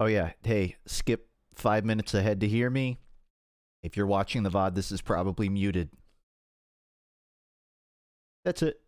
Oh yeah, hey, skip 5 minutes ahead to hear me. If you're watching the VOD, this is probably muted. That's it.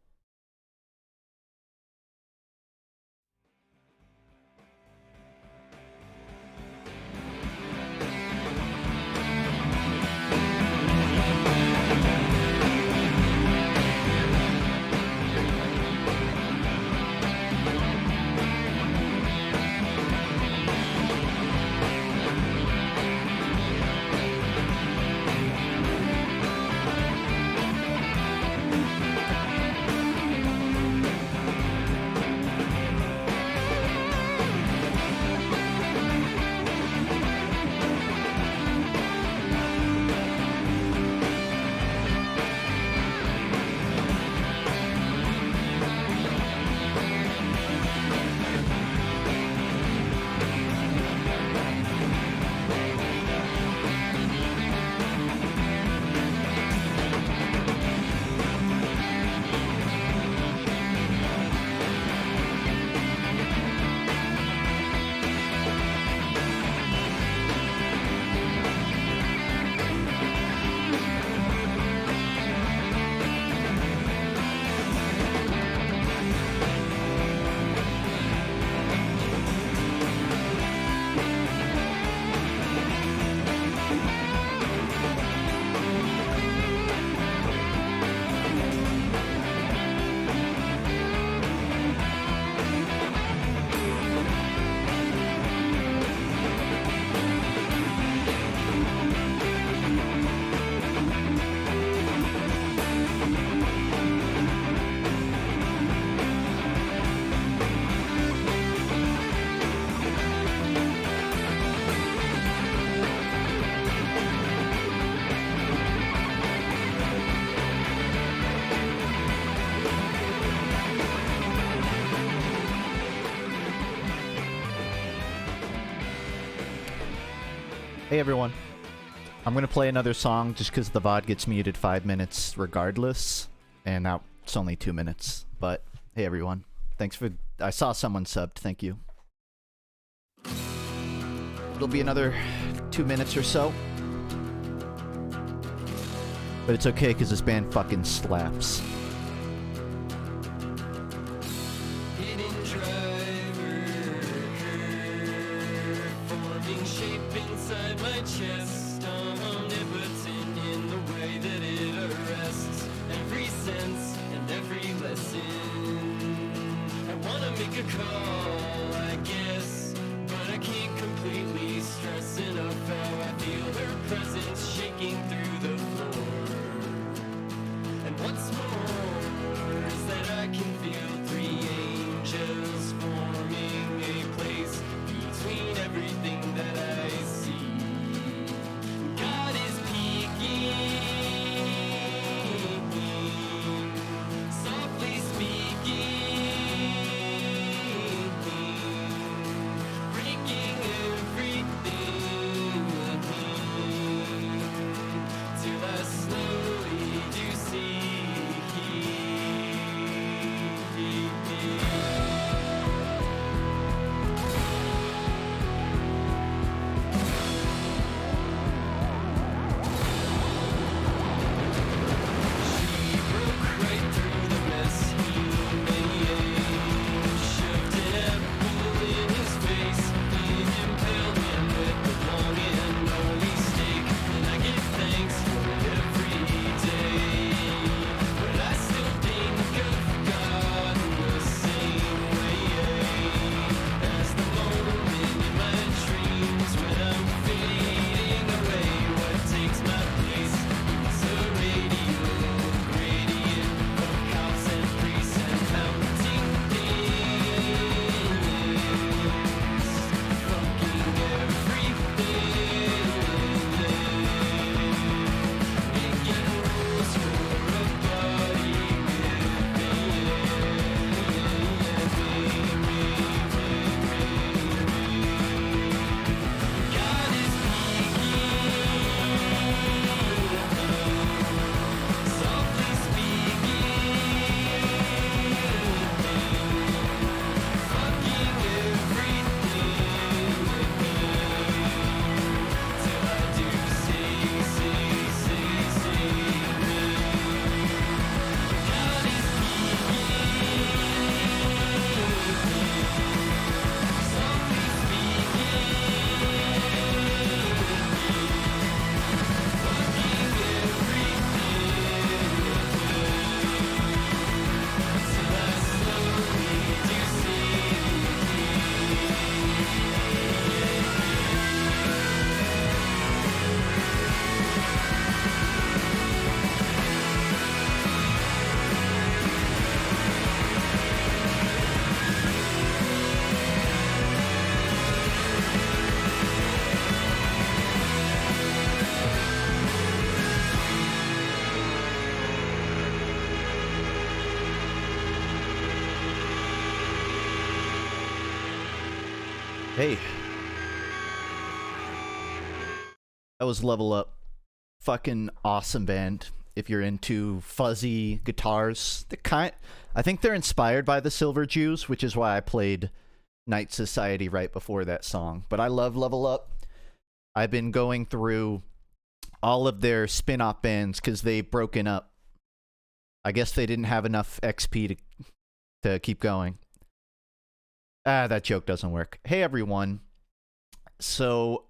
Hey everyone. I'm gonna play another song just because the VOD gets muted 5 minutes regardless. And now it's only 2 minutes. But hey everyone. Thanks for... I saw someone subbed, thank you. It'll be another 2 minutes or so. But it's okay because this band fucking slaps. Hey. That was Level Up. Fucking awesome band. If you're into fuzzy guitars, I think they're inspired by the Silver Jews, which is why I played Night Society right before that song. But I love Level Up. I've been going through all of their spin-off bands because they've broken up. I guess they didn't have enough XP to keep going. That joke doesn't work. Hey everyone. So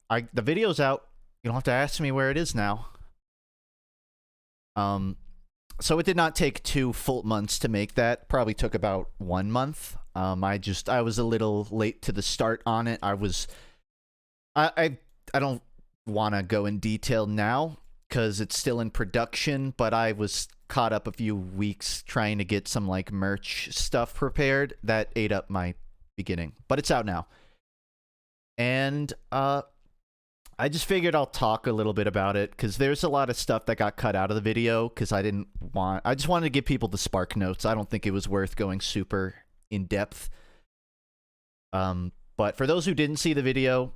the video's out. You don't have to ask me where it is now. So it did not take 2 full months to make that. Probably took about 1 month. I was a little late to the start on it. I don't want to go in detail now because it's still in production, but I was caught up a few weeks trying to get some like merch stuff prepared that ate up my beginning, but it's out now. And I just figured I'll talk a little bit about it because there's a lot of stuff that got cut out of the video because I just wanted to give people the spark notes. I don't think it was worth going super in depth. But for those who didn't see the video,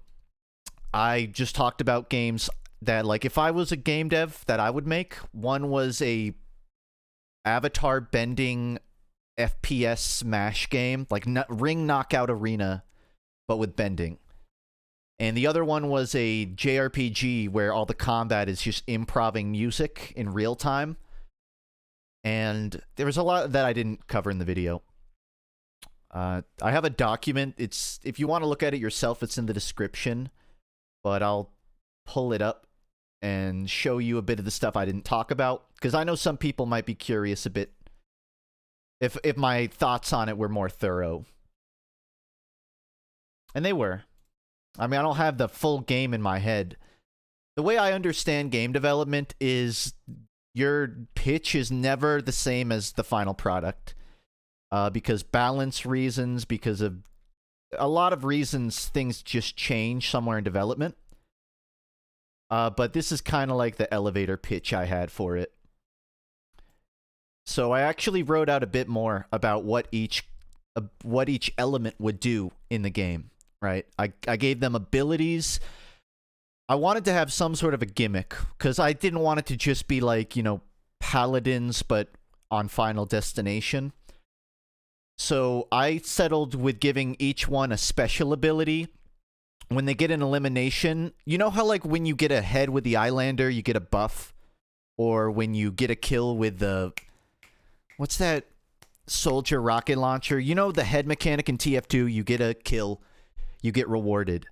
I just talked about games that, like, if I was a game dev that I would make. One was a avatar bending FPS Smash game, like Ring Knockout Arena, but with bending. And the other one was a JRPG where all the combat is just improving music in real time. And there was a lot that I didn't cover in the video. I have a document. If you want to look at it yourself, it's in the description. But I'll pull it up and show you a bit of the stuff I didn't talk about. Because I know some people might be curious a bit if my thoughts on it were more thorough. And they were. I mean, I don't have the full game in my head. The way I understand game development is your pitch is never the same as the final product. Because balance reasons, because of a lot of reasons, things just change somewhere in development. But this is kind of like the elevator pitch I had for it. So I actually wrote out a bit more about what each element would do in the game. Right, I gave them abilities. I wanted to have some sort of a gimmick because I didn't want it to just be like, you know, paladins, but on Final Destination. So I settled with giving each one a special ability. When they get an elimination, you know how like when you get a head with the Eyelander, you get a buff? Or when you get a kill with the... What's that soldier rocket launcher? You know the head mechanic in TF2, you get a kill. You get rewarded.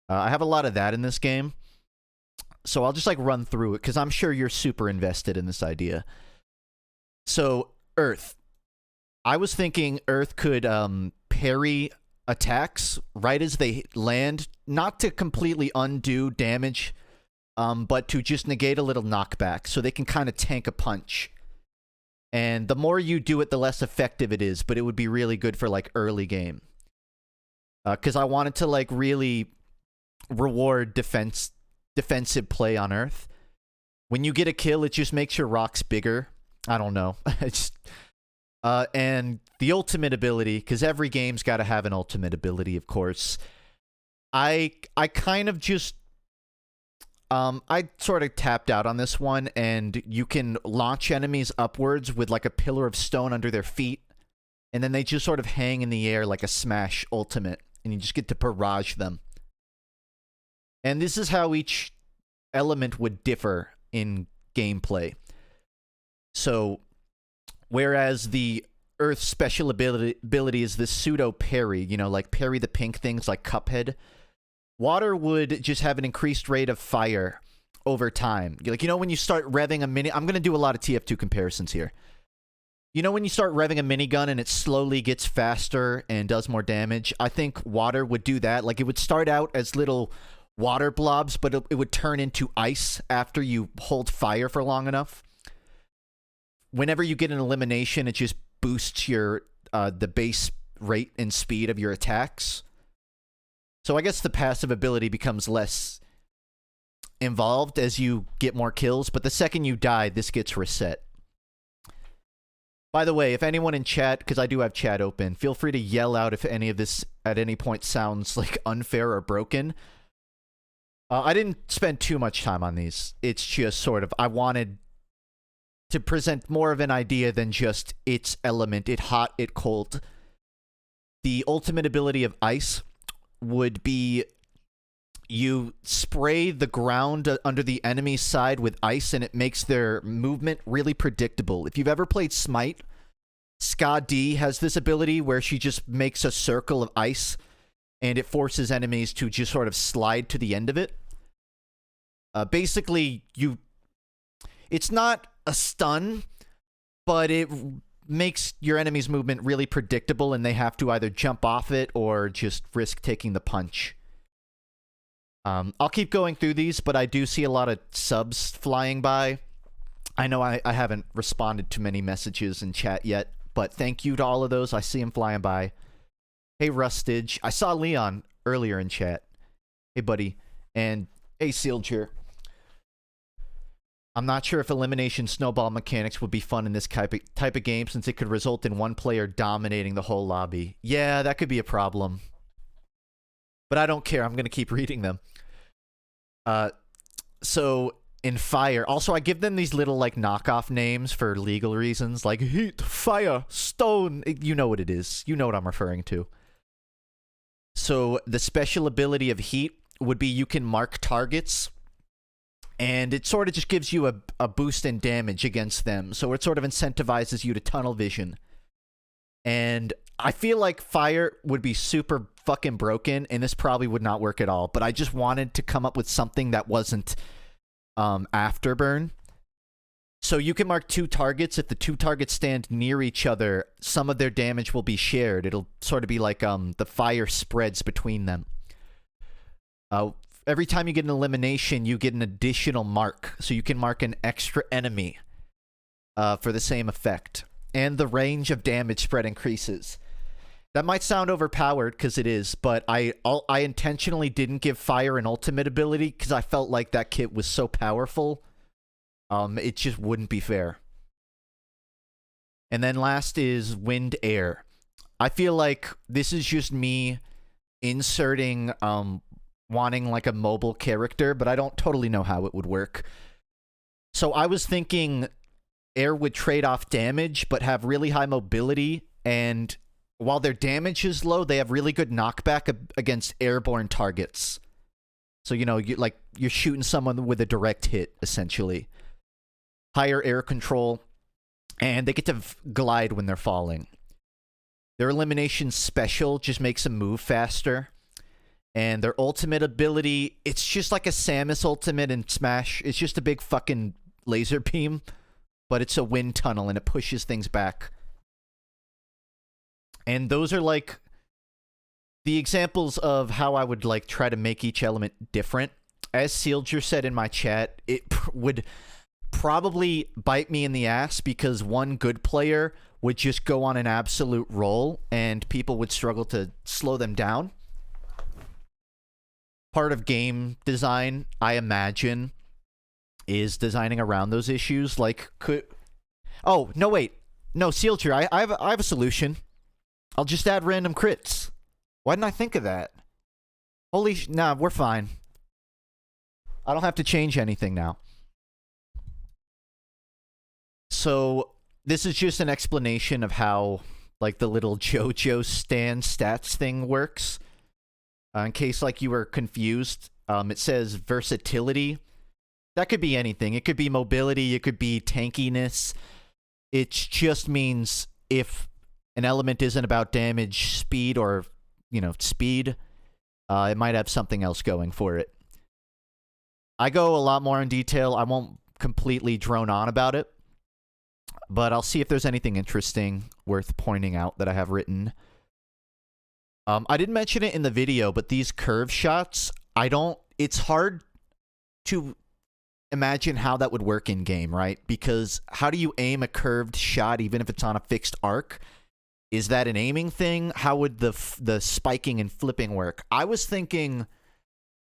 I have a lot of that in this game. So I'll just like run through it because I'm sure you're super invested in this idea. So Earth. I was thinking Earth could parry attacks right as they land. Not to completely undo damage, but to just negate a little knockback. So they can kind of tank a punch. And the more you do it, the less effective it is. But it would be really good for like early game. Because I wanted to like really reward defensive play on Earth. When you get a kill, it just makes your rocks bigger. I don't know. And the ultimate ability, because every game's got to have an ultimate ability, of course. I kind of just I sort of tapped out on this one, and you can launch enemies upwards with like a pillar of stone under their feet, and then they just sort of hang in the air like a Smash ultimate. And you just get to barrage them. And this is how each element would differ in gameplay. So, whereas the Earth special ability is this pseudo parry, you know, like parry the pink things like Cuphead. Water would just have an increased rate of fire over time. Like, you know, when you start revving a mini... I'm going to do a lot of TF2 comparisons here. You know when you start revving a minigun and it slowly gets faster and does more damage? I think water would do that. Like, it would start out as little water blobs, but it would turn into ice after you hold fire for long enough. Whenever you get an elimination, it just boosts your the base rate and speed of your attacks. So I guess the passive ability becomes less involved as you get more kills, but the second you die, this gets reset. By the way, if anyone in chat, because I do have chat open, feel free to yell out if any of this at any point sounds like unfair or broken. I didn't spend too much time on these. It's just sort of, I wanted to present more of an idea than just its element, it hot, it cold. The ultimate ability of ice would be you spray the ground under the enemy's side with ice and it makes their movement really predictable. If you've ever played Smite, Ska D has this ability where she just makes a circle of ice and it forces enemies to just sort of slide to the end of it. Basically, it's not a stun, but it makes your enemy's movement really predictable and they have to either jump off it or just risk taking the punch. I'll keep going through these, but I do see a lot of subs flying by. I know I haven't responded to many messages in chat yet, but thank you to all of those. I see them flying by. Hey, Rustage. I saw Leon earlier in chat. Hey, buddy. And hey, Sealger. I'm not sure if elimination snowball mechanics would be fun in this type of game since it could result in one player dominating the whole lobby. Yeah, that could be a problem. But I don't care. I'm going to keep reading them. So in fire, also I give them these little like knockoff names for legal reasons, like heat, fire, stone. You know what it is. You know what I'm referring to. So the special ability of heat would be you can mark targets, and it sort of just gives you a boost in damage against them. So it sort of incentivizes you to tunnel vision. And I feel like fire would be super fucking broken, and this probably would not work at all. But I just wanted to come up with something that wasn't afterburn. So you can mark 2 targets. If the 2 targets stand near each other, some of their damage will be shared. It'll sort of be like the fire spreads between them. Every time you get an elimination, you get an additional mark. So you can mark an extra enemy for the same effect. And the range of damage spread increases. That might sound overpowered, because it is, but I intentionally didn't give fire an ultimate ability, because I felt like that kit was so powerful. It just wouldn't be fair. And then last is wind air. I feel like this is just me inserting, wanting like a mobile character, but I don't totally know how it would work. So I was thinking air would trade off damage, but have really high mobility, and while their damage is low, they have really good knockback against airborne targets. So, you know, you're shooting someone with a direct hit, essentially. Higher air control, and they get to glide when they're falling. Their elimination special just makes them move faster. And their ultimate ability, it's just like a Samus ultimate in Smash. It's just a big fucking laser beam, but it's a wind tunnel and it pushes things back. And those are like the examples of how I would like try to make each element different. As Sealger said in my chat, it would probably bite me in the ass because one good player would just go on an absolute roll and people would struggle to slow them down. Part of game design, I imagine, is designing around those issues. Like, oh, no, wait. No, Sealger, I have a solution. I'll just add random crits. Why didn't I think of that? Nah, we're fine. I don't have to change anything now. So, this is just an explanation of how, like, the little JoJo stand stats thing works. In case, like, you were confused, it says versatility. That could be anything. It could be mobility. It could be tankiness. It just means if an element isn't about damage, speed, or, you know, speed, it might have something else going for it. I go a lot more in detail. I won't completely drone on about it, but I'll see if there's anything interesting worth pointing out that I have written. I didn't mention it in the video, but these curve shots, it's hard to imagine how that would work in game, right? Because how do you aim a curved shot even if it's on a fixed arc? Is that an aiming thing? How would the spiking and flipping work? I was thinking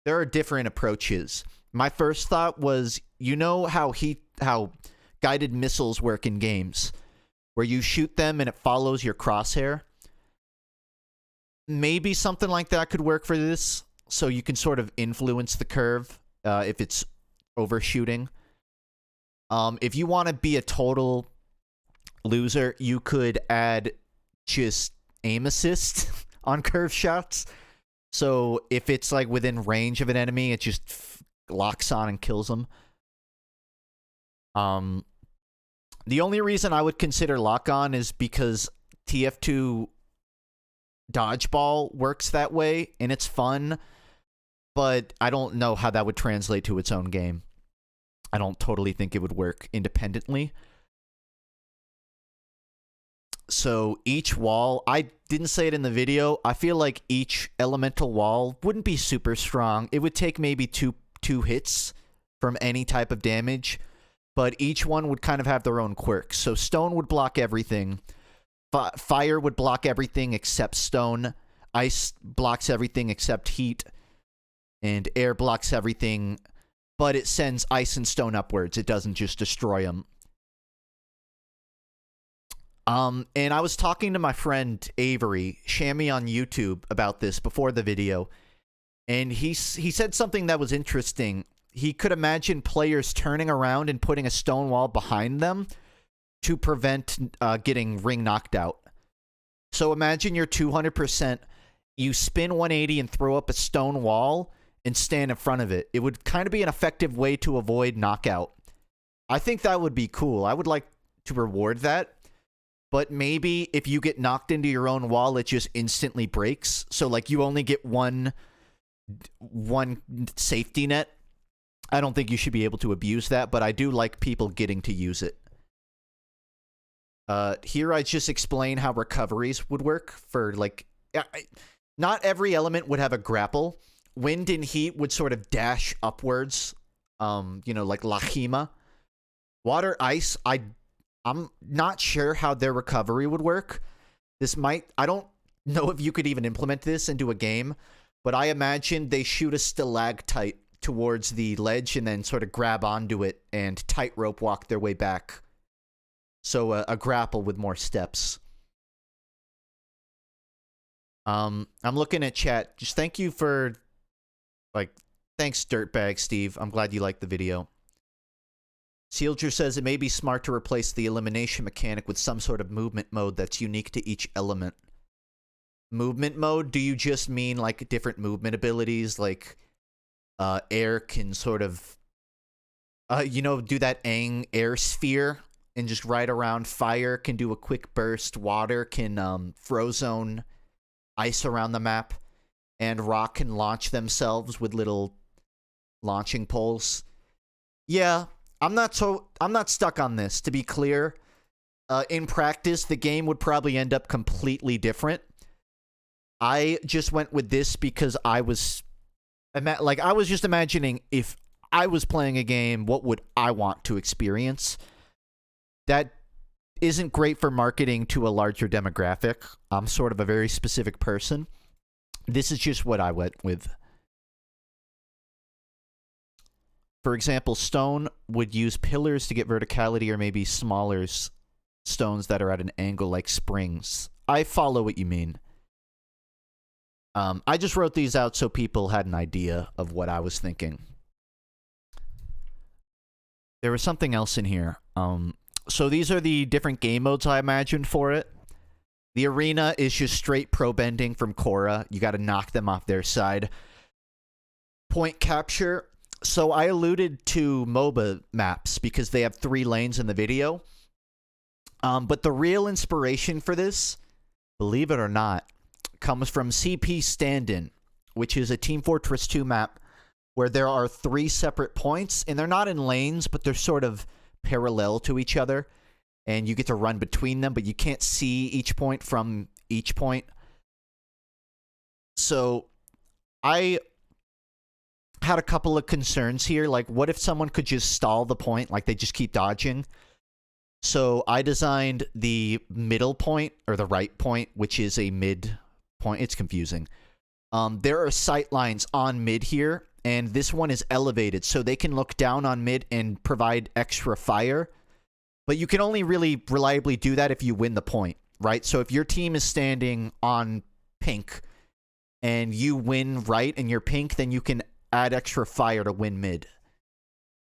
there are different approaches. My first thought was, you know how guided missiles work in games? where you shoot them and it follows your crosshair. Maybe something like that could work for this, so you can sort of influence the curve if it's overshooting. If you want to be a total loser, you could add just aim assist on curve shots. So if it's like within range of an enemy, it just locks on and kills them. The only reason I would consider lock on is because TF2 dodgeball works that way, and it's fun, but I don't know how that would translate to its own game. I don't totally think it would work independently. So each wall, I didn't say it in the video, I feel like each elemental wall wouldn't be super strong. It would take maybe two hits from any type of damage, but each one would kind of have their own quirks. So stone would block everything. Fire would block everything except stone. Ice blocks everything except heat. And air blocks everything, but it sends ice and stone upwards. It doesn't just destroy them. And I was talking to my friend Avery, Shammy on YouTube, about this before the video. And he said something that was interesting. He could imagine players turning around and putting a stone wall behind them to prevent getting ring knocked out. So imagine you're 200%, you spin 180 and throw up a stone wall and stand in front of it. It would kind of be an effective way to avoid knockout. I think that would be cool. I would like to reward that. But maybe if you get knocked into your own wall, it just instantly breaks. So like you only get one safety net. I don't think you should be able to abuse that, but I do like people getting to use it. Here I just explain how recoveries would work for, like, not every element would have a grapple. Wind and heat would sort of dash upwards, you know, like Lahima. Water, ice, I'm not sure how their recovery would work. I don't know if you could even implement this into a game, but I imagine they shoot a stalactite towards the ledge and then sort of grab onto it and tightrope walk their way back. So a grapple with more steps. I'm looking at chat. Just thank you for, like, thanks Dirtbag Steve. I'm glad you liked the video. Sealger says it may be smart to replace the elimination mechanic with some sort of movement mode that's unique to each element. Movement mode? Do you just mean like different movement abilities? Like air can sort of, you know, do that Aang air sphere and just ride around. Fire can do a quick burst. Water can frozone ice around the map. And rock can launch themselves with little launching poles. Yeah. I'm not stuck on this, to be clear. In practice, the game would probably end up completely different. I just went with this because I was just imagining if I was playing a game, what would I want to experience? That isn't great for marketing to a larger demographic. I'm sort of a very specific person. This is just what I went with. For example, stone would use pillars to get verticality, or maybe smaller stones that are at an angle like springs. I follow what you mean. I just wrote these out so people had an idea of what I was thinking. There was something else in here. So these are the different game modes I imagined for it. The arena is just straight probending from Korra. You got to knock them off their side. Point capture. So I alluded to MOBA maps because they have 3 lanes in the video. But the real inspiration for this, believe it or not, comes from CP Stand-In, which is a Team Fortress 2 map where there are 3 separate points, and they're not in lanes, but they're sort of parallel to each other, and you get to run between them, but you can't see each point from each point. So I had a couple of concerns here, like what if someone could just stall the point, like they just keep dodging? So I designed the middle point, or the right point, which is a mid point. It's confusing. There are sight lines on mid here, and this one is elevated, so they can look down on mid and provide extra fire. But you can only really reliably do that if you win the point, right? So if your team is standing on pink and you win right and you're pink, then you can add extra fire to win mid.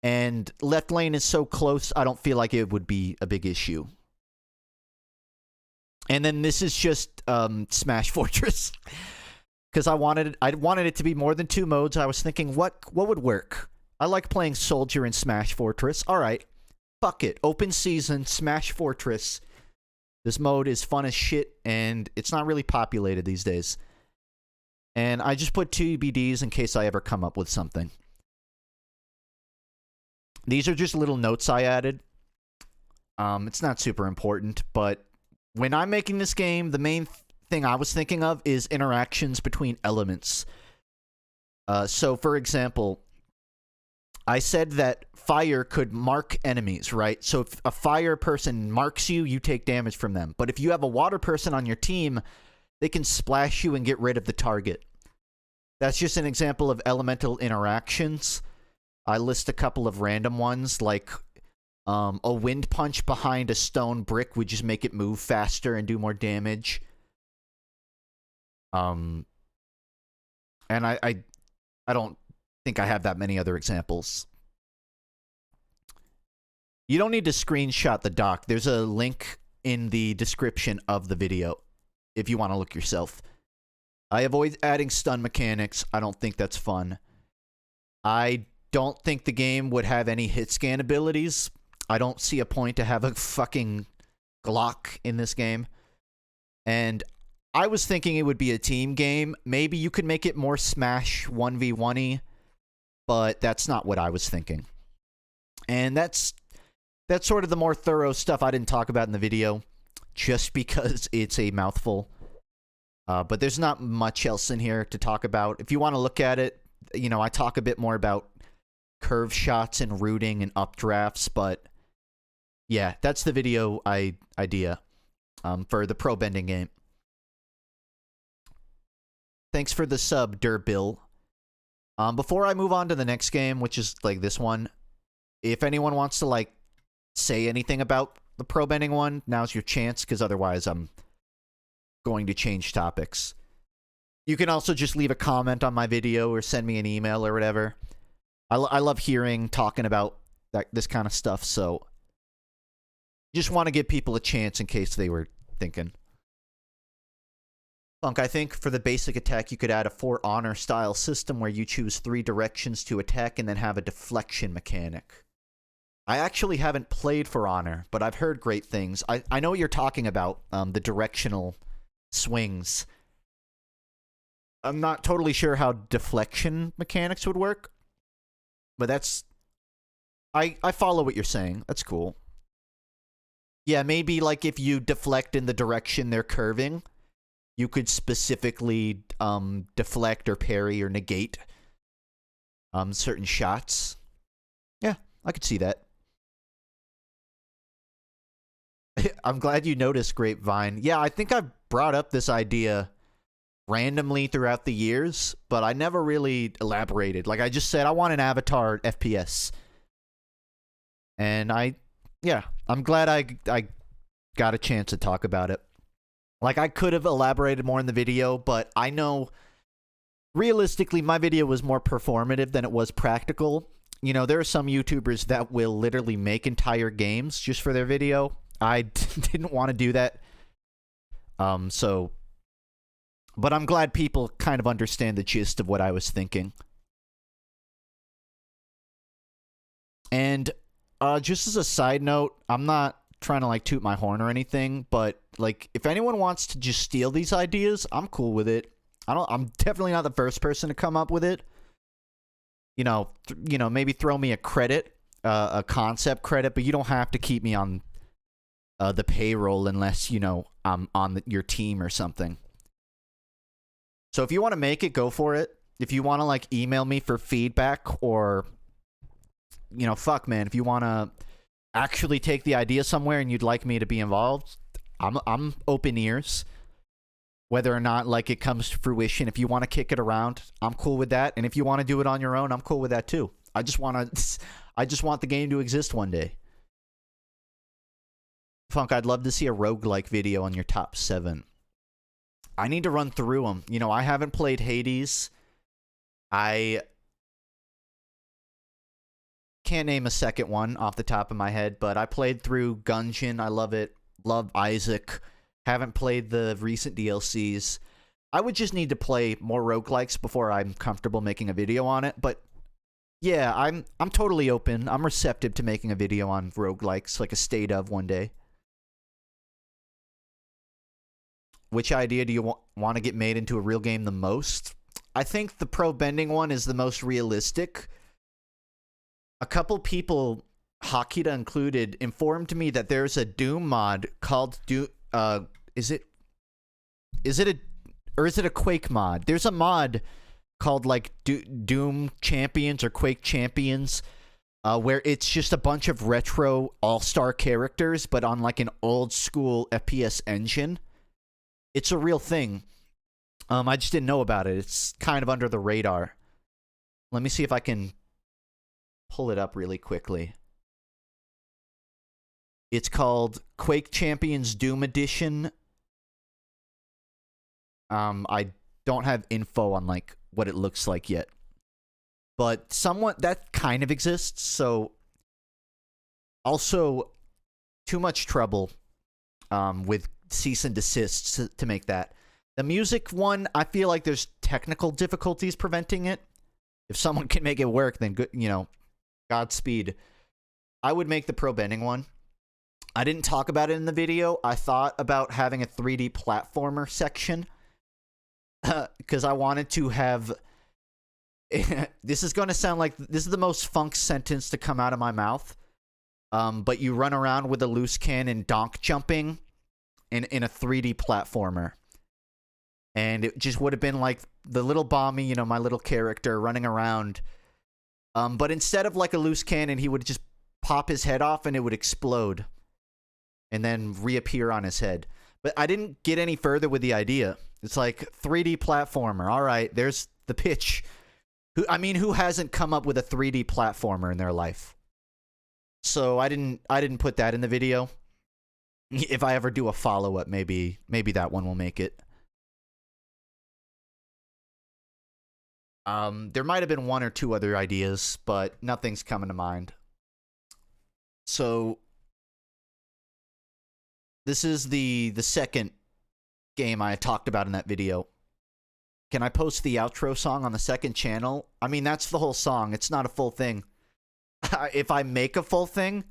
And left lane is so close, I don't feel like it would be a big issue. And then this is just Smash Fortress. Because I wanted it to be more than 2 modes. I was thinking, what would work? I like playing Soldier in Smash Fortress. All right. Fuck it. Open season, Smash Fortress. This mode is fun as shit, and it's not really populated these days. And I just put 2 BDs in case I ever come up with something. These are just little notes I added. It's not super important, but when I'm making this game, the main thing I was thinking of is interactions between elements. So, for example, I said that fire could mark enemies, right? So if a fire person marks you, you take damage from them. But if you have a water person on your team, they can splash you and get rid of the target. That's just an example of elemental interactions. I list a couple of random ones, like a wind punch behind a stone brick would just make it move faster and do more damage. And I don't think I have that many other examples. You don't need to screenshot the doc. There's a link in the description of the video if you want to look yourself. I avoid adding stun mechanics. I don't think that's fun. I don't think the game would have any hit scan abilities. I don't see a point to have a fucking Glock in this game. And I was thinking it would be a team game. Maybe you could make it more Smash 1v1-y, but that's not what I was thinking. And that's sort of the more thorough stuff I didn't talk about in the video, just because it's a mouthful. But there's not much else in here to talk about. If you want to look at it, you know, I talk a bit more about curve shots and rooting and updrafts, but yeah, that's the video idea for the Probending game. Thanks for the sub, Durbill. Before I move on to the next game, which is like this one, if anyone wants to like say anything about the Probending one, now's your chance, because otherwise I'm going to change topics. You can also just leave a comment on my video or send me an email or whatever. I love talking about this kind of stuff, so just want to give people a chance in case they were thinking. FUNKe, I think for the basic attack, you could add a For Honor style system where you choose 3 directions to attack and then have a deflection mechanic. I actually haven't played For Honor, but I've heard great things. I know what you're talking about, the directional swings. I'm not totally sure how deflection mechanics would work, but that's... I follow what you're saying. That's cool. Yeah, maybe like if you deflect in the direction they're curving, you could specifically deflect or parry or negate certain shots. Yeah, I could see that. I'm glad you noticed, Grapevine. Yeah, I think I've brought up this idea randomly throughout the years, but I never really elaborated. Like I just said, I want an avatar FPS. And I'm glad I got a chance to talk about it. Like, I could have elaborated more in the video, but I know, realistically, my video was more performative than it was practical. You know, there are some YouTubers that will literally make entire games just for their video. I didn't want to do that. But I'm glad people kind of understand the gist of what I was thinking. And just as a side note, I'm not trying to like toot my horn or anything, but like if anyone wants to just steal these ideas, I'm cool with it. I'm definitely not the first person to come up with it. You know, maybe throw me a credit, a concept credit, but you don't have to keep me on the payroll unless, you know, I'm on your team or something. So if you want to make it, go for it. If you want to like email me for feedback, or you know, fuck man, if you want to actually take the idea somewhere and you'd like me to be involved, I'm open ears. Whether or not like it comes to fruition, if you want to kick it around, I'm cool with that. And if you want to do it on your own, I'm cool with that too. I just want the game to exist one day. Funk, I'd love to see a roguelike video on your top 7. I need to run through them. You know, I haven't played Hades. I can't name a second one off the top of my head, but I played through Gungeon. I love it. Love Isaac. Haven't played the recent DLCs. I would just need to play more roguelikes before I'm comfortable making a video on it, but yeah, I'm totally open. I'm receptive to making a video on roguelikes, like a state of one day. Which idea do you want to get made into a real game the most? I think the Probending one is the most realistic. A couple people, Hakita included, informed me that there's a Doom mod called is it a Quake mod? There's a mod called like Doom Champions or Quake Champions, where it's just a bunch of retro all-star characters, but on like an old school FPS engine. It's a real thing. I just didn't know about it. It's kind of under the radar. Let me see if I can pull it up really quickly. It's called Quake Champions Doom Edition. I don't have info on like what it looks like yet, but somewhat that kind of exists. So also too much trouble with cease and desists to make that. The music one, I feel like there's technical difficulties preventing it. If someone can make it work, then good, you know, Godspeed. I would make the Probending one. I didn't talk about it in the video. I thought about having a 3D platformer section because I wanted to have... This is going to sound like... This is the most funk sentence to come out of my mouth. But you run around with a loose cannon donk jumping in a 3D platformer. And it just would have been like the little Bommy, you know, my little character running around. But instead of like a loose cannon, he would just pop his head off and it would explode. And then reappear on his head. But I didn't get any further with the idea. It's like 3D platformer. All right, there's the pitch. Who hasn't come up with a 3D platformer in their life? So I didn't put that in the video. If I ever do a follow-up, maybe that one will make it. There might have been one or two other ideas, but nothing's coming to mind. So this is the second game I talked about in that video. Can I post the outro song on the second channel? I mean, that's the whole song. It's not a full thing. If I make a full thing,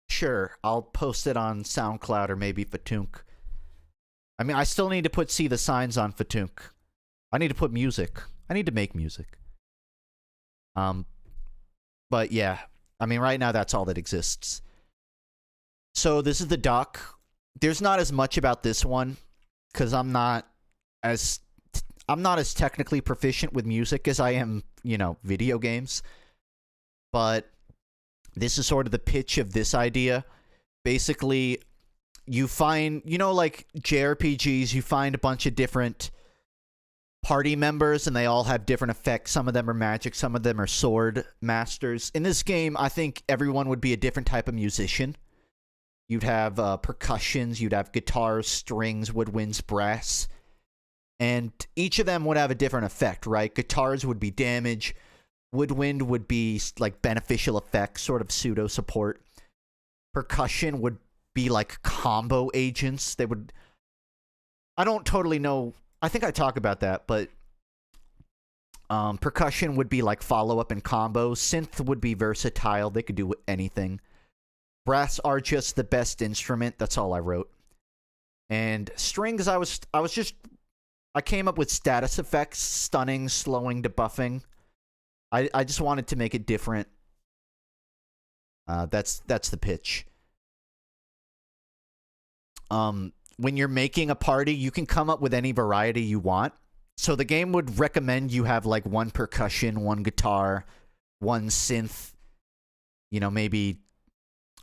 sure, I'll post it on SoundCloud or maybe FUNKe. I mean, I still need to put See the Signs on FUNKe. I need to put music. I need to make music. But yeah, I mean, right now that's all that exists. So this is the doc. There's not as much about this one because I'm not as technically proficient with music as I am, you know, video games. But this is sort of the pitch of this idea. Basically, you find, you know, like JRPGs, you find a bunch of different party members and they all have different effects. Some of them are magic, some of them are sword masters. In this game, I think everyone would be a different type of musician. You'd have percussions, you'd have guitars, strings, woodwinds, brass. And each of them would have a different effect, right? Guitars would be damage. Woodwind would be like beneficial effects, sort of pseudo support. Percussion would be like combo agents. They would... I don't totally know... I think I talk about that, but percussion would be like follow-up and combos. Synth would be versatile. They could do anything. Brass are just the best instrument. That's all I wrote. And strings, I came up with status effects, stunning, slowing, debuffing. I just wanted to make it different. That's the pitch. When you're making a party, you can come up with any variety you want. So the game would recommend you have like one percussion, one guitar, one synth, you know, maybe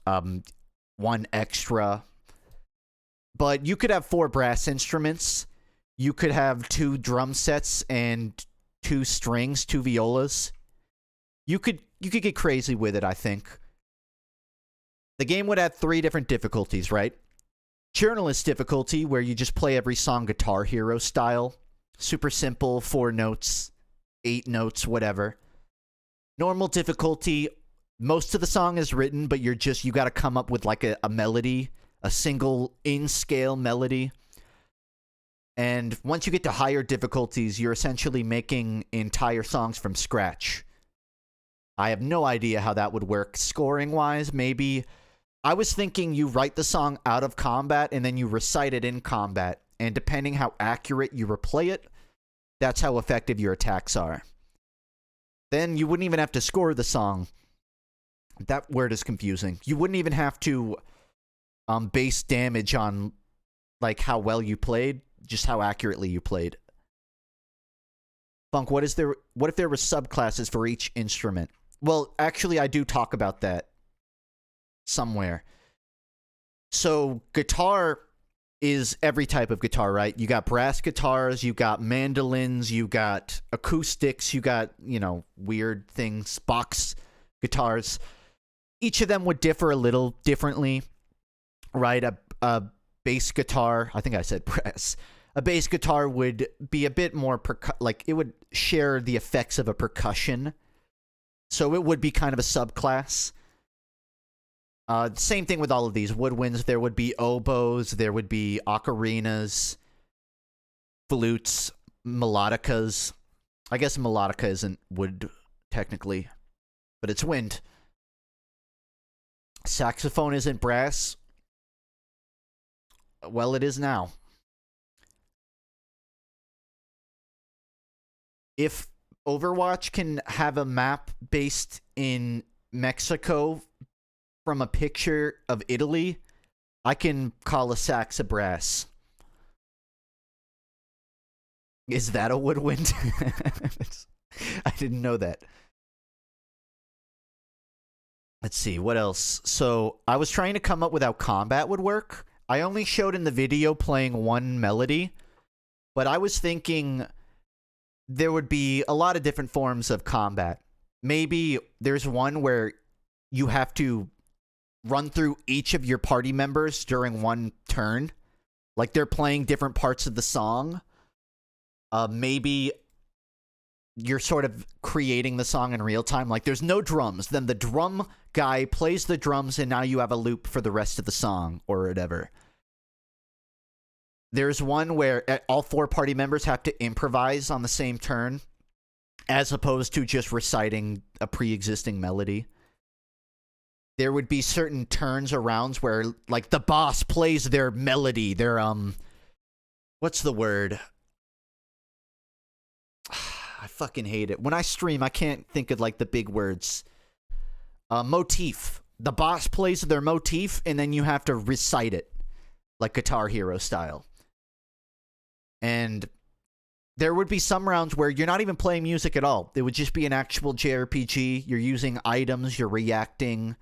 one extra. But you could have 4 brass instruments. You could have 2 drum sets and 2 strings, 2 violas. You could get crazy with it, I think. The game would have 3 different difficulties, right? Journalist difficulty, where you just play every song Guitar Hero style. Super simple, 4 notes, 8 notes, whatever. Normal difficulty, most of the song is written, but you got to come up with like a melody, a single in-scale melody. And once you get to higher difficulties, you're essentially making entire songs from scratch. I have no idea how that would work scoring-wise. Maybe I was thinking you write the song out of combat and then you recite it in combat. And depending how accurate you replay it, that's how effective your attacks are. Then you wouldn't even have to score the song. That word is confusing. You wouldn't even have to base damage on like how well you played, just how accurately you played. Funk, what if there were subclasses for each instrument? Well, actually, I do talk about that somewhere. So, guitar is every type of guitar, right? You got brass guitars, you got mandolins, you got acoustics, you got, weird things, box guitars. Each of them would differ a little differently, right? A bass guitar, I think I said brass. A bass guitar would be a bit more, it would share the effects of a percussion. So it would be kind of a subclass. Same thing with all of these woodwinds. There would be oboes, there would be ocarinas, flutes, melodicas. I guess melodica isn't wood, technically, but it's wind. Saxophone isn't brass. Well, it is now. If Overwatch can have a map based in Mexico from a picture of Italy, I can call a sax a brass. Is that a woodwind? I didn't know that. Let's see, what else? So, I was trying to come up with how combat would work. I only showed in the video playing one melody, but I was thinking there would be a lot of different forms of combat. Maybe there's one where you have to run through each of your party members during one turn. Like they're playing different parts of the song. Maybe you're sort of creating the song in real time. Like there's no drums. Then the drum guy plays the drums and now you have a loop for the rest of the song or whatever. There's one where all 4 party members have to improvise on the same turn, as opposed to just reciting a pre-existing melody. There would be certain turns or rounds where, like, the boss plays their melody, their, what's the word? I fucking hate it. When I stream, I can't think of, like, the big words. Motif. The boss plays their motif, and then you have to recite it, like Guitar Hero style. And there would be some rounds where you're not even playing music at all. It would just be an actual JRPG. You're using items, you're reacting.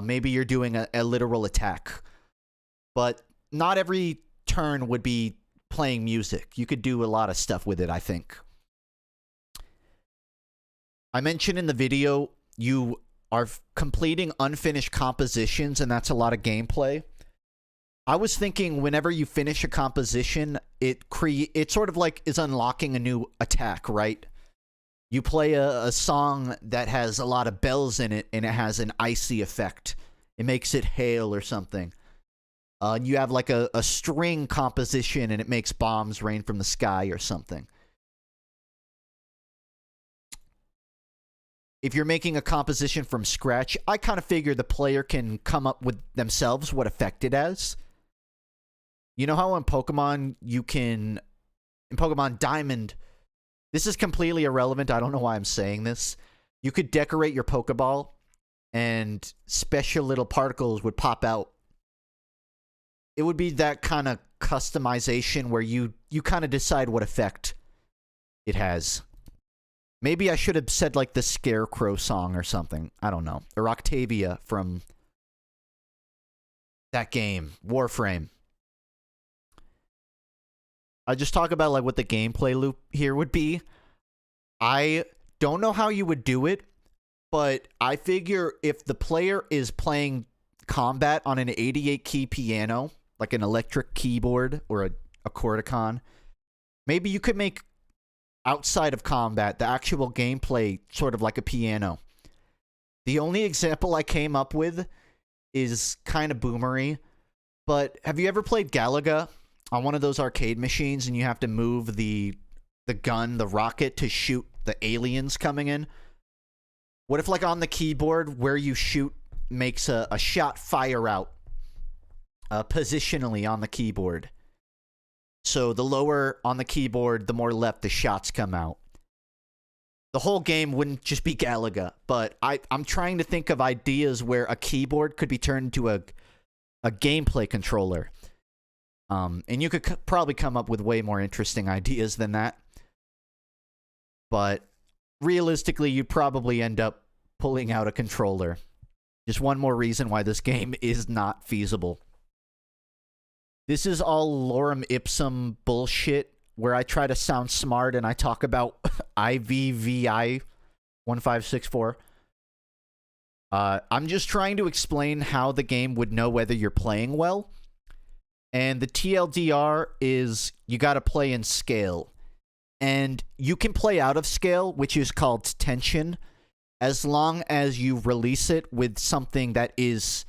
Maybe you're doing a literal attack. But not every turn would be playing music. You could do a lot of stuff with it, I think. I mentioned in the video, you are completing unfinished compositions, and that's a lot of gameplay. I was thinking whenever you finish a composition, it sort of like is unlocking a new attack, right? You play a song that has a lot of bells in it, and it has an icy effect. It makes it hail or something. You have like a string composition, and it makes bombs rain from the sky or something. If you're making a composition from scratch, I kind of figure the player can come up with themselves what effect it has. You know how in Pokemon in Pokemon Diamond, this is completely irrelevant, I don't know why I'm saying this. You could decorate your Pokeball, and special little particles would pop out. It would be that kind of customization where you kind of decide what effect it has. Maybe I should have said like the Scarecrow song or something. I don't know. Or Octavia from that game, Warframe. I just talk about like what the gameplay loop here would be. I don't know how you would do it, but I figure if the player is playing combat on an 88 key piano, like an electric keyboard or a Corticon. Maybe you could make, outside of combat, the actual gameplay sort of like a piano. The only example I came up with is kind of boomery, but have you ever played Galaga on one of those arcade machines and you have to move the gun, the rocket, to shoot the aliens coming in? What if, like, on the keyboard where you shoot makes a shot fire out positionally on the keyboard? So the lower on the keyboard, the more left the shots come out. The whole game wouldn't just be Galaga, but I'm trying to think of ideas where a keyboard could be turned into a gameplay controller. And you could probably come up with way more interesting ideas than that. But realistically, you'd probably end up pulling out a controller. Just one more reason why this game is not feasible. This is all lorem ipsum bullshit where I try to sound smart and I talk about IVVI 1564. I'm just trying to explain how the game would know whether you're playing well. And the TLDR is you gotta play in scale. And you can play out of scale, which is called tension, as long as you release it with something that is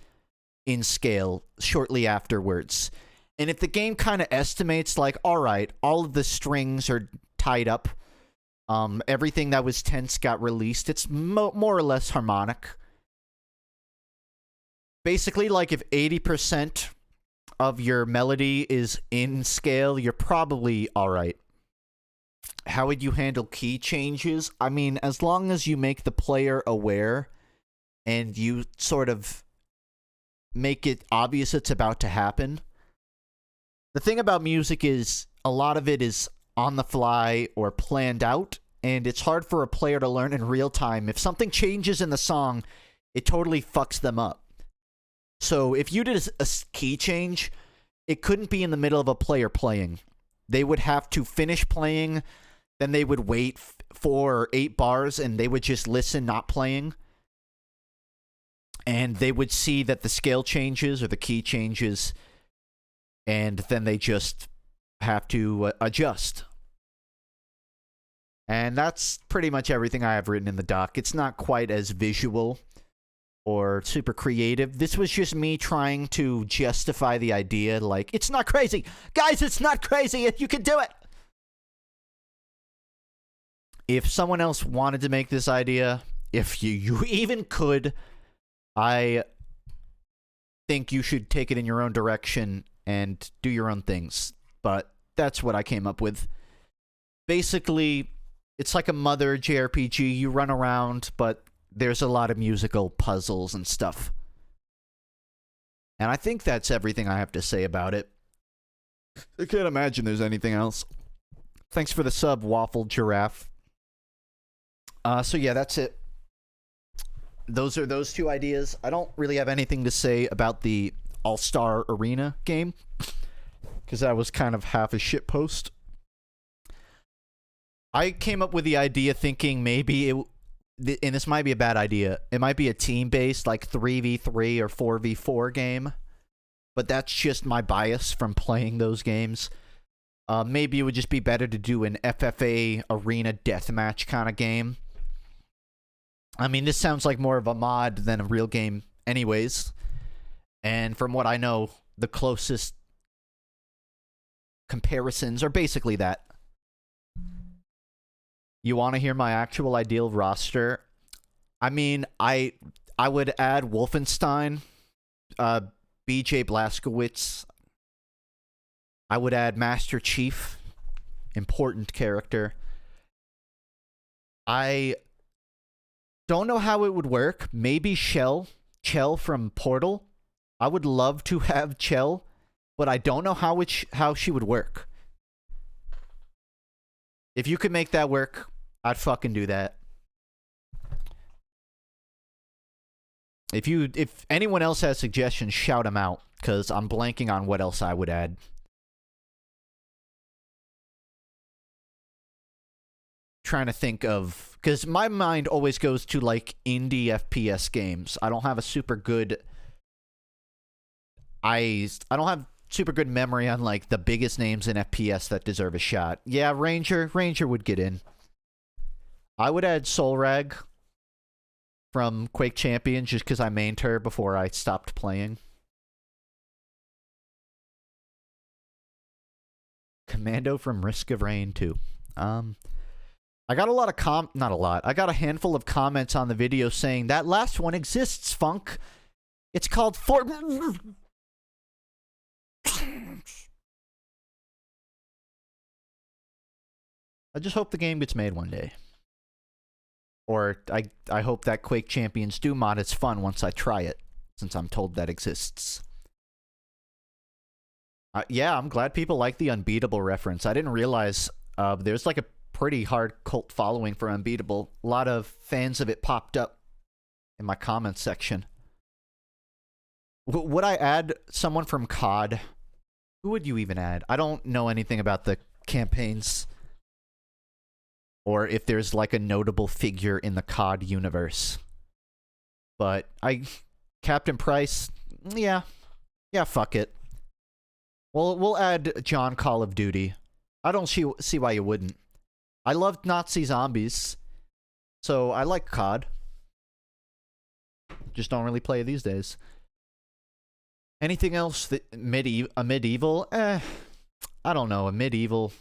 in scale shortly afterwards. And if the game kind of estimates, like, alright, all of the strings are tied up, everything that was tense got released, it's more or less harmonic. Basically, like, if 80% of your melody is in scale, you're probably alright. How would you handle key changes? I mean, as long as you make the player aware and you sort of make it obvious it's about to happen. The thing about music is a lot of it is on the fly or planned out, and it's hard for a player to learn in real time. If something changes in the song, it totally fucks them up. So if you did a key change, it couldn't be in the middle of a player playing. They would have to finish playing, then they would wait 4 or 8 bars, and they would just listen, not playing. And they would see that the scale changes or the key changes, and then they just have to adjust. And that's pretty much everything I have written in the doc. It's not quite as visual or super creative. This was just me trying to justify the idea, like, it's not crazy! Guys, it's not crazy! You can do it! If someone else wanted to make this idea, if you even could, I think you should take it in your own direction and do your own things. But that's what I came up with. Basically, it's like a mother JRPG. You run around, but there's a lot of musical puzzles and stuff. And I think that's everything I have to say about it. I can't imagine there's anything else. Thanks for the sub, Waffle Giraffe. So yeah, that's it. Those are those 2 ideas. I don't really have anything to say about the All-Star Arena game, because that was kind of half a shitpost. I came up with the idea thinking maybe and this might be a bad idea, it might be a team-based, like, 3v3 or 4v4 game, but that's just my bias from playing those games. Maybe it would just be better to do an FFA arena deathmatch kind of game. I mean, this sounds like more of a mod than a real game anyways. And from what I know, the closest comparisons are basically that. You want to hear my actual ideal roster? I mean, I would add Wolfenstein, BJ Blazkowicz. I would add Master Chief, important character. I don't know how it would work. Maybe Chell from Portal. I would love to have Chell, but I don't know how she would work. If you could make that work, I'd fucking do that. If anyone else has suggestions, shout them out, because I'm blanking on what else I would add. Trying to think of, because my mind always goes to, like, indie FPS games. I don't have a super good I don't have super good memory on like the biggest names in FPS that deserve a shot. Yeah, Ranger would get in. I would add Solrag from Quake Champions just because I mained her before I stopped playing. Commando from Risk of Rain too. I got a lot of not a lot. I got a handful of comments on the video saying that last one exists, Funk. It's called Fort. I just hope the game gets made one day. Or I hope that Quake Champions do mod is fun once I try it, since I'm told that exists. Yeah, I'm glad people like the Unbeatable reference. I didn't realize there's like a pretty hard cult following for Unbeatable. A lot of fans of it popped up in my comments section. Would I add someone from COD? Who would you even add? I don't know anything about the campaigns. Or if there's like a notable figure in the COD universe. But Captain Price, yeah, fuck it. Well, we'll add John Call of Duty. I don't see why you wouldn't. I loved Nazi zombies, so I like COD. Just don't really play these days. Anything else that a medieval? I don't know. A medieval.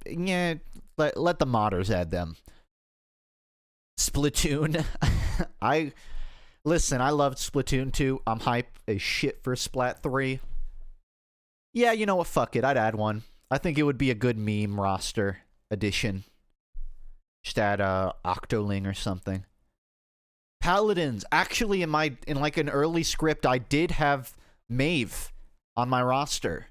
Yeah, let the modders add them. Splatoon. Listen, I loved Splatoon 2. I'm hype as shit for Splat 3. Yeah, you know what? Fuck it. I'd add one. I think it would be a good meme roster addition. Just add Octoling or something. Paladins. Actually, in like an early script, I did have Maeve on my roster.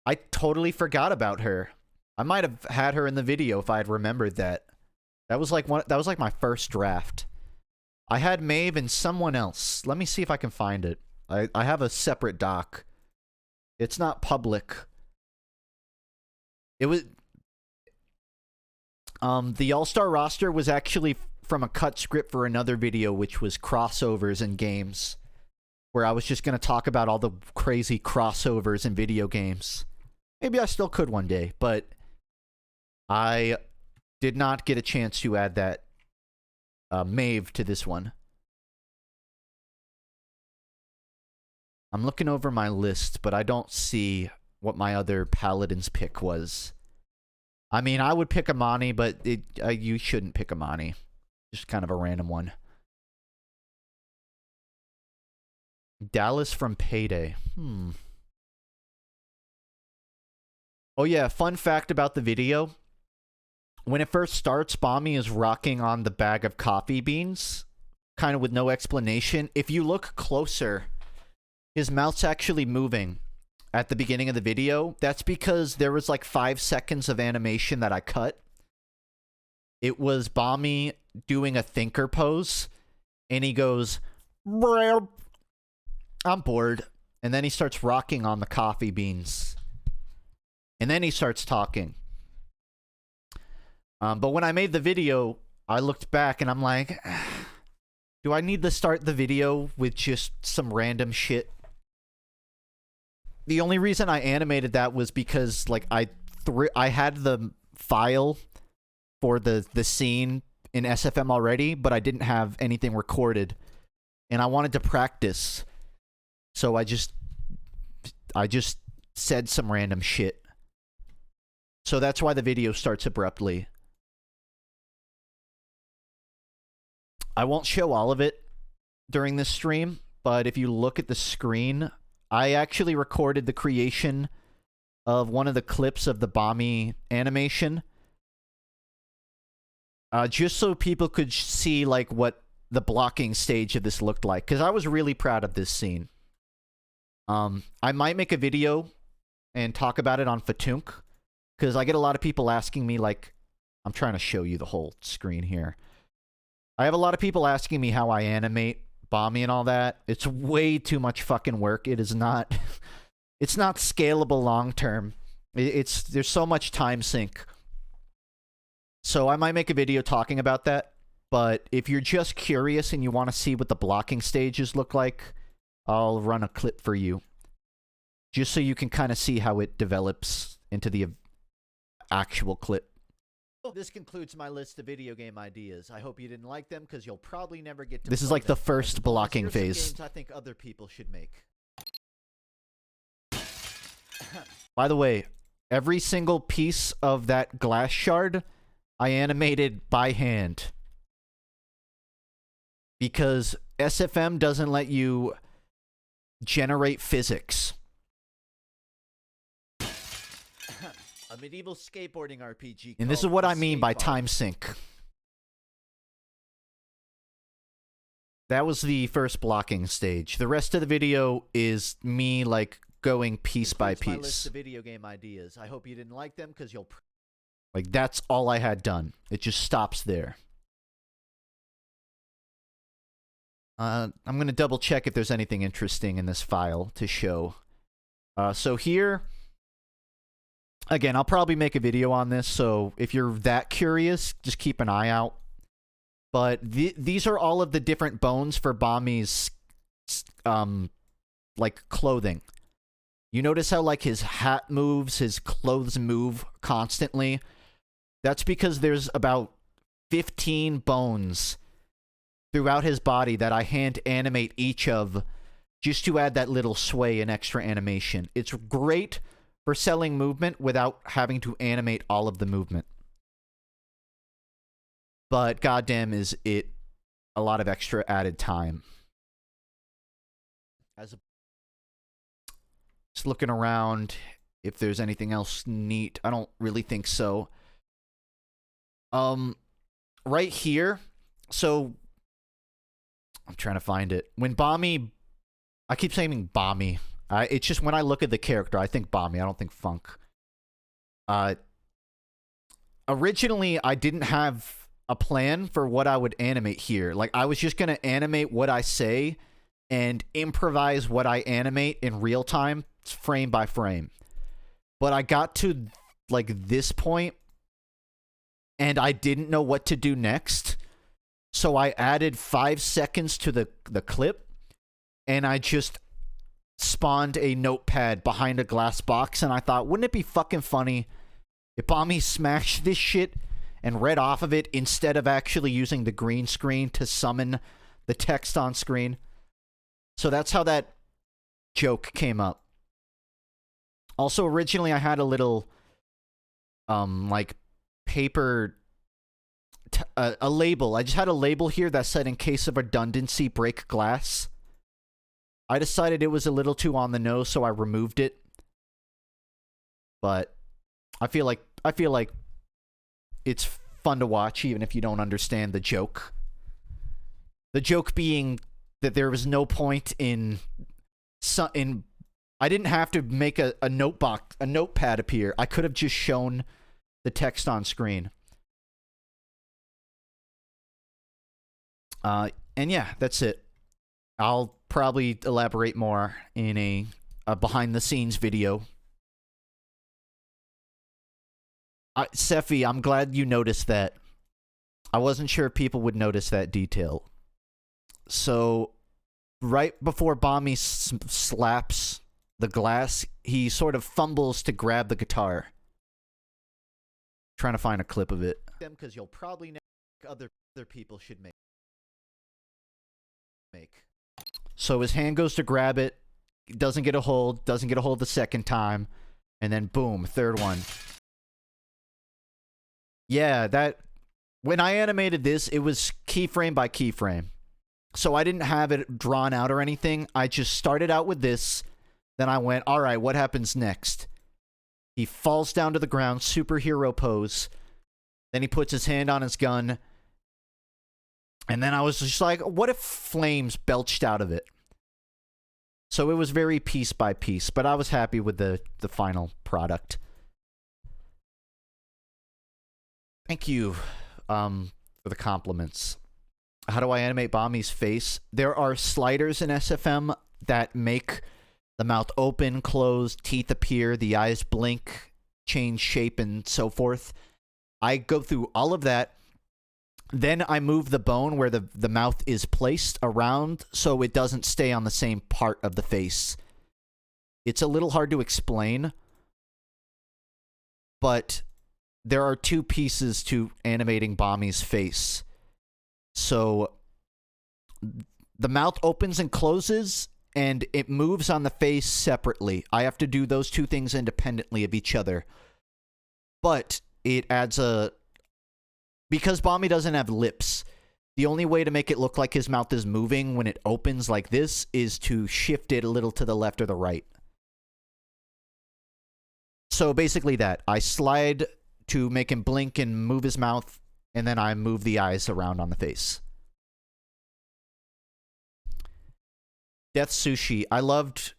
I totally forgot about her. I might have had her in the video if I had remembered that. That was like my first draft. I had Maeve and someone else. Let me see if I can find it. I have a separate doc. It's not public. It was the All-Star roster was actually from a cut script for another video, which was crossovers in games, where I was just going to talk about all the crazy crossovers in video games. Maybe I still could one day, but I did not get a chance to add that Maeve to this one. I'm looking over my list, but I don't see what my other Paladins pick was. I mean, I would pick Amani, but you shouldn't pick Amani. Just kind of a random one. Dallas from Payday. Oh yeah, fun fact about the video. When it first starts, Bommy is rocking on the bag of coffee beans, kind of with no explanation. If you look closer, his mouth's actually moving at the beginning of the video. That's because there was like 5 seconds of animation that I cut. It was Bommy doing a thinker pose, and he goes, "I'm bored," and then he starts rocking on the coffee beans. And then he starts talking. But when I made the video, I looked back and I'm like, do I need to start the video with just some random shit? The only reason I animated that was because like I had the file for the scene in SFM already, but I didn't have anything recorded, and I wanted to practice. So I just said some random shit. So that's why the video starts abruptly. I won't show all of it during this stream, but if you look at the screen, I actually recorded the creation of one of the clips of the Bommy animation. Just so people could see like what the blocking stage of this looked like, because I was really proud of this scene. I might make a video and talk about it on FUNKe, because I get a lot of people asking me, like, I'm trying to show you the whole screen here. I have a lot of people asking me how I animate Bommy and all that. It's way too much fucking work. It is not, it's not scalable long term. There's so much time sink. So I might make a video talking about that. But if you're just curious and you want to see what the blocking stages look like, I'll run a clip for you, just so you can kind of see how it develops into the actual clip. This concludes my list of video game ideas. I hope you didn't like them, because you'll probably never get to This is like the first blocking phase. Games I think other people should make. By the way, every single piece of that glass shard I animated by hand, because SFM doesn't let you generate physics. A medieval skateboarding RPG. And this is what I mean by time sync. That was the first blocking stage. The rest of the video is me, like, going piece by piece. My list of video game ideas. I hope you didn't like them, because you'll... Like, that's all I had done. It just stops there. I'm going to double check if there's anything interesting in this file to show. So here... Again, I'll probably make a video on this, so if you're that curious, just keep an eye out. But these are all of the different bones for Bami's, like, clothing. You notice how, like, his hat moves, his clothes move constantly? That's because there's about 15 bones throughout his body that I hand animate each of, just to add that little sway and extra animation. It's great for selling movement without having to animate all of the movement. But goddamn is it a lot of extra added time. Just looking around if there's anything else neat. I don't really think so. Right here, so I'm trying to find it. When Bami, I keep saying Bami. It's just when I look at the character, I think Bami. I don't think FUNKe. Originally, I didn't have a plan for what I would animate here. Like, I was just going to animate what I say and improvise what I animate in real time, frame by frame. But I got to, like, this point, and I didn't know what to do next. So I added 5 seconds to the clip, and I just spawned a notepad behind a glass box, and I thought, wouldn't it be fucking funny if Bami smashed this shit and read off of it instead of actually using the green screen to summon the text on screen? So that's how that joke came up. Also, originally I had a little, like, paper, a label. I just had a label here that said, in case of redundancy, break glass. I decided it was a little too on the nose, so I removed it. But I feel like it's fun to watch, even if you don't understand the joke. The joke being that there was no point in I didn't have to make a notepad appear. I could have just shown the text on screen. And yeah, that's it. I'll probably elaborate more in a behind-the-scenes video. Sephi, I'm glad you noticed that. I wasn't sure if people would notice that detail. So, right before Bami slaps the glass, he sort of fumbles to grab the guitar. Trying to find a clip of it. Because you'll probably know other people should make. So his hand goes to grab it, doesn't get a hold the second time, and then boom, third one. Yeah, that, when I animated this, it was keyframe by keyframe. So I didn't have it drawn out or anything. I just started out with this, then I went, alright, what happens next? He falls down to the ground, superhero pose, then he puts his hand on his gun, and then I was just like, what if flames belched out of it? So it was very piece by piece, but I was happy with the final product. Thank you for the compliments. How do I animate Bami's face? There are sliders in SFM that make the mouth open, close, teeth appear, the eyes blink, change shape, and so forth. I go through all of that, Then I move the bone where the mouth is placed around so it doesn't stay on the same part of the face. It's a little hard to explain, but there are two pieces to animating Bommy's face. So the mouth opens and closes, and it moves on the face separately. I have to do those two things independently of each other. But it adds a... Because Bommy doesn't have lips, the only way to make it look like his mouth is moving when it opens like this is to shift it a little to the left or the right. So basically that. I slide to make him blink and move his mouth, and then I move the eyes around on the face. Death Sushi. I loved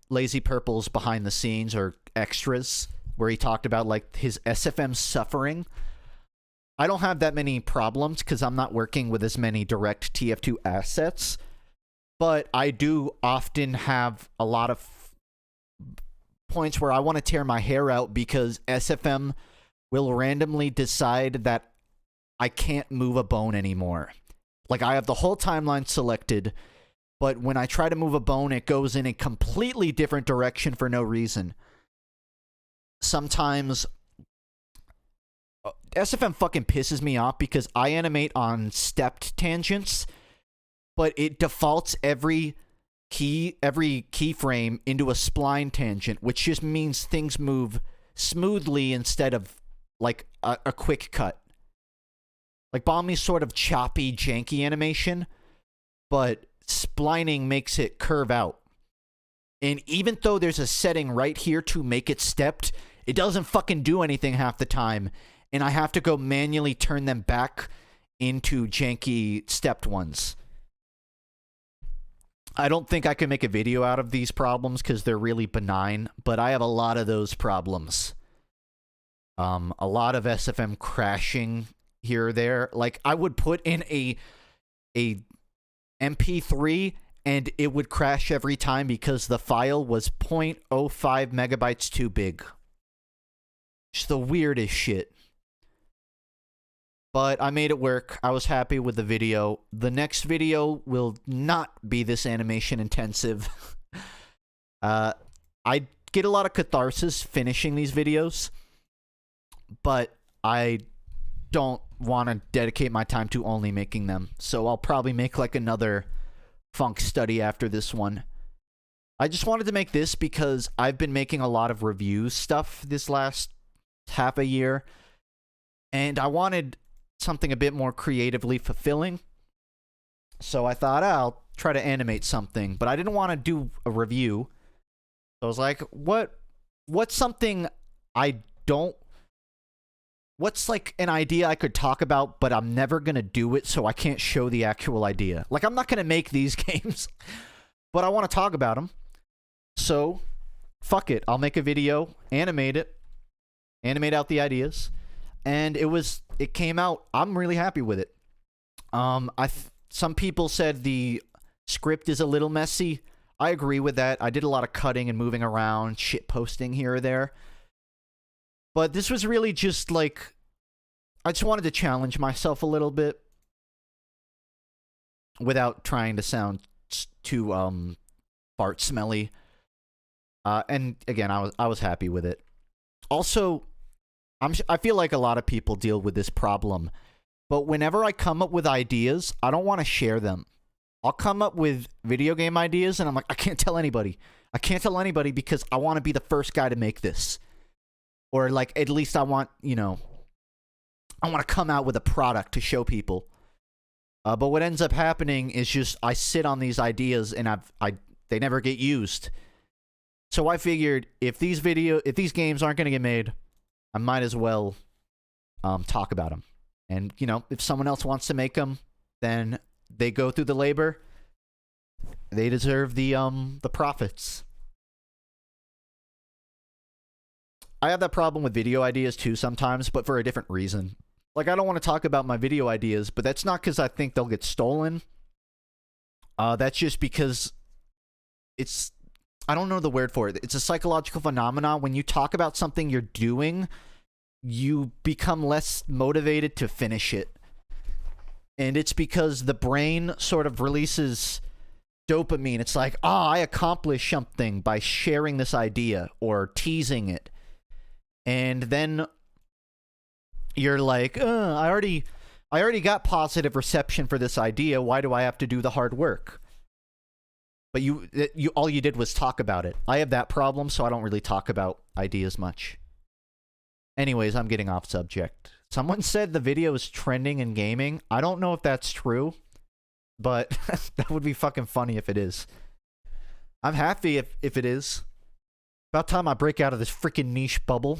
Lazy Purple's behind the scenes or extras where he talked about like his SFM suffering. I don't have that many problems because I'm not working with as many direct TF2 assets, but I do often have a lot of points where I want to tear my hair out because SFM will randomly decide that I can't move a bone anymore. Like, I have the whole timeline selected, but when I try to move a bone, it goes in a completely different direction for no reason. Sometimes SFM fucking pisses me off because I animate on stepped tangents, but it defaults every keyframe into a spline tangent, which just means things move smoothly instead of like a quick cut. Like Bommy's sort of choppy, janky animation, but splining makes it curve out. And even though there's a setting right here to make it stepped, it doesn't fucking do anything half the time. And I have to go manually turn them back into janky stepped ones. I don't think I can make a video out of these problems because they're really benign, but I have a lot of those problems. A lot of SFM crashing here or there. Like, I would put in a MP3 and it would crash every time because the file was 0.05 megabytes too big. Just the weirdest shit. But I made it work. I was happy with the video. The next video will not be this animation intensive. I get a lot of catharsis finishing these videos, but I don't want to dedicate my time to only making them. So I'll probably make like another FUNKe study after this one. I just wanted to make this because I've been making a lot of reviews stuff this last half a year, and I wanted something a bit more creatively fulfilling. So I thought, I'll try to animate something, but I didn't want to do a review. So I was like, what's something I don't... What's like an idea I could talk about, but I'm never going to do it, so I can't show the actual idea. Like, I'm not going to make these games, but I want to talk about them. So, fuck it. I'll make a video, animate it, animate out the ideas, and it came out. I'm really happy with it. Some people said the script is a little messy. I agree with that. I did a lot of cutting and moving around, shit posting here or there. But this was really just like, I just wanted to challenge myself a little bit without trying to sound too fart smelly. And again, I was happy with it. Also, I feel like a lot of people deal with this problem, but whenever I come up with ideas, I don't want to share them. I'll come up with video game ideas, and I'm like, I can't tell anybody. I can't tell anybody because I want to be the first guy to make this. Or, like, at least I want, I want to come out with a product to show people. But what ends up happening is just I sit on these ideas, and they never get used. So I figured if these games aren't going to get made, I might as well talk about them. And, if someone else wants to make them, then they go through the labor. They deserve the profits. I have that problem with video ideas too sometimes, but for a different reason. Like, I don't want to talk about my video ideas, but that's not because I think they'll get stolen. That's just because I don't know the word for it. It's a psychological phenomenon. When you talk about something you're doing, you become less motivated to finish it. And it's because the brain sort of releases dopamine. It's like, I accomplished something by sharing this idea or teasing it. And then you're like, I already got positive reception for this idea. Why do I have to do the hard work? But you all you did was talk about it. I have that problem, so I don't really talk about ideas much. Anyways, I'm getting off subject. Someone said the video is trending in gaming. I don't know if that's true, but that would be fucking funny if it is. I'm happy if it is. About time I break out of this freaking niche bubble.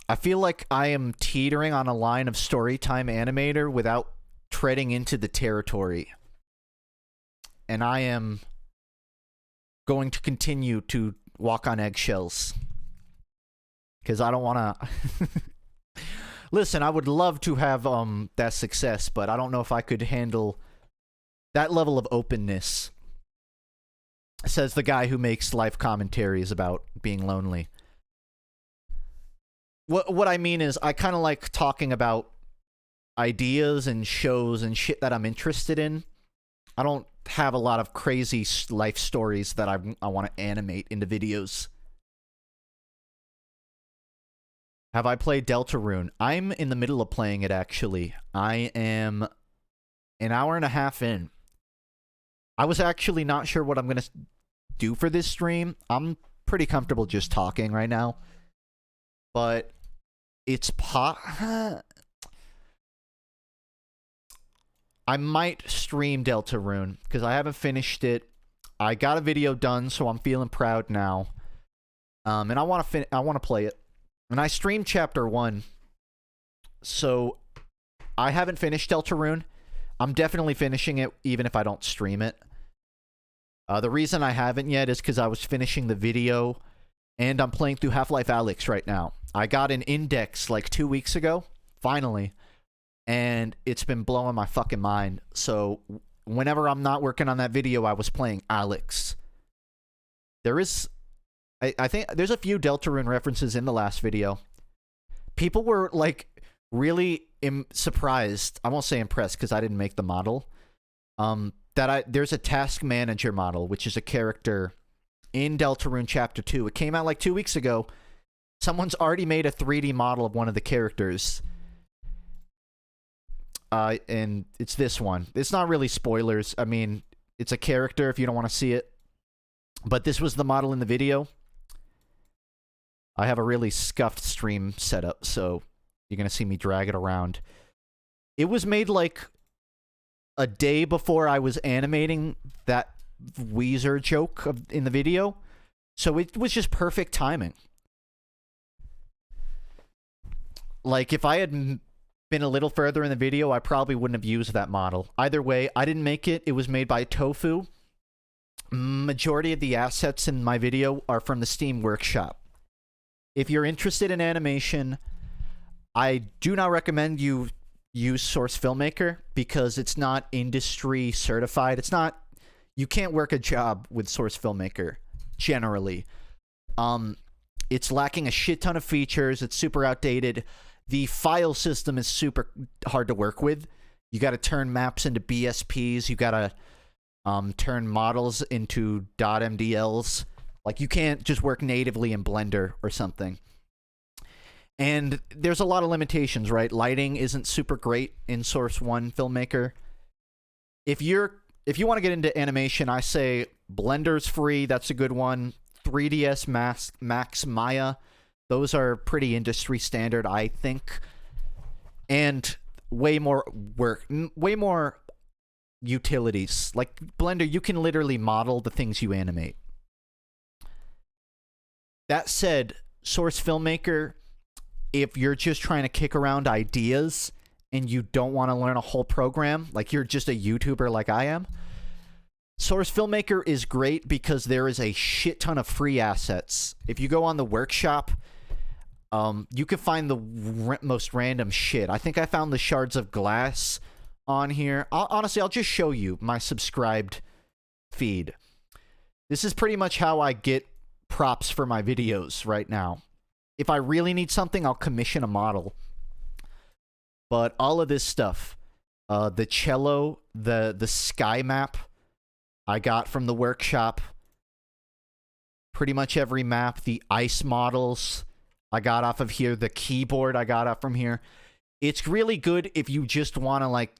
I feel like I am teetering on a line of storytime animator without treading into the territory. And I am going to continue to walk on eggshells. Because I don't want to... Listen, I would love to have that success, but I don't know if I could handle that level of openness. Says the guy who makes life commentaries about being lonely. What I mean is, I kind of like talking about ideas and shows and shit that I'm interested in. I don't have a lot of crazy life stories that I want to animate into videos. Have I played Deltarune? I'm in the middle of playing it, actually. I am an hour and a half in. I was actually not sure what I'm going to do for this stream. I'm pretty comfortable just talking right now. But it's I might stream Deltarune, because I haven't finished it. I got a video done, so I'm feeling proud now. And I want to play it. And I streamed Chapter 1, so I haven't finished Deltarune. I'm definitely finishing it, even if I don't stream it. The reason I haven't yet is because I was finishing the video, and I'm playing through Half-Life Alyx right now. I got an index like 2 weeks ago, finally, and it's been blowing my fucking mind. So whenever I'm not working on that video, I was playing Alyx. There is... I think there's a few Deltarune references in the last video. People were, like, really surprised. I won't say impressed, because I didn't make the model. There's a task manager model, which is a character in Deltarune Chapter 2. It came out, like, 2 weeks ago. Someone's already made a 3D model of one of the characters. And it's this one. It's not really spoilers. I mean, it's a character if you don't want to see it. But this was the model in the video. I have a really scuffed stream setup, so you're going to see me drag it around. It was made like a day before I was animating that Weezer joke in the video, so it was just perfect timing. Like, if I had been a little further in the video, I probably wouldn't have used that model. Either way, I didn't make it. It was made by Tofu. Majority of the assets in my video are from the Steam Workshop. If you're interested in animation, I do not recommend you use Source Filmmaker because it's not industry certified. It's not... You can't work a job with Source Filmmaker, generally. It's lacking a shit ton of features. It's super outdated. The file system is super hard to work with. You gotta turn maps into BSPs. You gotta turn models into .mdls. Like, you can't just work natively in Blender or something. And there's a lot of limitations, right? Lighting isn't super great in Source 1 Filmmaker. If you want to get into animation, I say Blender's free. That's a good one. 3ds Max Maya. Those are pretty industry standard, I think. And way more work, way more utilities. Like Blender, you can literally model the things you animate. That said, Source Filmmaker, if you're just trying to kick around ideas and you don't want to learn a whole program, like you're just a YouTuber like I am, Source Filmmaker is great because there is a shit ton of free assets. If you go on the workshop, you can find the most random shit. I think I found the shards of glass on here. Honestly, I'll just show you my subscribed feed. This is pretty much how I get props for my videos right now. If I really need something, I'll commission a model. But all of this stuff, the cello, the sky map, I got from the workshop. Pretty much every map, the ice models, I got off of here. The keyboard I got off from here. It's really good if you just want to, like,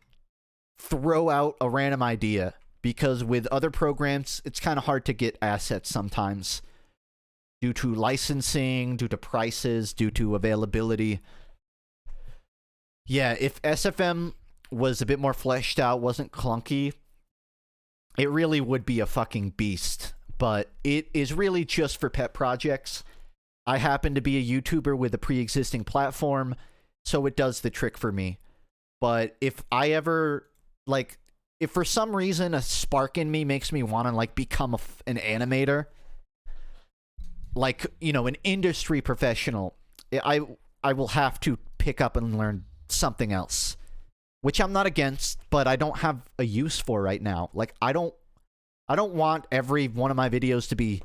throw out a random idea. Because with other programs, it's kind of hard to get assets sometimes. Due to licensing, due to prices, due to availability. Yeah, if SFM was a bit more fleshed out, wasn't clunky, it really would be a fucking beast. But it is really just for pet projects. I happen to be a YouTuber with a pre-existing platform, so it does the trick for me. But if I ever, like, if for some reason a spark in me makes me want to, like, become an animator, like, you know, an industry professional, I will have to pick up and learn something else. Which I'm not against, but I don't have a use for right now. Like, I don't want every one of my videos to be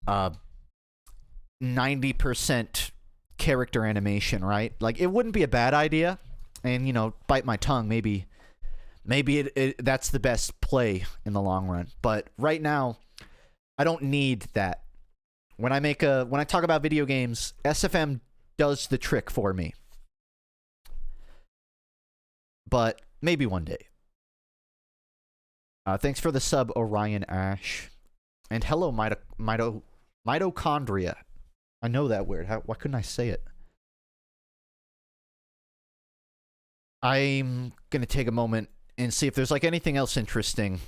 90% character animation, right? Like, it wouldn't be a bad idea. And, you know, bite my tongue, maybe that's the best play in the long run. But right now, I don't need that. When I talk about video games, SFM does the trick for me. But maybe one day. Thanks for the sub, Orion Ash. And hello, mitochondria. I know that word. Why couldn't I say it? I'm going to take a moment and see if there's, like, anything else interesting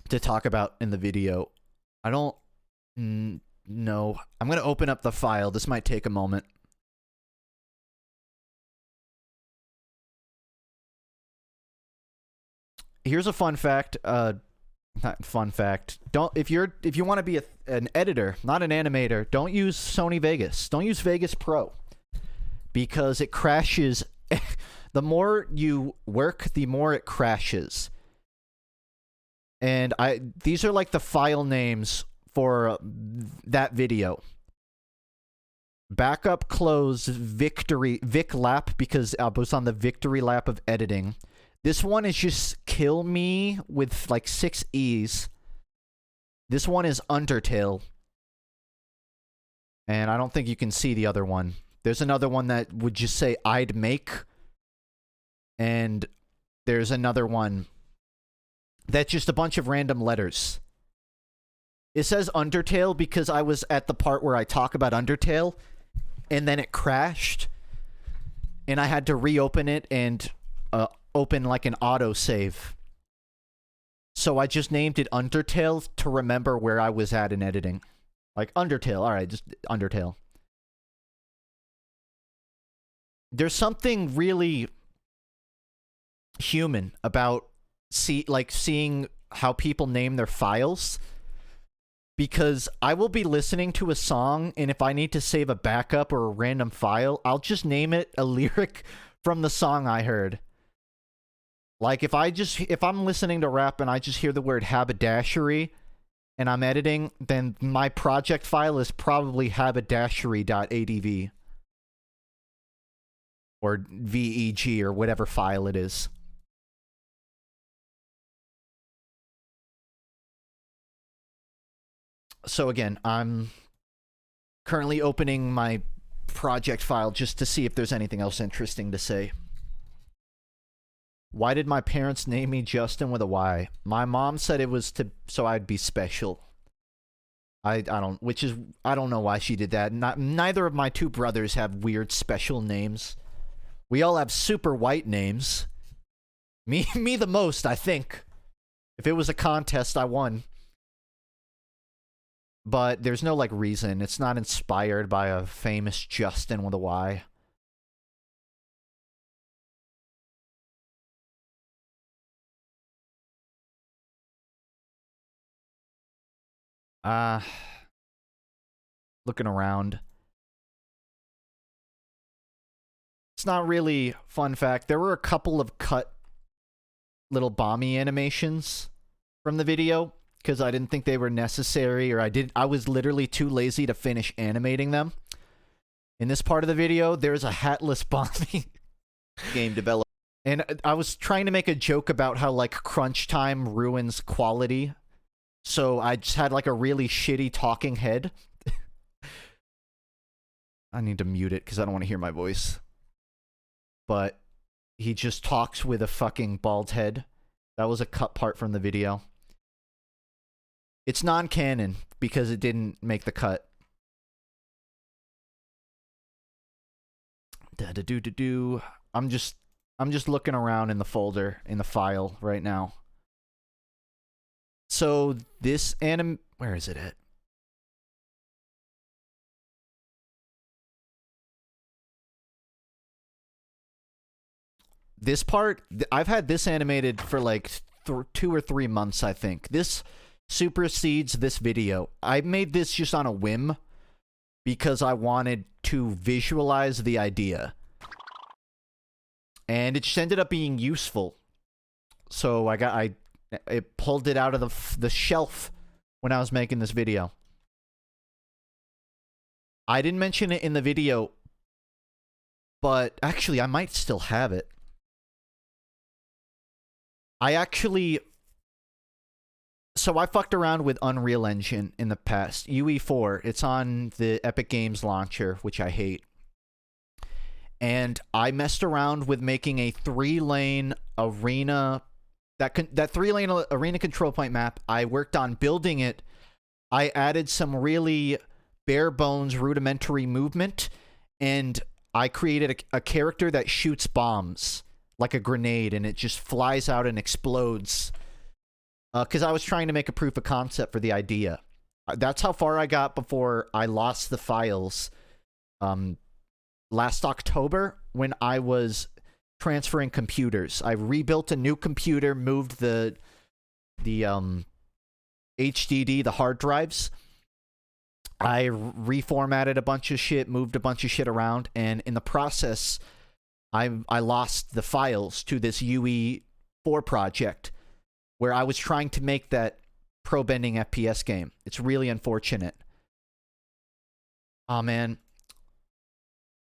to talk about in the video. I don't know. I'm going to open up the file. This might take a moment. Here's a fun fact. Not fun fact. If you want to be an editor, not an animator, don't use Sony Vegas. Don't use Vegas Pro, because it crashes. The more you work, the more it crashes. And these are like the file names for that video. Backup close victory Vic lap, because I was on the victory lap of editing. This one is just Kill Me with like 6 E's. This one is Undertale. And I don't think you can see the other one. There's another one that would just say I'd make. And there's another one that's just a bunch of random letters. It says Undertale because I was at the part where I talk about Undertale, and then it crashed. And I had to reopen it and open like an autosave. So I just named it Undertale to remember where I was at in editing. Like, Undertale. Alright, just Undertale. There's something really human about seeing how people name their files. Because I will be listening to a song, and if I need to save a backup or a random file, I'll just name it a lyric from the song I heard. Like, if I'm listening to rap and I just hear the word haberdashery and I'm editing, then my project file is probably haberdashery.adv or VEG or whatever file it is. So again, I'm currently opening my project file just to see if there's anything else interesting to say. Why did my parents name me Justin with a Y? My mom said it was so I'd be special. I don't know why she did that. Neither of my two brothers have weird special names. We all have super white names. Me the most, I think. If it was a contest, I won. But there's no, like, reason. It's not inspired by a famous Justin with a Y. Looking around. It's not really fun fact. There were a couple of cut little bomby animations from the video because I didn't think they were necessary, or I was literally too lazy to finish animating them. In this part of the video, there's a hatless bomby. game development. And I was trying to make a joke about how, like, crunch time ruins quality. So I just had, like, a really shitty talking head. I need to mute it because I don't want to hear my voice. But he just talks with a fucking bald head. That was a cut part from the video. It's non-canon because it didn't make the cut. I'm just looking around in the folder, in the file right now. So this where is it at? This part, I've had this animated for like 2 or 3 months, I think. This supersedes this video. I made this just on a whim because I wanted to visualize the idea. And it just ended up being useful. So I pulled it out of the shelf when I was making this video. I didn't mention it in the video, but actually I might still have it. So I fucked around with Unreal Engine in the past. UE4, it's on the Epic Games launcher, which I hate. And I messed around with making a 3-lane arena, that 3-lane arena control point map. I worked on building it. I added some really bare bones rudimentary movement, and I created a character that shoots bombs like a grenade, and it just flies out and explodes. Because I was trying to make a proof of concept for the idea. That's how far I got before I lost the files. Last October, when I was transferring computers, I rebuilt a new computer, moved the HDD, the hard drives. I reformatted a bunch of shit, moved a bunch of shit around, and in the process, I lost the files to this UE4 project where I was trying to make that Probending FPS game. It's really unfortunate. Oh, man.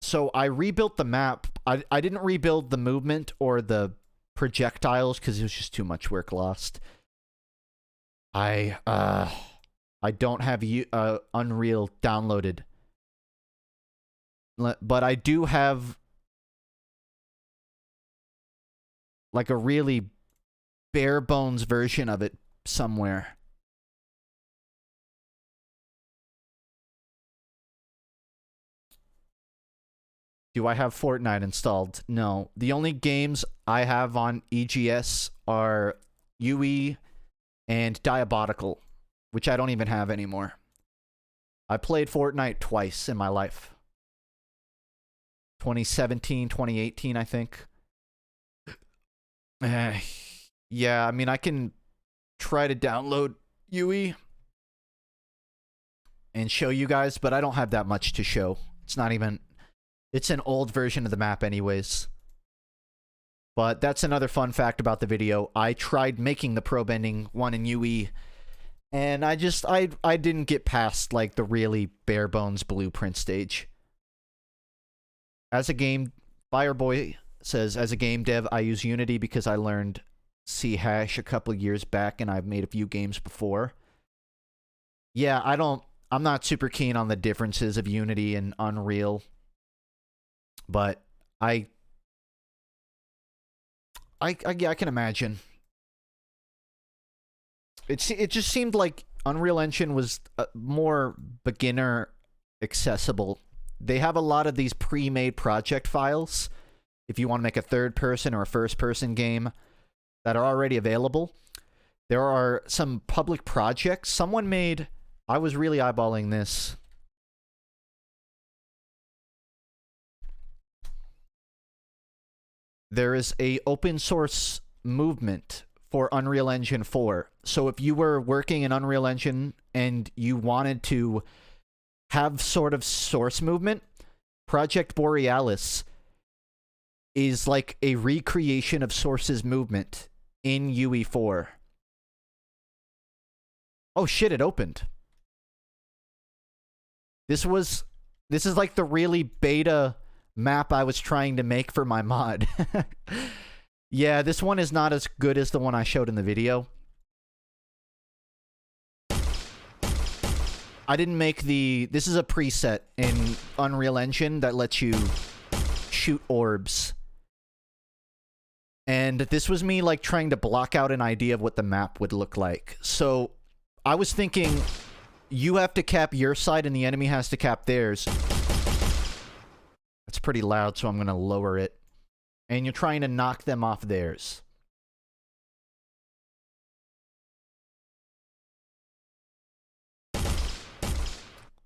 So I rebuilt the map. I didn't rebuild the movement or the projectiles because it was just too much work lost. I don't have Unreal downloaded. But I do have like a really bare bones version of it somewhere. Do I have Fortnite installed? No. The only games I have on EGS are UE and Diabolical, which I don't even have anymore. I played Fortnite twice in my life. 2017, 2018, I think. Yeah, I mean, I can try to download UE and show you guys, but I don't have that much to show. It's not even... It's an old version of the map anyways. But that's another fun fact about the video. I tried making the Probending one in UE, and I didn't get past, like, the really bare-bones blueprint stage. As a game... Fireboy says, as a game dev, I use Unity because I learned C# a couple years back, and I've made a few games before. Yeah, I'm not super keen on the differences of Unity and Unreal. But I can imagine. It just seemed like Unreal Engine was more beginner accessible. They have a lot of these pre-made project files if you want to make a third-person or a first-person game that are already available. There are some public projects. Someone made... I was really eyeballing this. There is a open source movement for Unreal Engine 4. So if you were working in Unreal Engine and you wanted to have sort of source movement, Project Borealis is like a recreation of Source's movement in UE4. Oh shit, it opened. This is like the really beta map I was trying to make for my mod. Yeah, this one is not as good as the one I showed in the video. I didn't make the... This is a preset in Unreal Engine that lets you shoot orbs. And this was me, like, trying to block out an idea of what the map would look like. So, I was thinking, you have to cap your side and the enemy has to cap theirs. That's pretty loud, so I'm going to lower it. And you're trying to knock them off theirs.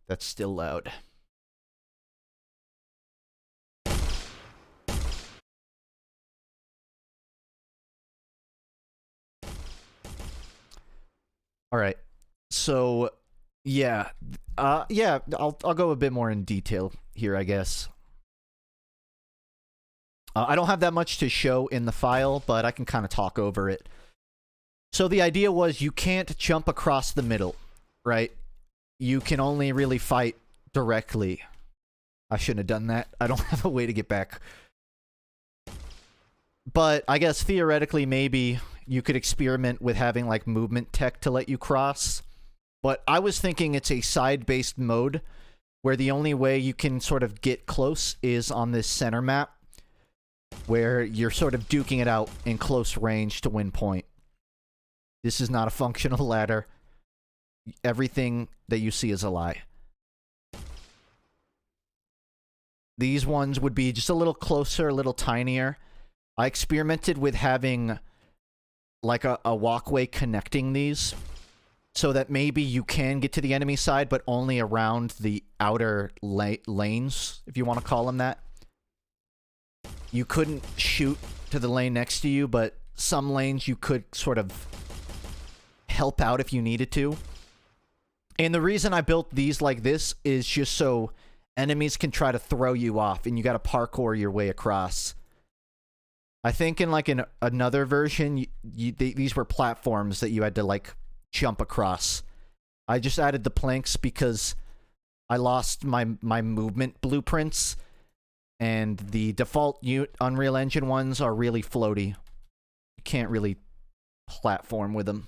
That's still loud. All right. So, yeah. Yeah, I'll go a bit more in detail here, I guess. I don't have that much to show in the file, but I can kind of talk over it. So the idea was you can't jump across the middle, right? You can only really fight directly. I shouldn't have done that. I don't have a way to get back. But I guess theoretically, maybe you could experiment with having like movement tech to let you cross. But I was thinking it's a side-based mode where the only way you can sort of get close is on this center map, where you're sort of duking it out in close range to win point. This is not a functional ladder. Everything that you see is a lie. These ones would be just a little closer, a little tinier. I experimented with having like a walkway connecting these so that maybe you can get to the enemy side, but only around the outer lanes, if you want to call them that. You couldn't shoot to the lane next to you, but some lanes you could sort of help out if you needed to. And the reason I built these like this is just so enemies can try to throw you off and you gotta parkour your way across. I think in like another version, these were platforms that you had to like jump across. I just added the planks because I lost my movement blueprints. And the default Unreal Engine ones are really floaty. You can't really platform with them.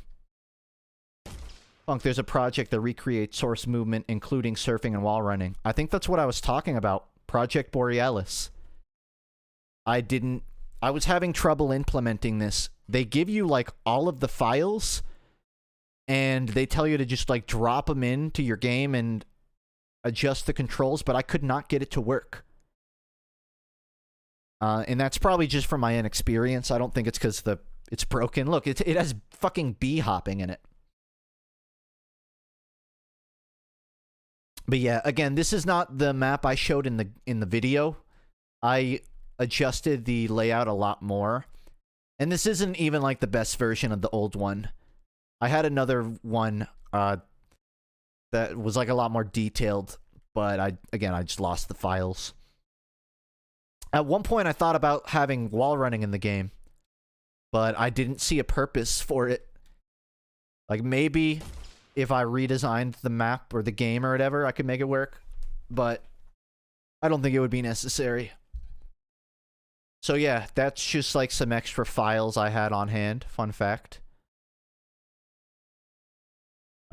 Funk, there's a project that recreates source movement, including surfing and wall running. I think that's what I was talking about. Project Borealis. I was having trouble implementing this. They give you, like, all of the files, and they tell you to just, like, drop them into your game and adjust the controls, but I could not get it to work. And that's probably just from my inexperience. I don't think it's because it's broken. Look, it has fucking bee hopping in it. But yeah, again, this is not the map I showed in the video. I adjusted the layout a lot more. And this isn't even like the best version of the old one. I had another one that was like a lot more detailed, but I just lost the files. At one point, I thought about having wall running in the game, but I didn't see a purpose for it. Like, maybe if I redesigned the map or the game or whatever, I could make it work, but I don't think it would be necessary. So yeah, that's just like some extra files I had on hand. Fun fact.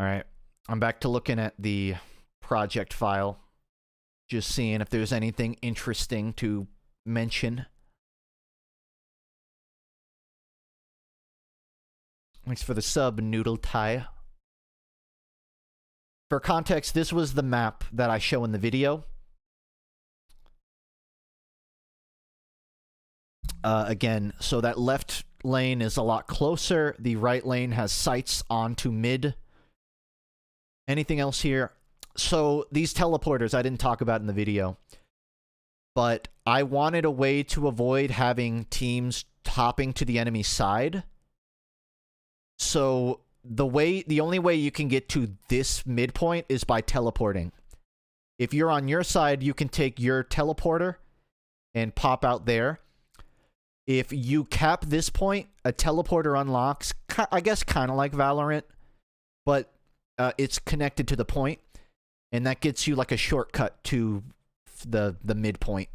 Alright, I'm back to looking at the project file. Just seeing if there's anything interesting to mention. Thanks for the sub, Noodle Tie. For context, this was the map that I show in the video. Again, so that left lane is a lot closer. The right lane has sights onto mid. Anything else here? So these teleporters I didn't talk about in the video. But I wanted a way to avoid having teams hopping to the enemy side. So the only way you can get to this midpoint is by teleporting. If you're on your side, you can take your teleporter and pop out there. If you cap this point, a teleporter unlocks, I guess kind of like Valorant, but it's connected to the point, and that gets you like a shortcut to the midpoint.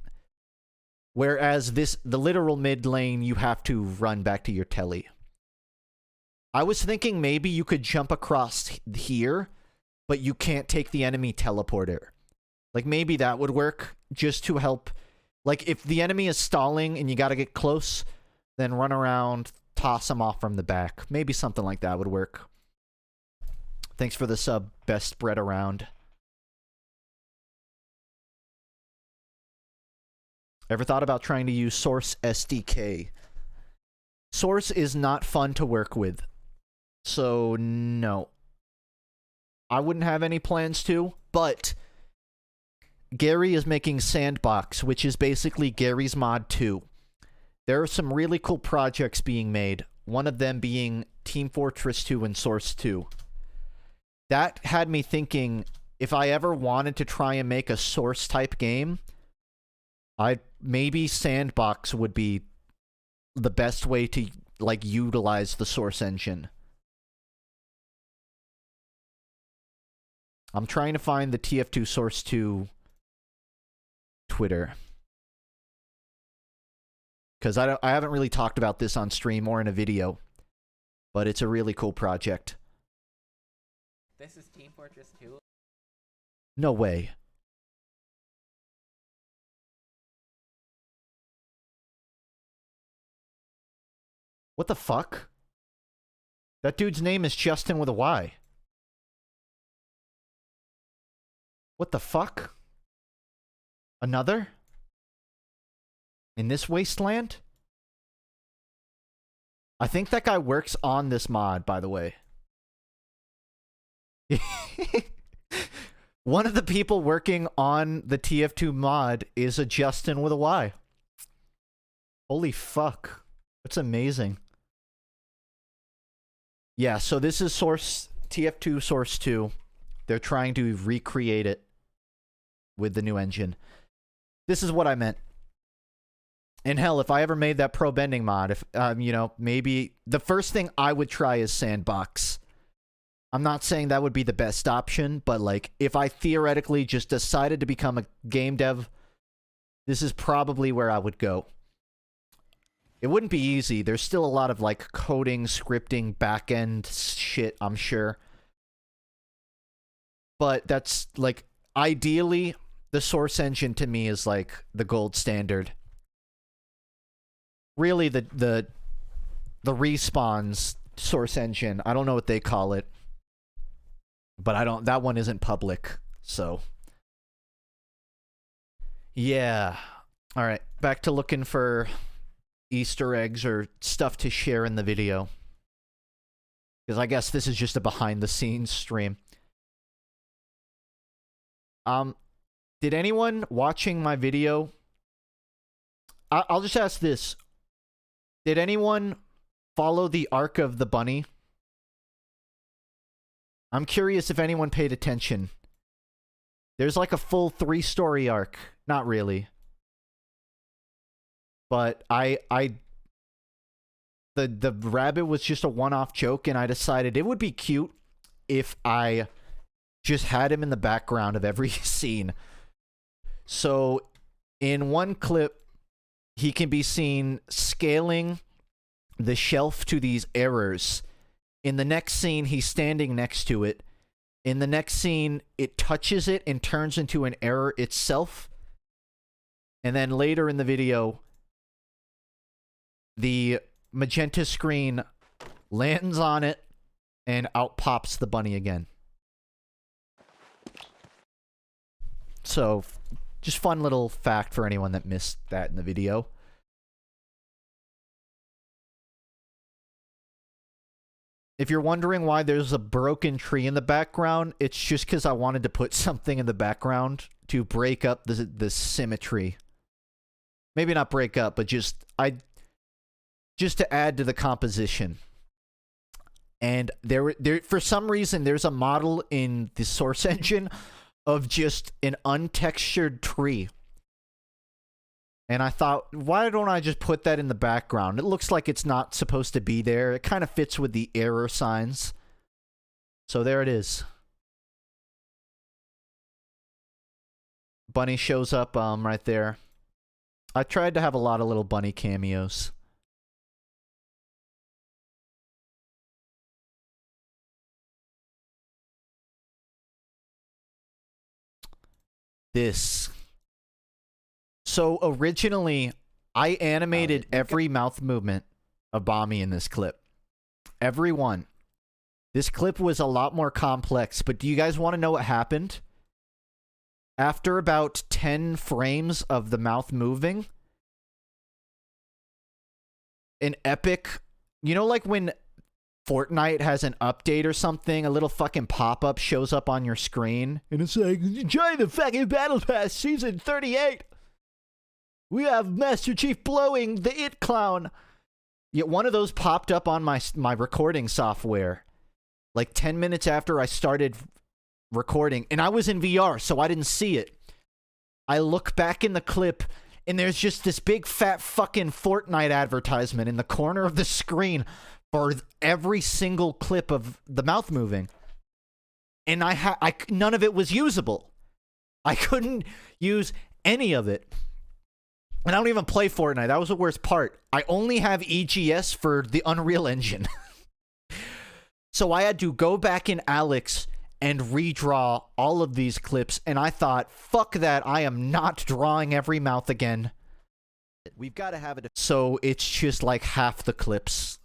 Whereas the literal mid lane, you have to run back to your telly. I was thinking maybe you could jump across here, but you can't take the enemy teleporter. Like, maybe that would work, just to help. Like, if the enemy is stalling and you gotta get close, then run around, toss them off from the back. Maybe something like that would work. Thanks for the sub, best spread around. Ever thought about trying to use Source SDK? Source is not fun to work with. So, no. I wouldn't have any plans to, but Gary is making Sandbox, which is basically Gary's Mod 2. There are some really cool projects being made, one of them being Team Fortress 2 and Source 2. That had me thinking, if I ever wanted to try and make a Source-type game, maybe Sandbox would be the best way to, like, utilize the Source engine. I'm trying to find the TF2 Source 2 Twitter. Because I haven't really talked about this on stream or in a video. But it's a really cool project. This is Team Fortress 2? No way. What the fuck? That dude's name is Justin with a Y. What the fuck? Another? In this wasteland? I think that guy works on this mod, by the way. One of the people working on the TF2 mod is a Justin with a Y. Holy fuck. That's amazing. Yeah, so this is TF2 Source 2. They're trying to recreate it with the new engine. This is what I meant. And hell, if I ever made that Probending mod, if you know, maybe the first thing I would try is Sandbox. I'm not saying that would be the best option, but like, if I theoretically just decided to become a game dev, this is probably where I would go. It wouldn't be easy. There's still a lot of like coding, scripting, back-end shit, I'm sure. But that's like, ideally, the Source engine to me is like the gold standard. Really, the Respawn's Source engine, I don't know what they call it, but that one isn't public, so yeah. All right, back to looking for Easter eggs or stuff to share in the video, because I guess this is just a behind-the-scenes stream. Did anyone watching my video... I'll just ask this. Did anyone follow the arc of the bunny? I'm curious if anyone paid attention. There's like a full 3-story arc. Not really. But the rabbit was just a one-off joke, and I decided it would be cute if I just had him in the background of every scene. So, in one clip, he can be seen scaling the shelf to these errors. In the next scene, he's standing next to it. In the next scene, it touches it and turns into an error itself. And then later in the video, the magenta screen lands on it and out pops the bunny again. So, just fun little fact for anyone that missed that in the video. If you're wondering why there's a broken tree in the background, it's just because I wanted to put something in the background to break up the symmetry. Maybe not break up, but just to add to the composition. And there for some reason, there's a model in the Source engine of just an untextured tree. And I thought, why don't I just put that in the background? It looks like it's not supposed to be there. It kind of fits with the error signs. So there it is. Bunny shows up right there. I tried to have a lot of little bunny cameos. This. So originally, I animated every mouth movement of Bami in this clip. Every one. This clip was a lot more complex, but do you guys want to know what happened? After about 10 frames of the mouth moving, an epic... You know, like when Fortnite has an update or something, a little fucking pop-up shows up on your screen, and it's like, enjoy the fucking Battle Pass Season 38! We have Master Chief blowing the It Clown! Yet one of those popped up on my recording software, like 10 minutes after I started recording, and I was in VR, so I didn't see it. I look back in the clip, and there's just this big fat fucking Fortnite advertisement in the corner of the screen for every single clip of the mouth moving. And none of it was usable. I couldn't use any of it. And I don't even play Fortnite. That was the worst part. I only have EGS for the Unreal Engine. So I had to go back in Alex and redraw all of these clips, and I thought, fuck that, I am not drawing every mouth again. We've got to have it. So it's just like half the clips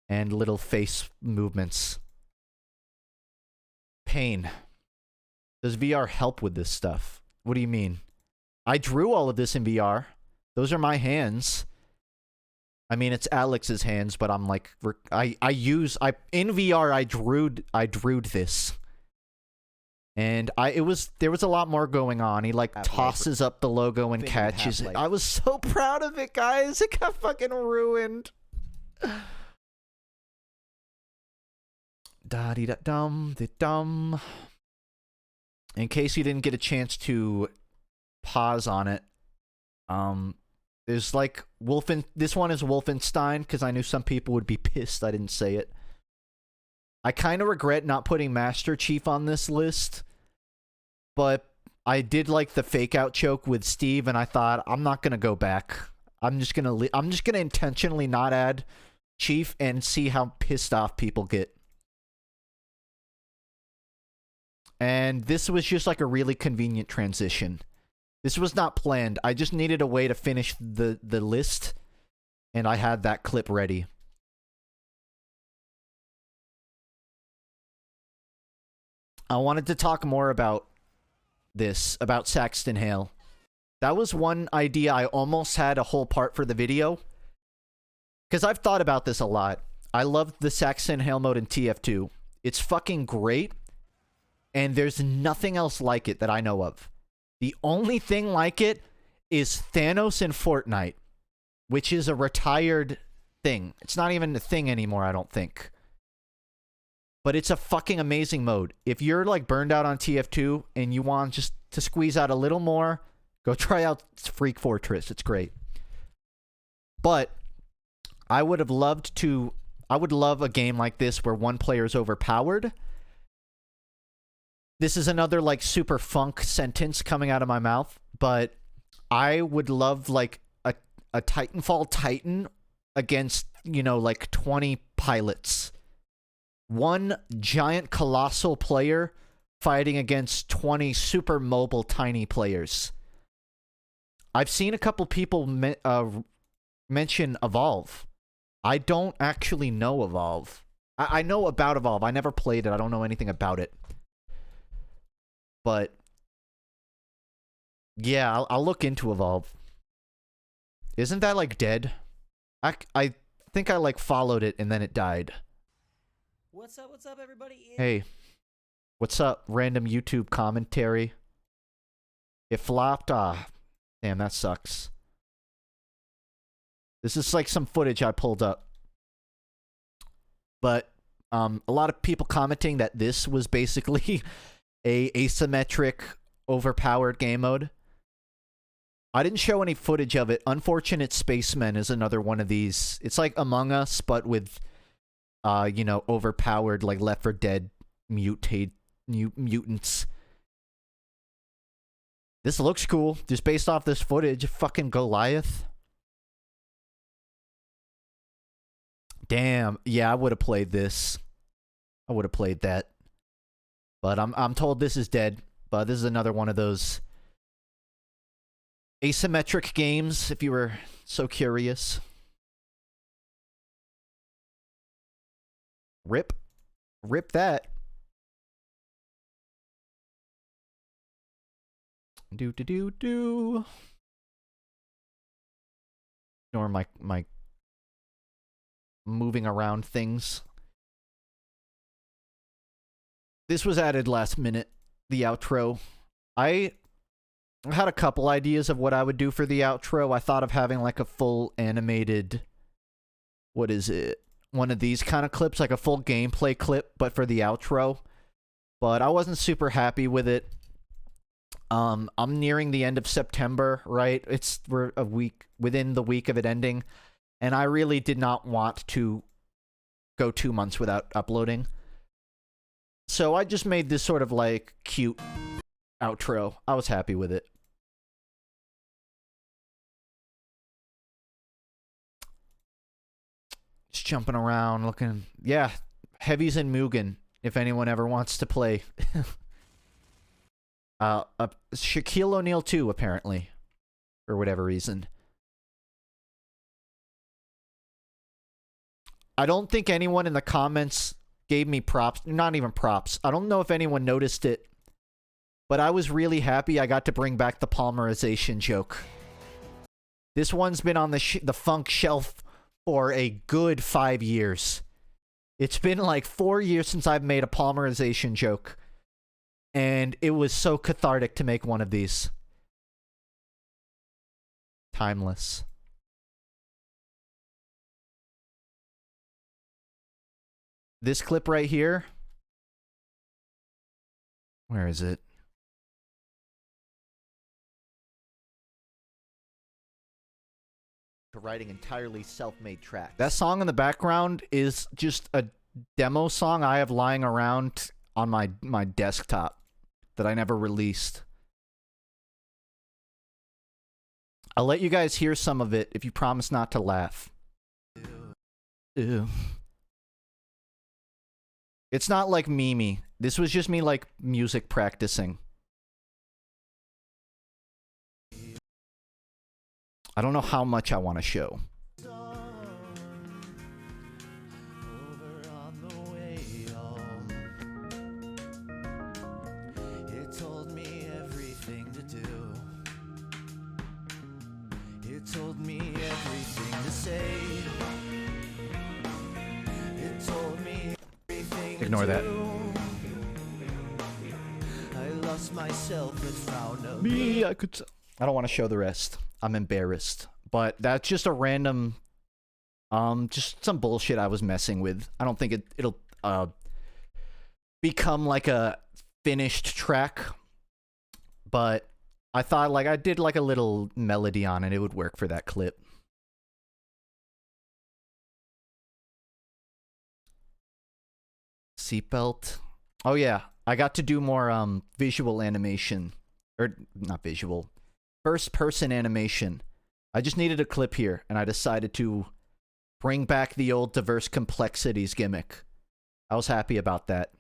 and little face movements. Pain. Does VR help with this stuff? What do you mean? I drew all of this in VR. Those are my hands. I mean, it's Alex's hands, but I'm like, in VR, I drew this. And there was a lot more going on. He like tosses up the logo and catches it. I was so proud of it, guys. It got fucking ruined. Da-dee-da-dum-de-dum. In case you didn't get a chance to pause on it, there's like this one is Wolfenstein, because I knew some people would be pissed I didn't say it. I kind of regret not putting Master Chief on this list, but I did like the fake out joke with Steve, and I thought, I'm not gonna go back. I'm just gonna intentionally not add Chief and see how pissed off people get. And this was just like a really convenient transition. This was not planned. I just needed a way to finish the list, and I had that clip ready. I wanted to talk more about this, about Saxton Hale. That was one idea I almost had a whole part for the video, because I've thought about this a lot. I love the Saxton Hale mode in TF2. It's fucking great, and there's nothing else like it that I know of. The only thing like it is Thanos in Fortnite, which is a retired thing. It's not even a thing anymore, I don't think. But it's a fucking amazing mode. If you're like burned out on TF2 and you want just to squeeze out a little more, go try out Freak Fortress. It's great. But I would love a game like this where one player is overpowered. This is another like super funk sentence coming out of my mouth, but I would love like a Titanfall Titan against, you know, like 20 pilots. One giant colossal player fighting against 20 super mobile tiny players. I've seen a couple people mention Evolve. I don't actually know Evolve. I know about Evolve. I never played it. I don't know anything about it. But yeah, I'll look into Evolve. Isn't that like dead? I think I like followed it and then it died. What's up, everybody? Hey, what's up, random YouTube commentary? It flopped? Ah, damn, that sucks. This is like some footage I pulled up. But, a lot of people commenting that this was basically a asymmetric, overpowered game mode. I didn't show any footage of it. Unfortunate Spacemen is another one of these. It's like Among Us, but with... you know, overpowered, like Left 4 Dead mutants. This looks cool, just based off this footage. Fucking Goliath. Damn, yeah, I would have played this. I would have played that. But I'm told this is dead. But this is another one of those asymmetric games, if you were so curious. Rip. Rip that. Do. Ignore my moving around things. This was added last minute, the outro. I had a couple ideas of what I would do for the outro. I thought of having like a full animated, what is it? One of these kind of clips, like a full gameplay clip, but for the outro. But I wasn't super happy with it. I'm nearing the end of September, right? We're a week within the week of it ending, and I really did not want to go 2 months without uploading. So I just made this sort of like cute outro. I was happy with it. Just jumping around, looking. Yeah, Heavies and Mugen, if anyone ever wants to play. Shaquille O'Neal too, apparently. For whatever reason. I don't think anyone in the comments gave me props. Not even props. I don't know if anyone noticed it. But I was really happy I got to bring back the polymerization joke. This one's been on the FUNKe shelf for a good 5 years. It's been like 4 years since I've made a polymerization joke. And it was so cathartic to make one of these. Timeless. This clip right here. Where is it? Writing entirely self-made tracks. That song in the background is just a demo song I have lying around on my desktop that I never released. I'll let you guys hear some of it if you promise not to laugh. Ew. It's not like Mimi. This was just me like music practicing. I don't know how much I want to show. It told me everything to do. It told me everything to say. It told me everything Ignore to that. do. I lost myself and found a Me, I don't want to show the rest. I'm embarrassed. But that's just a random, just some bullshit I was messing with. I don't think it'll become like a finished track. But I thought like I did like a little melody on it. It would work for that clip. Seatbelt. Oh yeah, I got to do more visual animation. Or not visual. First person animation. I just needed a clip here, and I decided to bring back the old diverse complexities gimmick. I was happy about that.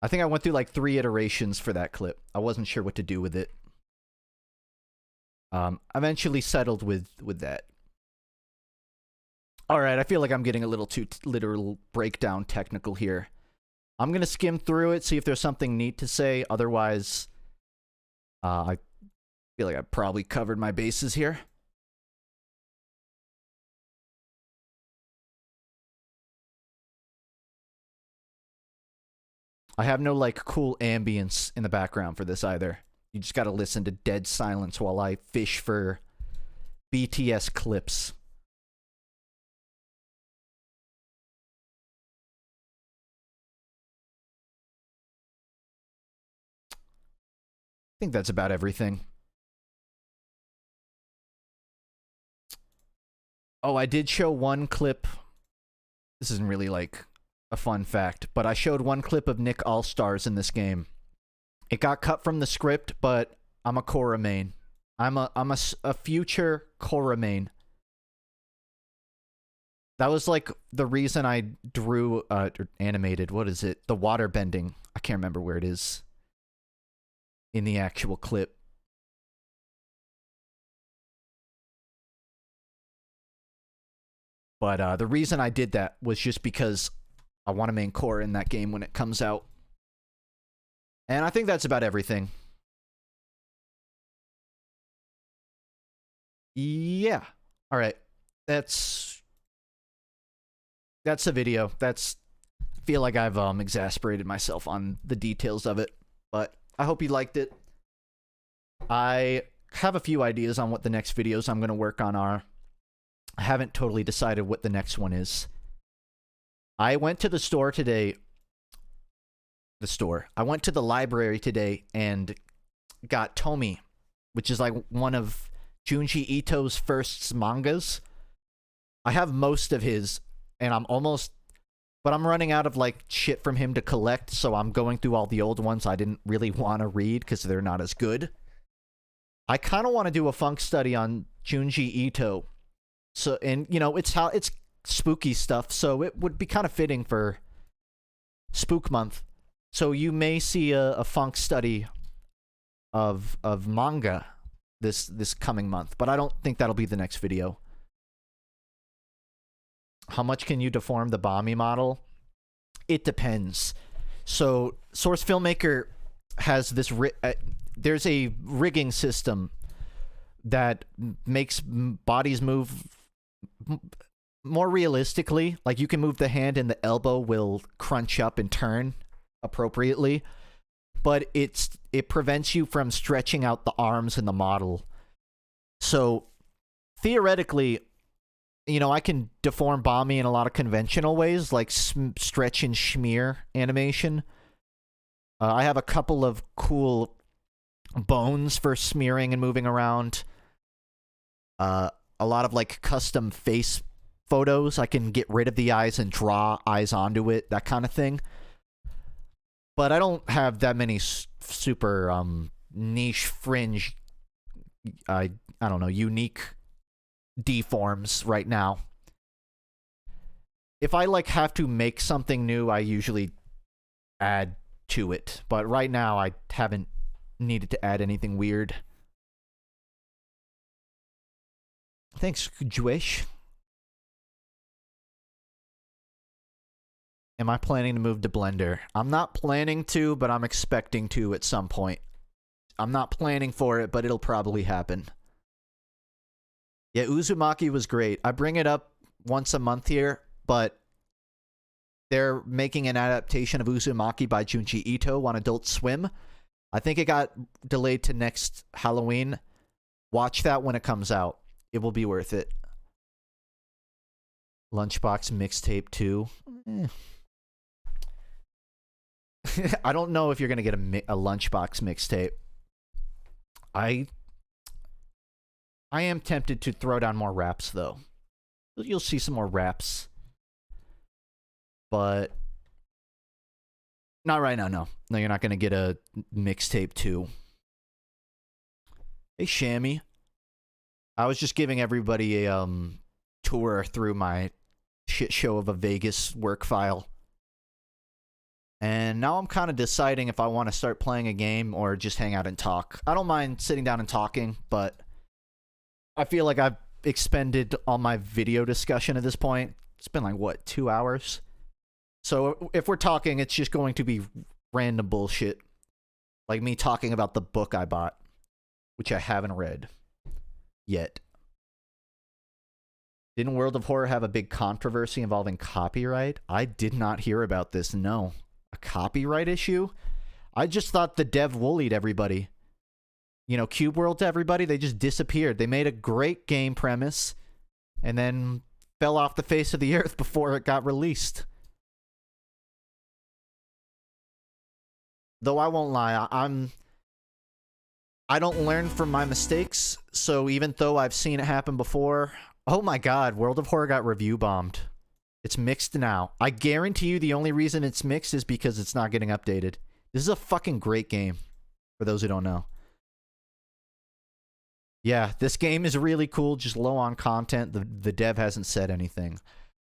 I think I went through like 3 iterations for that clip. I wasn't sure what to do with it. Eventually settled with that. Alright, I feel like I'm getting a little too literal breakdown technical here. I'm gonna skim through it, see if there's something neat to say. Otherwise, I feel like I've probably covered my bases here. I have no, like, cool ambience in the background for this either. You just gotta listen to dead silence while I fish for BTS clips. I think that's about everything. Oh, I did show one clip this isn't really like a fun fact, but I showed one clip of Nick All-Stars in this game. It got cut from the script, but I'm a Korra main. I'm a future Korra main. That was like the reason I drew animated, what is it? The water bending. I can't remember where it is in the actual clip. But the reason I did that was just because I want to main Korra in that game when it comes out. And I think that's about everything. Yeah. All right. That's the video. I feel like I've exasperated myself on the details of it, but I hope you liked it. I have a few ideas on what the next videos I'm going to work on are. I haven't totally decided what the next one is. I went to the store today. I went to the library today and got Tomi, which is like one of Junji Ito's first mangas. I have most of his, and but I'm running out of like shit from him to collect, so I'm going through all the old ones I didn't really want to read because they're not as good. I kind of want to do a FUNKe study on Junji Ito. So, and you know, it's spooky stuff, so it would be kind of fitting for Spook Month. So you may see a FUNKe study of manga this coming month, but I don't think that'll be the next video. How much can you deform the Bami model? It depends. So Source Filmmaker has this there's a rigging system that makes bodies move more realistically. Like you can move the hand and the elbow will crunch up and turn appropriately, but it prevents you from stretching out the arms in the model. So theoretically, you know, I can deform Bami in a lot of conventional ways, like stretch and smear animation. I have a couple of cool bones for smearing and moving around. A lot of like custom face photos. I can get rid of the eyes and draw eyes onto it, that kind of thing. But I don't have that many super niche fringe, I don't know, unique deforms right now. If I like have to make something new, I usually add to it. But right now I haven't needed to add anything weird. Thanks, Jewish. Am I planning to move to Blender? I'm not planning to, but I'm expecting to at some point. I'm not planning for it, but it'll probably happen. Yeah, Uzumaki was great. I bring it up once a month here, but they're making an adaptation of Uzumaki by Junji Ito on Adult Swim. I think it got delayed to next Halloween. Watch that when it comes out. It will be worth it. Lunchbox mixtape 2. I don't know if you're going to get a Lunchbox mixtape. I am tempted to throw down more raps, though. You'll see some more raps. But not right now, no. No, you're not going to get a mixtape 2. Hey, Shammy. I was just giving everybody a tour through my shit show of a Vegas work file. And now I'm kind of deciding if I want to start playing a game or just hang out and talk. I don't mind sitting down and talking, but I feel like I've expended all my video discussion at this point. It's been like, what, 2 hours? So if we're talking, it's just going to be random bullshit. Like me talking about the book I bought, which I haven't read yet. Didn't World of Horror have a big controversy involving copyright? I did not hear about this, no. A copyright issue? I just thought the dev woolied everybody. You know, Cube World to everybody, they just disappeared. They made a great game premise and then fell off the face of the earth before it got released. Though I won't lie, I don't learn from my mistakes, so even though I've seen it happen before... Oh my god, World of Horror got review bombed. It's mixed now. I guarantee you the only reason it's mixed is because it's not getting updated. This is a fucking great game, for those who don't know. Yeah, this game is really cool, just low on content. The dev hasn't said anything.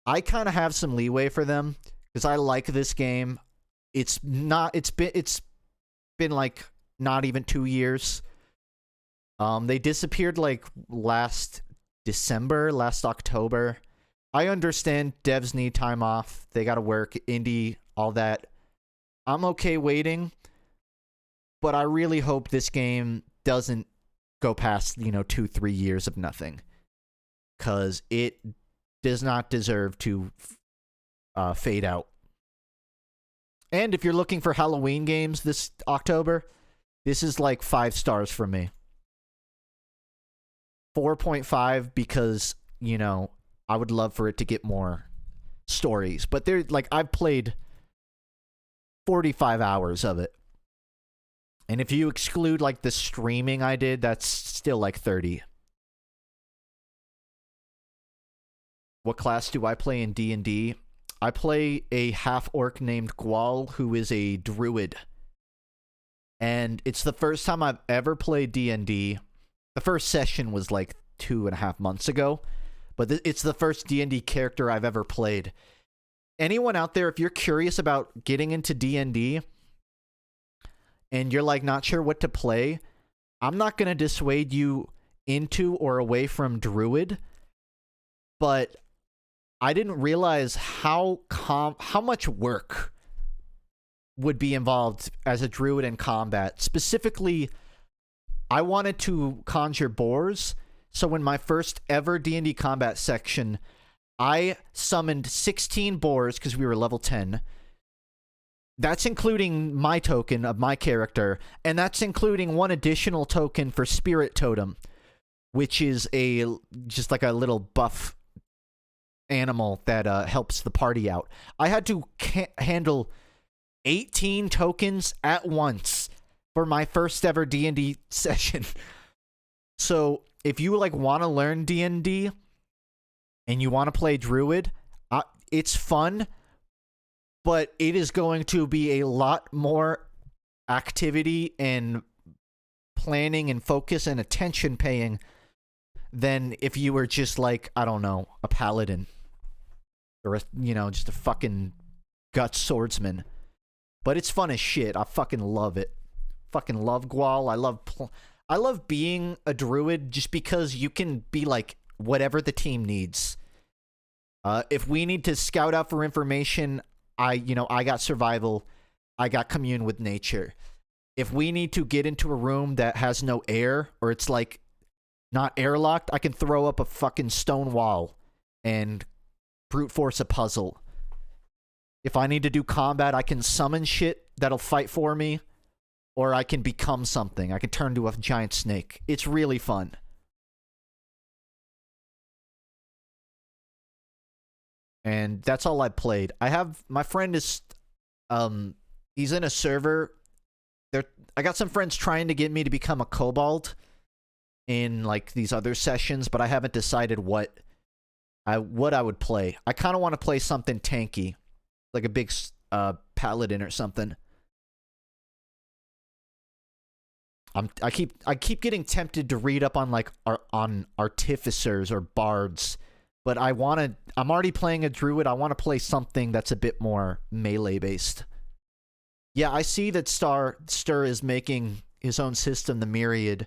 I kind of have some leeway for them, because I like this game. It's been like not even 2 years. They disappeared like last October. I understand devs need time off. They gotta work, indie, all that. I'm okay waiting, but I really hope this game doesn't go past, 2-3 years of nothing, because it does not deserve to fade out. And if you're looking for Halloween games this October, this is like 5 stars from me. 4.5 because, I would love for it to get more stories. But I've played 45 hours of it. And if you exclude like the streaming I did, that's still like 30. What class do I play in D&D? I play a half-orc named Gwal, who is a druid. And it's the first time I've ever played D&D. The first session was like 2.5 months ago. But it's the first D&D character I've ever played. Anyone out there, if you're curious about getting into D&D and you're like not sure what to play, I'm not going to dissuade you into or away from druid, but I didn't realize how much work would be involved as a druid in combat. Specifically, I wanted to conjure boars. So in my first ever D&D combat section, I summoned 16 boars because we were level 10. That's including my token of my character, and that's including one additional token for Spirit Totem, which is just like a little buff animal that helps the party out. I had to handle 18 tokens at once for my first ever D&D session. So if you want to learn D&D and you want to play druid, it's fun, but it is going to be a lot more activity and planning and focus and attention paying than if you were just like, I don't know, a paladin or just a fucking gut swordsman. But it's fun as shit. I fucking love it. Fucking love Gwal. I love being a druid just because you can be like whatever the team needs. If we need to scout out for information, I got survival. I got commune with nature. If we need to get into a room that has no air or it's like not airlocked, I can throw up a fucking stone wall and brute force a puzzle. If I need to do combat, I can summon shit that'll fight for me. Or I can become something. I can turn into a giant snake. It's really fun. And that's all I played. My friend is, he's in a server. I got some friends trying to get me to become a kobold in like these other sessions, but I haven't decided what I would play. I kind of want to play something tanky, like a big paladin or something. I keep getting tempted to read up on on artificers or bards, but I'm already playing a druid. I want to play something that's a bit more melee based. Yeah, I see that Stir is making his own system, the Myriad.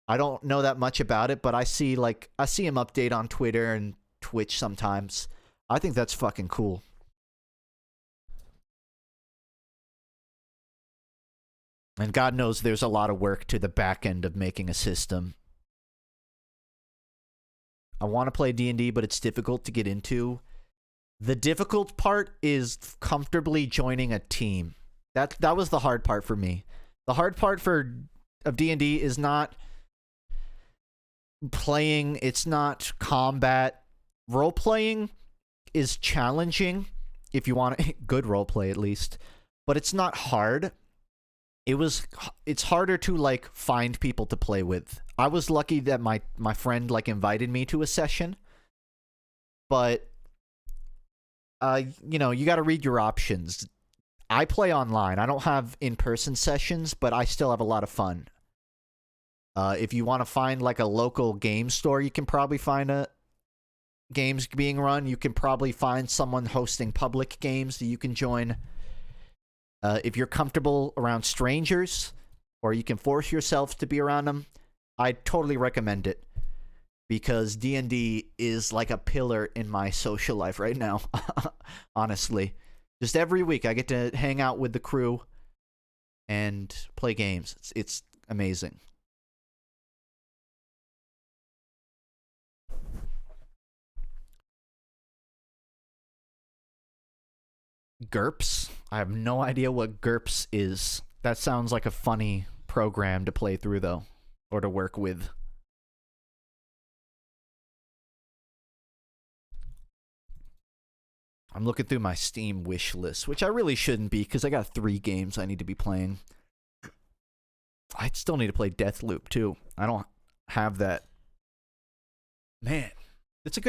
I don't know that much about it, but I see him update on Twitter and Twitch sometimes. I think that's fucking cool. And God knows there's a lot of work to the back end of making a system. I want to play D&D, but it's difficult to get into. The difficult part is comfortably joining a team. That was the hard part for me. The hard part of D&D is not playing, it's not combat. Role-playing is challenging, if you want good role-play at least, but it's not hard. It's harder to find people to play with. I was lucky that my friend invited me to a session, but you know, you got to read your options. I play online. I don't have in-person sessions, but I still have a lot of fun. If you want to find like a local game store, you can probably find games being run. You can probably find someone hosting public games that you can join. If you're comfortable around strangers, or you can force yourself to be around them, I totally recommend it. Because D&D is like a pillar in my social life right now. Honestly. Just every week I get to hang out with the crew and play games. It's amazing. GURPS? I have no idea what GURPS is. That sounds like a funny program to play through, though. Or to work with. I'm looking through my Steam wish list, which I really shouldn't be, because I got 3 games I need to be playing. I still need to play Deathloop, too. I don't have that. Man, this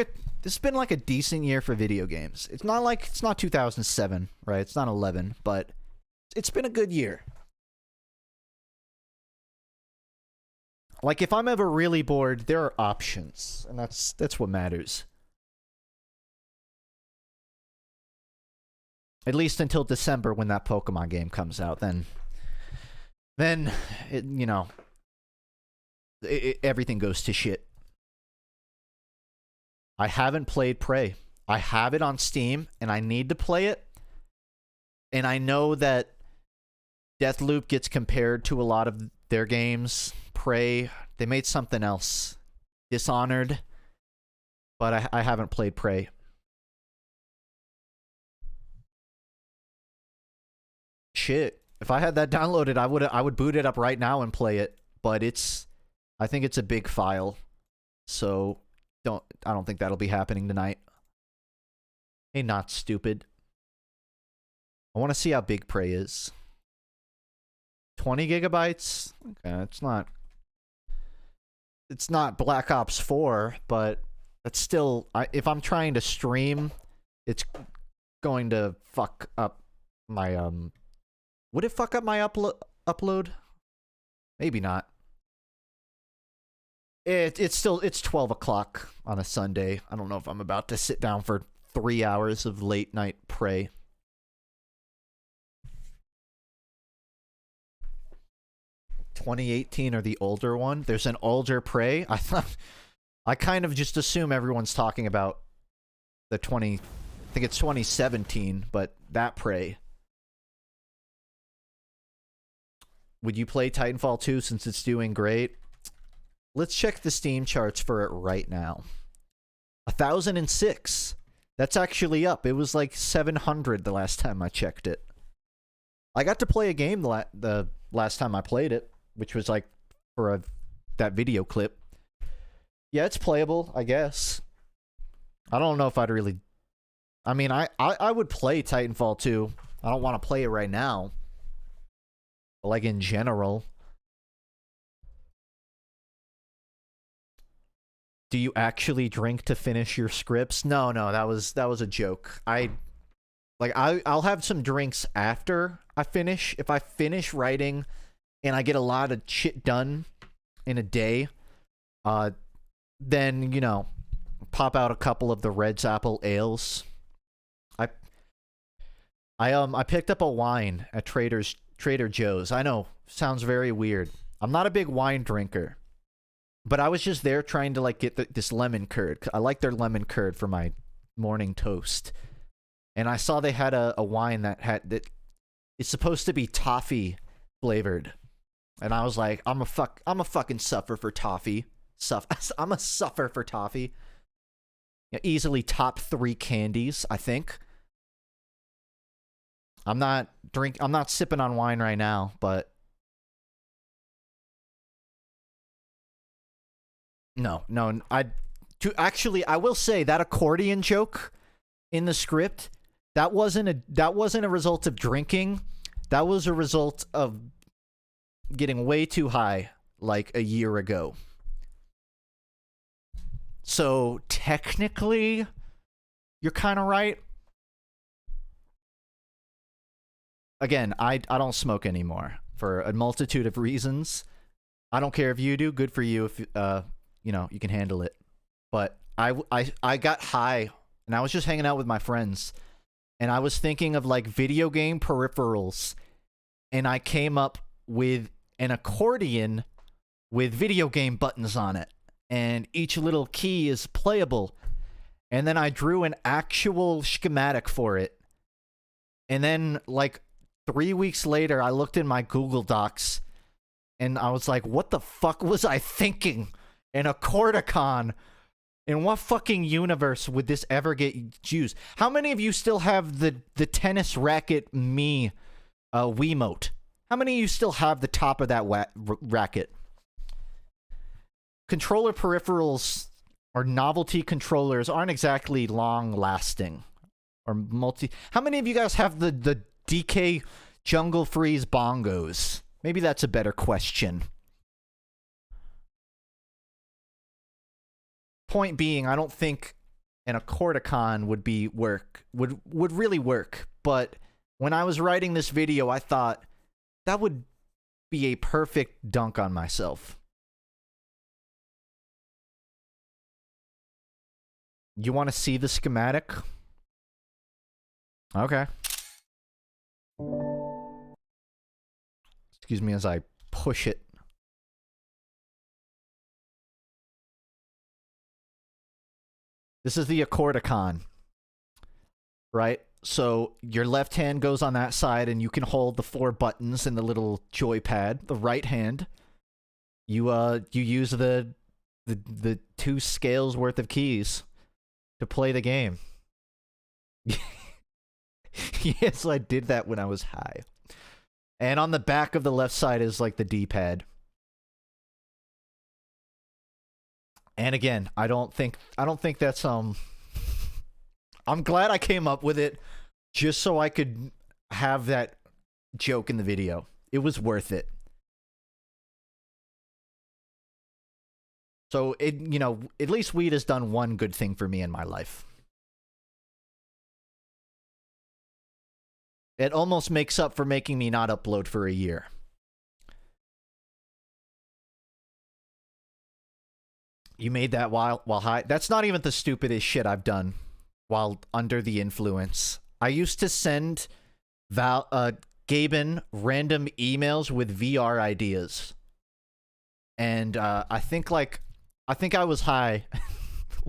has been like a decent year for video games. It's not 2007, right? It's not 11, but it's been a good year. Like, if I'm ever really bored, there are options, and that's what matters. At least until December, when that Pokemon game comes out. Then it, you know, everything goes to shit. I haven't played Prey. I have it on Steam, and I need to play it. And I know that Deathloop gets compared to a lot of their games. Prey, they made something else. Dishonored. But I haven't played Prey. Shit. If I had that downloaded, I would boot it up right now and play it. But I think it's a big file. So I don't think that'll be happening tonight. Hey, not stupid. I want to see how big Prey is. 20 gigabytes? Okay, it's not Black Ops 4, but that's still, if I'm trying to stream, it's going to fuck up my, would it fuck up my upload? Maybe not. It's 12 o'clock on a Sunday. I don't know if I'm about to sit down for 3 hours of late night Prey. ...2018 or the older one? There's an older Prey? I kind of just assume everyone's talking about the I think it's 2017, but that Prey. Would you play Titanfall 2 since it's doing great? Let's check the Steam charts for it right now. 1,006. That's actually up. It was like 700 the last time I checked it. I got to play a game the last time I played it, which was like for that video clip. Yeah, it's playable, I guess. I don't know if I'd really... I mean, I would play Titanfall 2. I don't want to play it right now. But like in general... Do you actually drink to finish your scripts? No, that was a joke. I'll have some drinks after I finish. If I finish writing and I get a lot of shit done in a day, then, you know, pop out a couple of the Red's Apple ales. I picked up a wine at Trader Joe's. I know, sounds very weird. I'm not a big wine drinker. But I was just there trying to, like, get this lemon curd. I like their lemon curd for my morning toast. And I saw they had a wine that is supposed to be toffee flavored. And I was like, I'm a fucking suffer for toffee. I'm a suffer for toffee. Yeah, easily top 3 candies, I think. I'm not sipping on wine right now, but No, actually, I will say that accordion joke in the script, that wasn't a result of drinking. That was a result of getting way too high like a year ago. So technically, you're kind of right. again, I don't smoke anymore for a multitude of reasons. I don't care if you do. Good for you if you know, you can handle it. But I got high and I was just hanging out with my friends and I was thinking of like video game peripherals and I came up with an accordion with video game buttons on it and each little key is playable. And then I drew an actual schematic for it. And then like 3 weeks later, I looked in my Google Docs and I was like, what the fuck was I thinking? An accordion. In what fucking universe would this ever get used? How many of you still have the tennis racket me Wiimote? How many of you still have the top of that racket? Controller peripherals or novelty controllers aren't exactly long-lasting. Or multi... How many of you guys have the DK Jungle Freeze bongos? Maybe that's a better question. Point being, I don't think an accordion would really work. But when I was writing this video, I thought that would be a perfect dunk on myself. You want to see the schematic? Okay. Excuse me as I push it. This is the accordion, right? So your left hand goes on that side and you can hold the 4 buttons in the little joypad. The right hand, you use the 2 scales worth of keys to play the game. Yes, I did that when I was high. And on the back of the left side is like the D-pad. And again, I don't think that's I'm glad I came up with it just so I could have that joke in the video. It was worth it. So it, you know, at least weed has done one good thing for me in my life. It almost makes up for making me not upload for a year. You made that while high. That's not even the stupidest shit I've done while under the influence. I used to send Gaben random emails with VR ideas. And I think I was high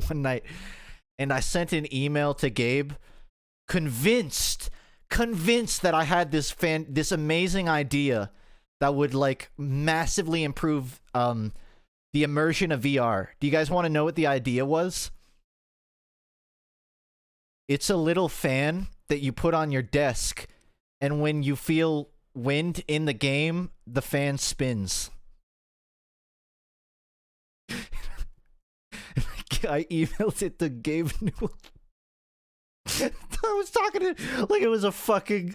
one night and I sent an email to Gabe convinced that I had this amazing idea that would like massively improve the immersion of VR. Do you guys want to know what the idea was? It's a little fan that you put on your desk, and when you feel wind in the game, the fan spins. I emailed it to Gabe Newell. I was talking to like it was a fucking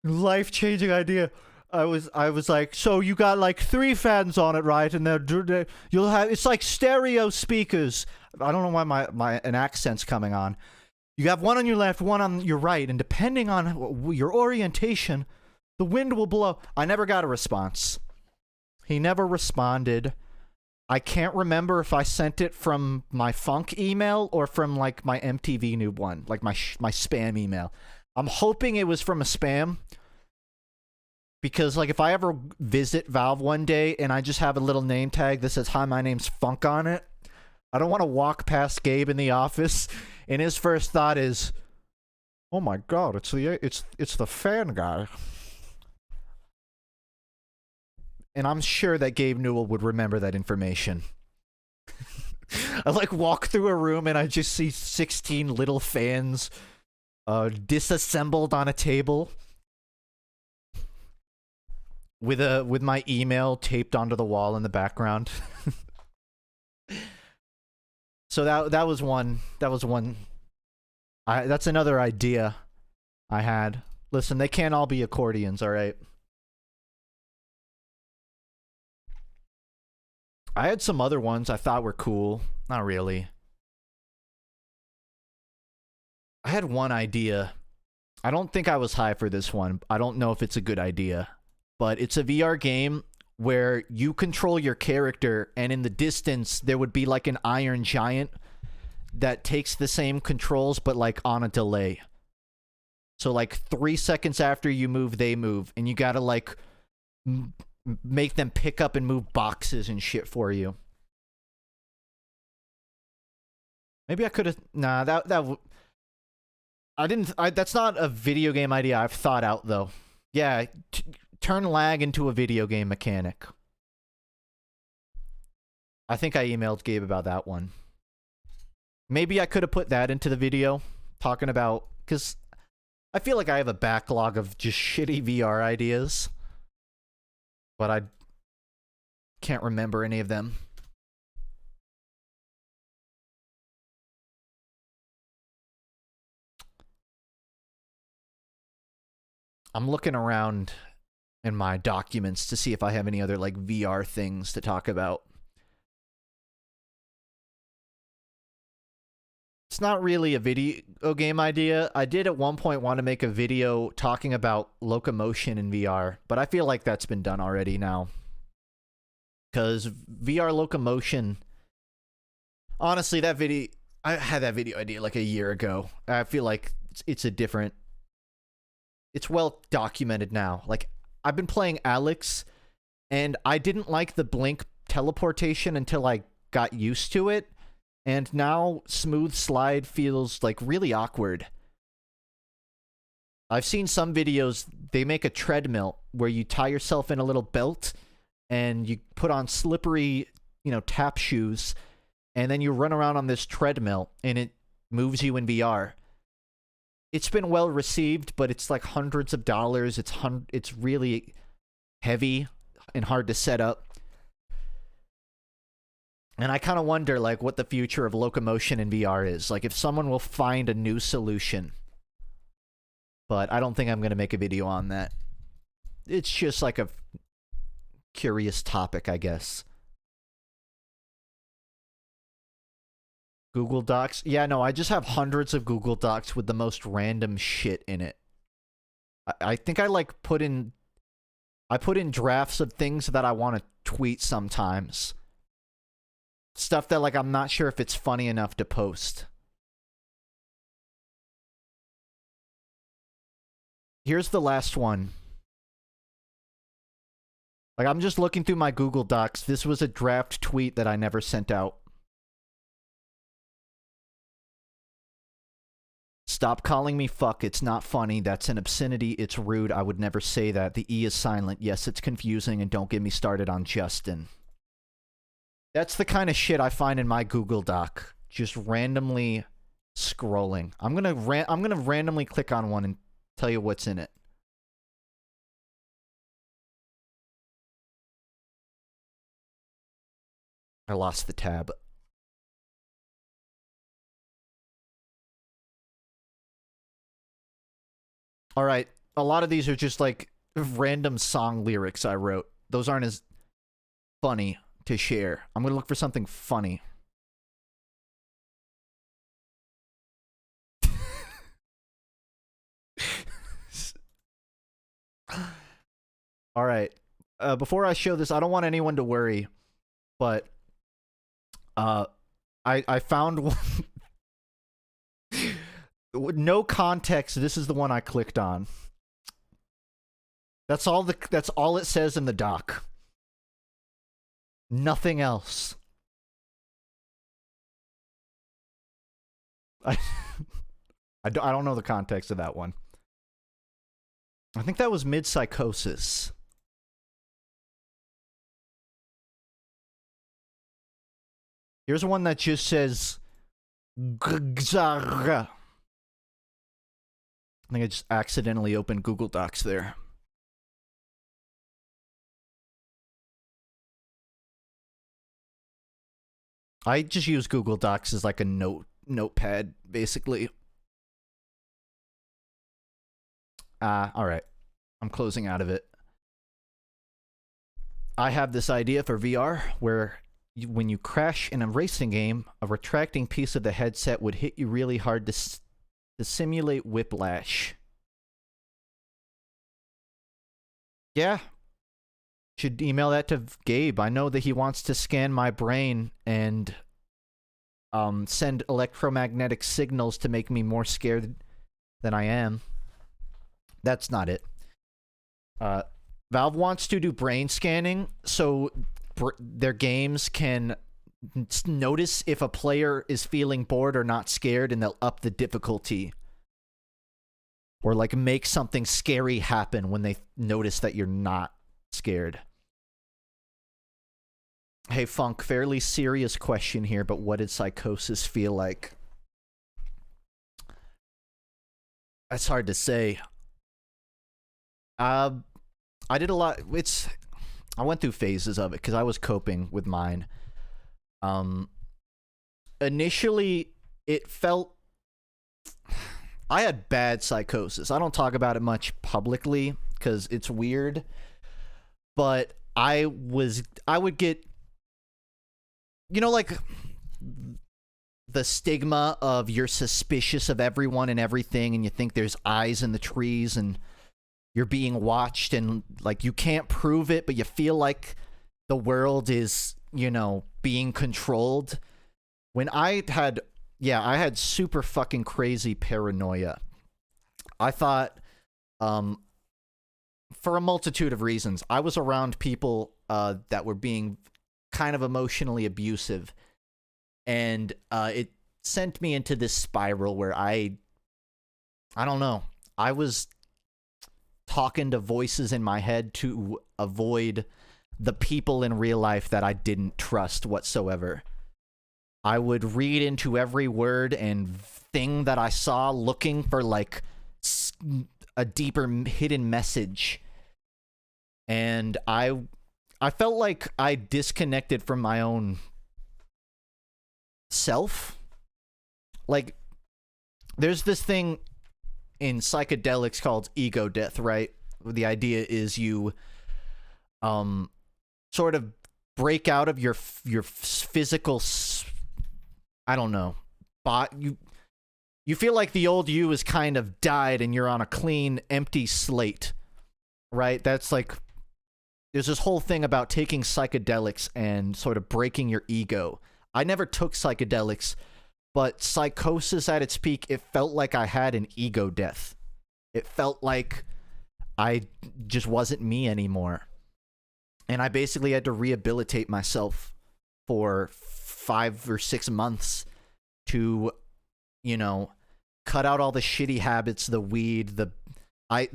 life-changing idea. I was like, so you got like 3 fans on it, right? And you'll have, it's like stereo speakers. I don't know why an accent's coming on. You have one on your left, one on your right, and depending on your orientation, the wind will blow. I never got a response. He never responded. I can't remember if I sent it from my FUNKe email or from like my MTV Noob one, like my spam email. I'm hoping it was from a spam. Because, like, if I ever visit Valve one day and I just have a little name tag that says, hi, my name's FUNKe on it, I don't want to walk past Gabe in the office and his first thought is, oh my god, it's the fan guy. And I'm sure that Gabe Newell would remember that information. I, like, walk through a room and I just see 16 little fans disassembled on a table. With my email taped onto the wall in the background. So that was one. That's another idea I had. Listen, they can't all be accordions, all right? I had some other ones I thought were cool. Not really. I had one idea I don't think I was high for this one. I don't know if it's a good idea. But it's a VR game where you control your character, and in the distance, there would be like an iron giant that takes the same controls, but like on a delay. So like 3 seconds after you move, they move, and you gotta like make them pick up and move boxes and shit for you. Maybe I could have. Nah, that's not a video game idea I've thought out though. Yeah, turn lag into a video game mechanic. I think I emailed Gabe about that one. Maybe I could have put that into the video, talking about, because I feel like I have a backlog of just shitty VR ideas, but I can't remember any of them. I'm looking around in my documents to see if I have any other like VR things to talk about. It's not really a video game idea. I did at one point want to make a video talking about locomotion in VR, but I feel like that's been done already now. Because VR locomotion... Honestly, that video... I had that video idea like a year ago. I feel like it's a different... It's well documented now. Like, I've been playing Alex, and I didn't like the blink teleportation until I got used to it. And now smooth slide feels like really awkward. I've seen some videos, they make a treadmill where you tie yourself in a little belt and you put on slippery, tap shoes, and then you run around on this treadmill and it moves you in VR. It's been well received, but it's like hundreds of dollars. It's really heavy and hard to set up. And I kind of wonder, like, what the future of locomotion in VR is. Like, if someone will find a new solution. But I don't think I'm going to make a video on that. It's just like a curious topic, I guess. Google Docs? Yeah, no, I just have hundreds of Google Docs with the most random shit in it. I think I, like, put in drafts of things that I want to tweet sometimes. Stuff that, like, I'm not sure if it's funny enough to post. Here's the last one. Like, I'm just looking through my Google Docs. This was a draft tweet that I never sent out. Stop calling me fuck. It's not funny. That's an obscenity. It's rude. I would never say that. The E is silent. Yes, it's confusing. And don't get me started on Justin. That's the kind of shit I find in my Google Doc. Just randomly scrolling. I'm gonna randomly click on one and tell you what's in it. I lost the tab. Alright, a lot of these are just like random song lyrics I wrote. Those aren't as funny to share. I'm gonna look for something funny. Alright. Before I show this, I don't want anyone to worry, but I found one. With no context, this is the one I clicked on. That's all it says in the doc. Nothing else. I don't know the context of that one. I think that was mid-psychosis. Here's one that just says... I think I just accidentally opened Google Docs there. I just use Google Docs as like a notepad, basically. Alright. I'm closing out of it. I have this idea for VR where when you crash in a racing game, a retracting piece of the headset would hit you really hard to simulate whiplash. Yeah. Should email that to Gabe. I know that he wants to scan my brain and send electromagnetic signals to make me more scared than I am. That's not it. Valve wants to do brain scanning so their games can notice if a player is feeling bored or not scared, and they'll up the difficulty. Or like make something scary happen when they notice that you're not scared. Hey FUNKe, fairly serious question here, but what did psychosis feel like? That's hard to say. I did a lot. I went through phases of it because I was coping with mine. Initially, it felt... I had bad psychosis. I don't talk about it much publicly because it's weird. But I would get... You know, like... the stigma of you're suspicious of everyone and everything, and you think there's eyes in the trees, and you're being watched, and like you can't prove it, but you feel like the world is, you know, being controlled. When I had super fucking crazy paranoia. I thought, for a multitude of reasons, I was around people that were being kind of emotionally abusive, and it sent me into this spiral where I don't know, I was talking to voices in my head to avoid the people in real life that I didn't trust whatsoever. I would read into every word and thing that I saw, looking for like a deeper hidden message. And I felt like I disconnected from my own self. Like, there's this thing in psychedelics called ego death, right? The idea is you sort of break out of your physical, I don't know, but you feel like the old you is kind of died and you're on a clean, empty slate, right? That's like, there's this whole thing about taking psychedelics and sort of breaking your ego. I never took psychedelics, but psychosis at its peak, it felt like I had an ego death. It felt like I just wasn't me anymore. And I basically had to rehabilitate myself for 5 or 6 months to, you know, cut out all the shitty habits, the weed, the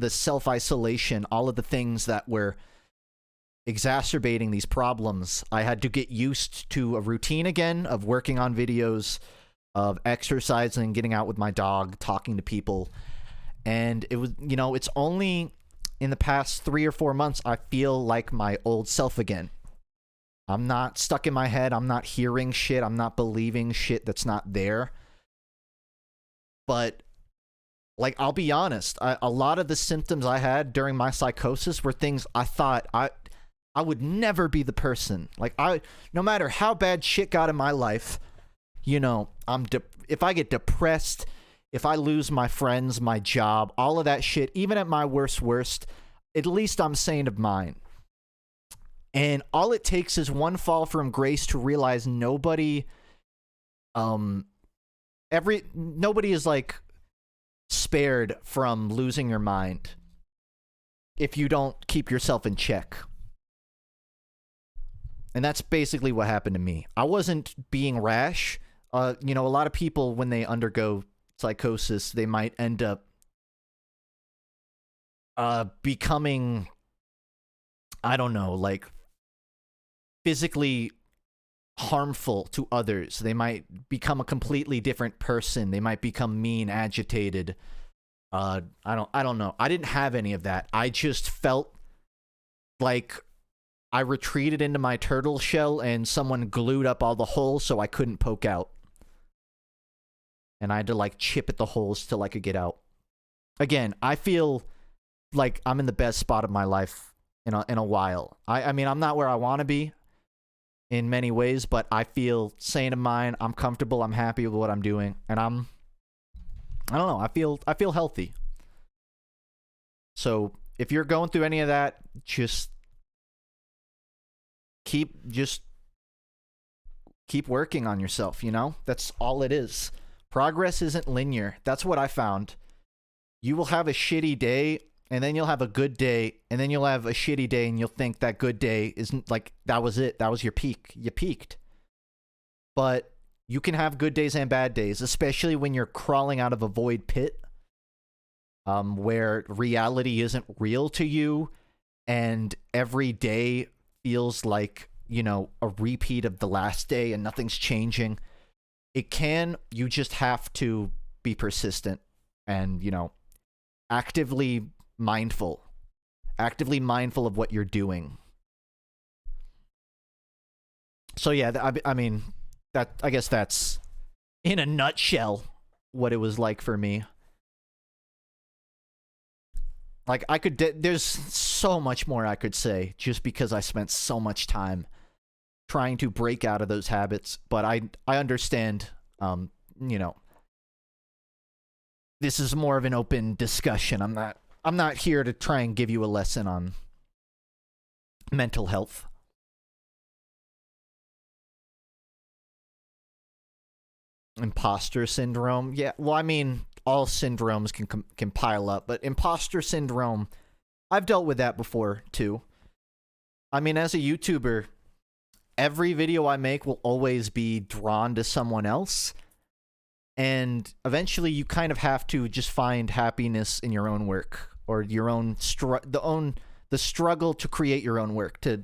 self-isolation, all of the things that were exacerbating these problems. I had to get used to a routine again of working on videos, of exercising, getting out with my dog, talking to people. And it was, you know, it's only in the past 3 or 4 months I feel like my old self again. I'm not stuck in my head. I'm not hearing shit. I'm not believing shit that's not there. But, like, I'll be honest, a lot of the symptoms I had during my psychosis were things I thought I would never be the person. Like, no matter how bad shit got in my life, you know, if I get depressed, if I lose my friends, my job, all of that shit, even at my worst, at least I'm sane of mind. And all it takes is one fall from grace to realize nobody is like spared from losing your mind if you don't keep yourself in check. And that's basically what happened to me. I wasn't being rash. You know, a lot of people, when they undergo psychosis, they might end up becoming, I don't know, like physically harmful to others. They might become a completely different person. They might become mean, agitated. I don't know. I didn't have any of that. I just felt like I retreated into my turtle shell and someone glued up all the holes so I couldn't poke out. And I had to like chip at the holes till I could get out. Again, I feel like I'm in the best spot of my life in a while. I mean, I'm not where I want to be in many ways, but I feel sane of mind. I'm comfortable. I'm happy with what I'm doing, and I don't know. I feel healthy. So if you're going through any of that, just keep working on yourself, you know? That's all it is. Progress isn't linear. That's what I found. You will have a shitty day, and then you'll have a good day, and then you'll have a shitty day, and you'll think that good day isn't like, that was it. That was your peak. You peaked. But you can have good days and bad days, especially when you're crawling out of a void pit, where reality isn't real to you, and every day feels like, you know, a repeat of the last day and nothing's changing. You just have to be persistent and, you know, actively mindful of what you're doing. So yeah, I mean, I guess that's in a nutshell what it was like for me. Like, there's so much more I could say just because I spent so much time trying to break out of those habits, but I understand, you know, this is more of an open discussion. I'm not here to try and give you a lesson on mental health. Imposter syndrome. Yeah, well, I mean, all syndromes can pile up, but imposter syndrome, I've dealt with that before too. I mean, as a YouTuber, every video I make will always be drawn to someone else, and eventually you kind of have to just find happiness in your own work, or your own the struggle to create your own work, to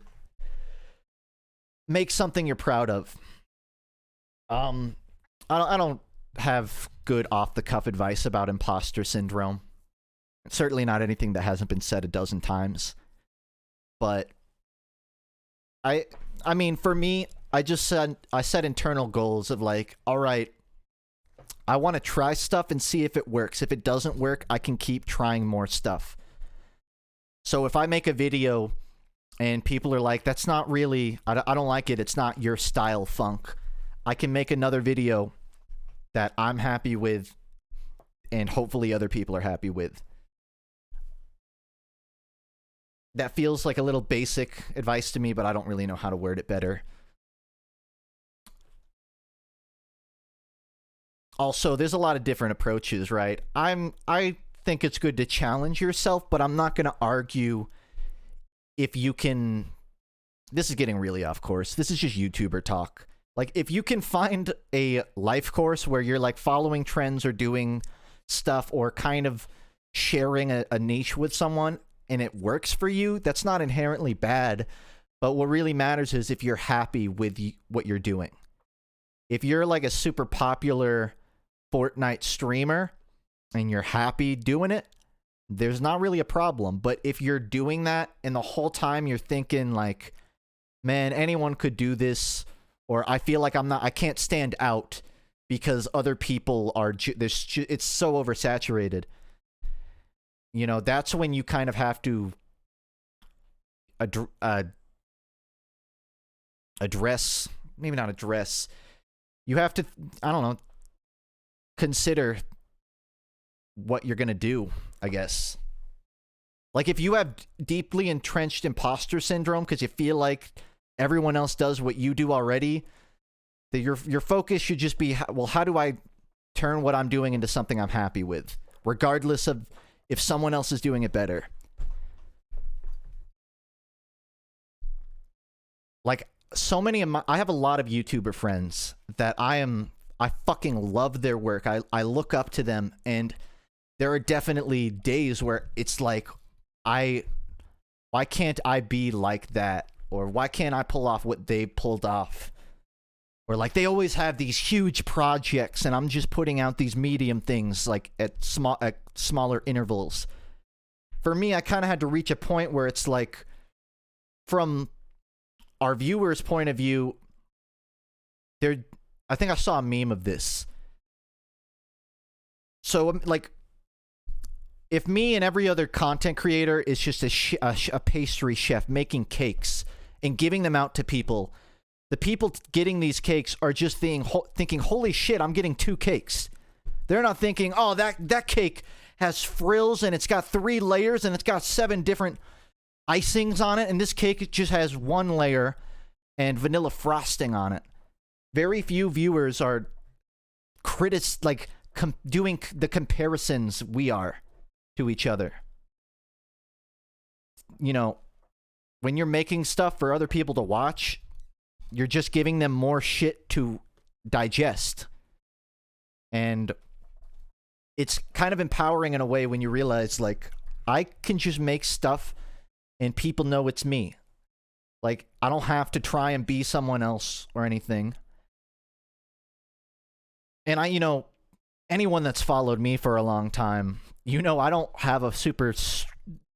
make something you're proud of. I don't have good off-the-cuff advice about imposter syndrome. Certainly not anything that hasn't been said a dozen times. But I mean, for me, I set internal goals of like, all right, I want to try stuff and see if it works. If it doesn't work, I can keep trying more stuff. So if I make a video and people are like, that's not really, I don't like it, it's not your style, Funk, I can make another video that I'm happy with and hopefully other people are happy with. That feels like a little basic advice to me, but I don't really know how to word it better. Also, there's a lot of different approaches, right? I think it's good to challenge yourself, but I'm not going to argue if you can... This is getting really off course. This is just YouTuber talk. Like, if you can find a life course where you're, like, following trends or doing stuff or kind of sharing a niche with someone and it works for you, that's not inherently bad. But what really matters is if you're happy with what you're doing. If you're, like, a super popular Fortnite streamer and you're happy doing it, there's not really a problem. But if you're doing that and the whole time you're thinking, like, man, anyone could do this... Or I feel like I can't stand out because other people are, it's so oversaturated. You know, that's when you kind of have to address, maybe not address, you have to, I don't know, consider what you're going to do, I guess. Like, if you have deeply entrenched imposter syndrome because you feel like everyone else does what you do already, that your focus should just be, well, how do I turn what I'm doing into something I'm happy with, regardless of if someone else is doing it better. Like, so many of I have a lot of YouTuber friends that I fucking love their work. I look up to them, and there are definitely days where it's like, why can't I be like that? Or why can't I pull off what they pulled off? Or like, they always have these huge projects and I'm just putting out these medium things like at smaller intervals. For me, I kind of had to reach a point where it's like, from our viewers' point of view, I think I saw a meme of this. So like, if me and every other content creator is just a pastry chef making cakes and giving them out to people, the people getting these cakes are just thinking, holy shit, I'm getting 2 cakes. They're not thinking, oh, that cake has frills and it's got 3 layers and it's got 7 different icings on it, and this cake just has 1 layer and vanilla frosting on it. Very few viewers are doing the comparisons we are to each other. You know, when you're making stuff for other people to watch, you're just giving them more shit to digest. And it's kind of empowering in a way when you realize, like, I can just make stuff and people know it's me. Like, I don't have to try and be someone else or anything. And you know, anyone that's followed me for a long time, you know I don't have a super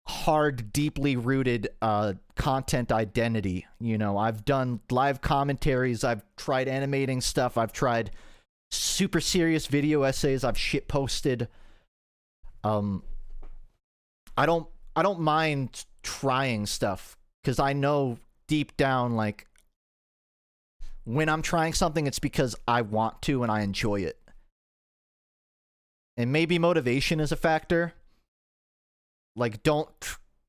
hard, deeply rooted content identity. You know, I've done live commentaries, I've tried animating stuff, I've tried super serious video essays, I've shit posted. I don't mind trying stuff, because I know deep down, like, when I'm trying something, it's because I want to and I enjoy it. And maybe motivation is a factor. Like, don't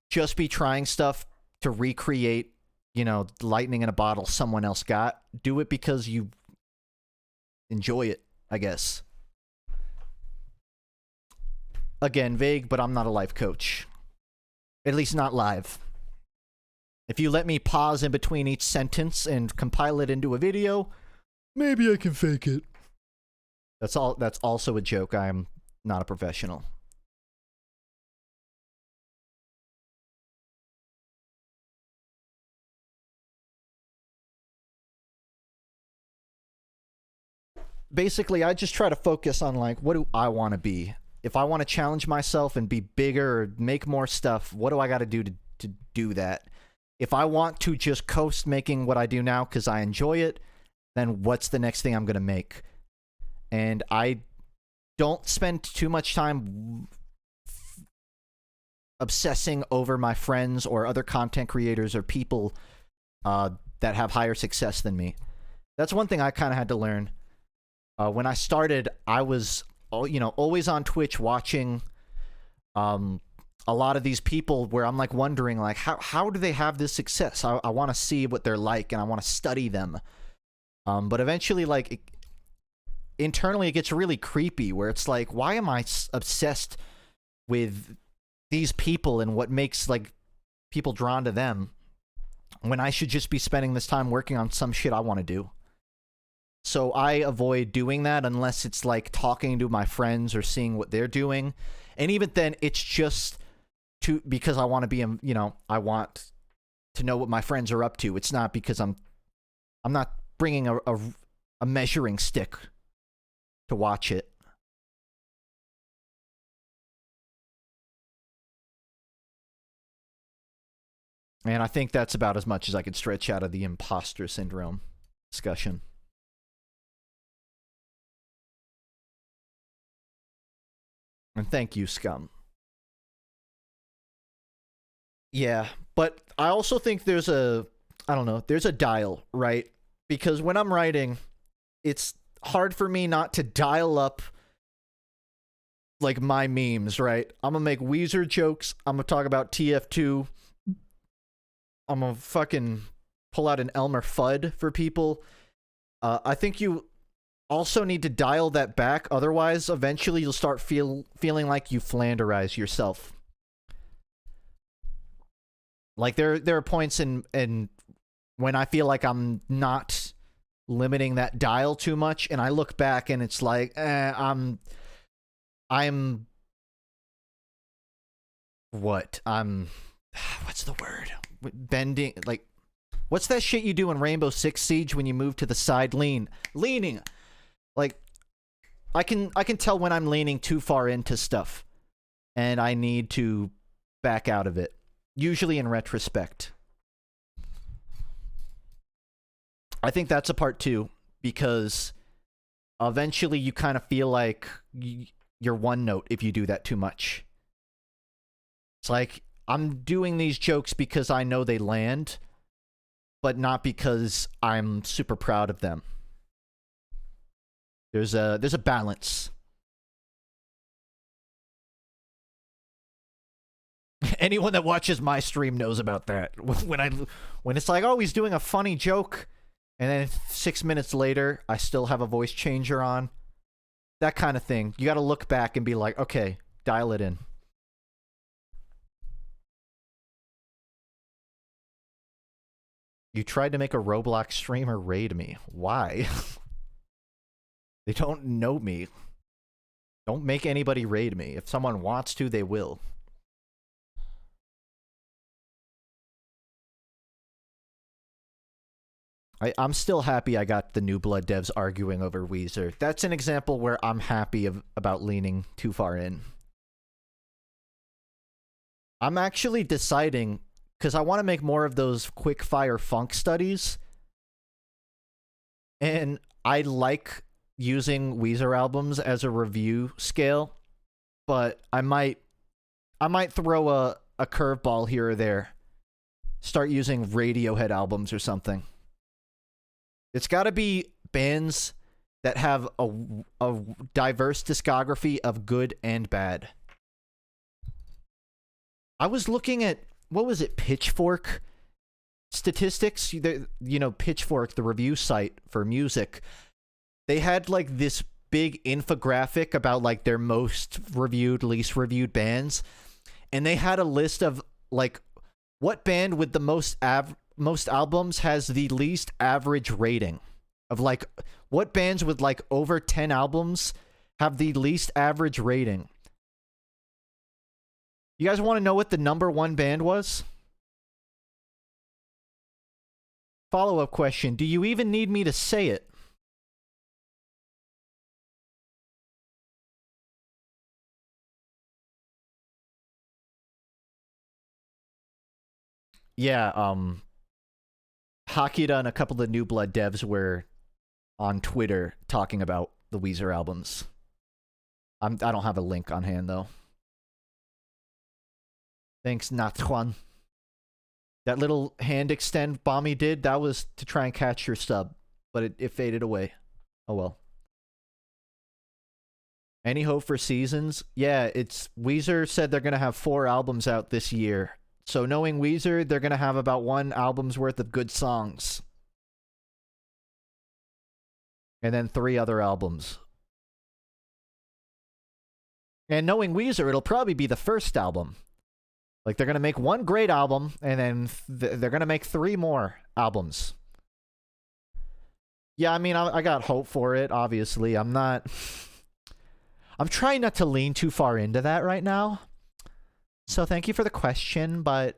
just be trying stuff to recreate, you know, lightning in a bottle someone else got. Do it because you enjoy it, I guess. Again, vague, but I'm not a life coach. At least not live. If you let me pause in between each sentence and compile it into a video, maybe I can fake it. That's also a joke. I am not a professional. Basically, I just try to focus on, like, what do I want to be? If I want to challenge myself and be bigger or make more stuff, what do I got to do to do that? If I want to just coast making what I do now because I enjoy it, then what's the next thing I'm going to make? And I don't spend too much time obsessing over my friends or other content creators or people that have higher success than me. That's one thing I kind of had to learn. When I started, I was, you know, always on Twitch watching a lot of these people where I'm like wondering, like, how do they have this success? I want to see what they're like and I want to study them. But eventually, like, internally it gets really creepy where it's like, why am I obsessed with these people and what makes, like, people drawn to them when I should just be spending this time working on some shit I want to do? So I avoid doing that unless it's like talking to my friends or seeing what they're doing. And even then, it's just because I want to be, you know, I want to know what my friends are up to. It's not because I'm not bringing a measuring stick to watch it. And I think that's about as much as I could stretch out of the imposter syndrome discussion. And thank you, Scum. Yeah, but I also think there's there's a dial, right? Because when I'm writing, it's hard for me not to dial up, like, my memes, right? I'm gonna make Weezer jokes. I'm gonna talk about TF2. I'm gonna fucking pull out an Elmer Fudd for people. I think you also need to dial that back. Otherwise, eventually you'll start feeling like you flanderize yourself. Like, there are points in when I feel like I'm not limiting that dial too much, and I look back and it's like, I'm what's the word? Bending, like, what's that shit you do in Rainbow Six Siege when you move to the side? Leaning. Like, I can tell when I'm leaning too far into stuff, and I need to back out of it. Usually in retrospect. I think that's a part too, because eventually you kind of feel like you're one note if you do that too much. It's like, I'm doing these jokes because I know they land, but not because I'm super proud of them. There's a balance. Anyone that watches my stream knows about that. When it's like, oh, he's doing a funny joke, and then 6 minutes later, I still have a voice changer on. That kind of thing. You got to look back and be like, okay, dial it in. You tried to make a Roblox streamer raid me. Why? They don't know me. Don't make anybody raid me. If someone wants to, they will. I'm still happy I got the New Blood devs arguing over Weezer. That's an example where I'm happy about leaning too far in. I'm actually deciding, because I want to make more of those quick-fire funk studies. And I like using Weezer albums as a review scale, but I might throw a curveball here or there. Start using Radiohead albums or something. It's got to be bands that have a diverse discography of good and bad. I was looking at, what was it, Pitchfork statistics? You know, Pitchfork, the review site for music. They had like this big infographic about like their most reviewed, least reviewed bands. And they had a list of like what band with the most albums has the least average rating, of like what bands with like over 10 albums have the least average rating. You guys want to know what the #1 band was? Follow-up question. Do you even need me to say it? Yeah, Hakira and a couple of the New Blood devs were on Twitter talking about the Weezer albums. I don't have a link on hand, though. Thanks, Natjuan. That little hand extend Bommy did, that was to try and catch your sub, but it faded away. Oh well. Any hope for seasons? Yeah, Weezer said they're going to have 4 albums out this year. So knowing Weezer, they're going to have about 1 album's worth of good songs. And then 3 other albums. And knowing Weezer, it'll probably be the first album. Like, they're going to make 1 great album, and then they're going to make 3 more albums. Yeah, I mean, I got hope for it, obviously. I'm trying not to lean too far into that right now. So thank you for the question, but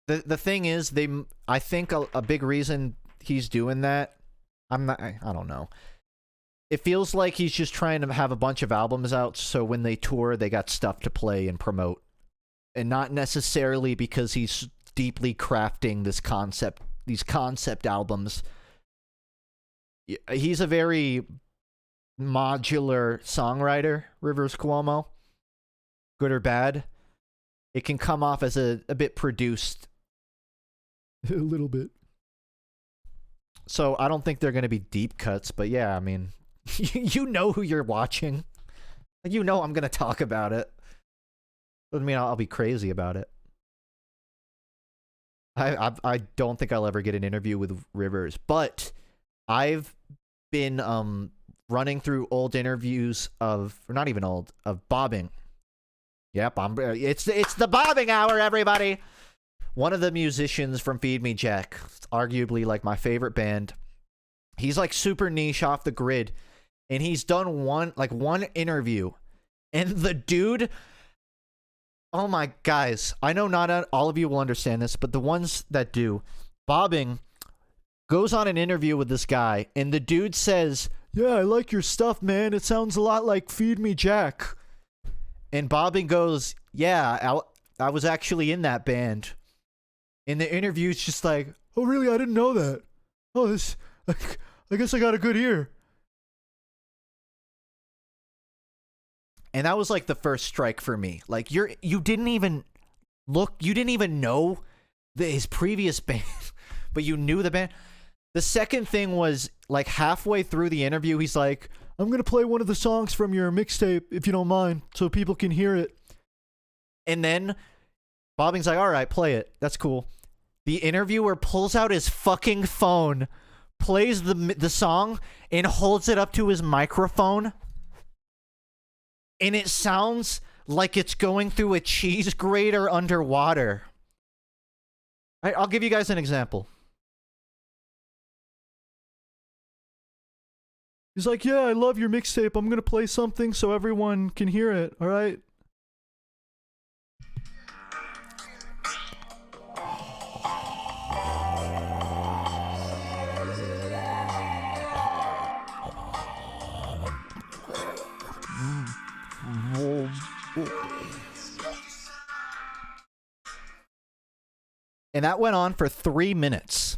the thing is, I think a big reason he's doing that, I don't know. It feels like he's just trying to have a bunch of albums out, so when they tour, they got stuff to play and promote. And not necessarily because he's deeply crafting these concept albums. He's a very modular songwriter, Rivers Cuomo. Good or bad. It can come off as a bit produced. A little bit. So I don't think they're going to be deep cuts, but yeah, I mean, you know who you're watching. You know I'm going to talk about it. Doesn't mean I'll be crazy about it. I don't think I'll ever get an interview with Rivers, but I've been running through old interviews of, or not even old, of bobbing. Yep, it's the bobbing hour, everybody. One of the musicians from Feed Me Jack, arguably like my favorite band. He's like super niche, off the grid, and he's done one interview, and the dude, oh my guys, I know not all of you will understand this, but the ones that do, bobbing goes on an interview with this guy, and the dude says, "Yeah, I like your stuff, man. It sounds a lot like Feed Me Jack." And Bobbing goes, "Yeah, I was actually in that band." And the interview's just like, "Oh, really? I didn't know that. Oh, I guess I got a good ear." And that was like the first strike for me. Like, you didn't even know his previous band, but you knew the band. The second thing was, like, halfway through the interview, he's like, I'm gonna play one of the songs from your mixtape, if you don't mind, so people can hear it. And then Bobbing's like, alright, play it. That's cool. The interviewer pulls out his fucking phone, plays the song, and holds it up to his microphone. And it sounds like it's going through a cheese grater underwater. I'll give you guys an example. He's like, yeah, I love your mixtape. I'm gonna play something so everyone can hear it, alright? And that went on for 3 minutes.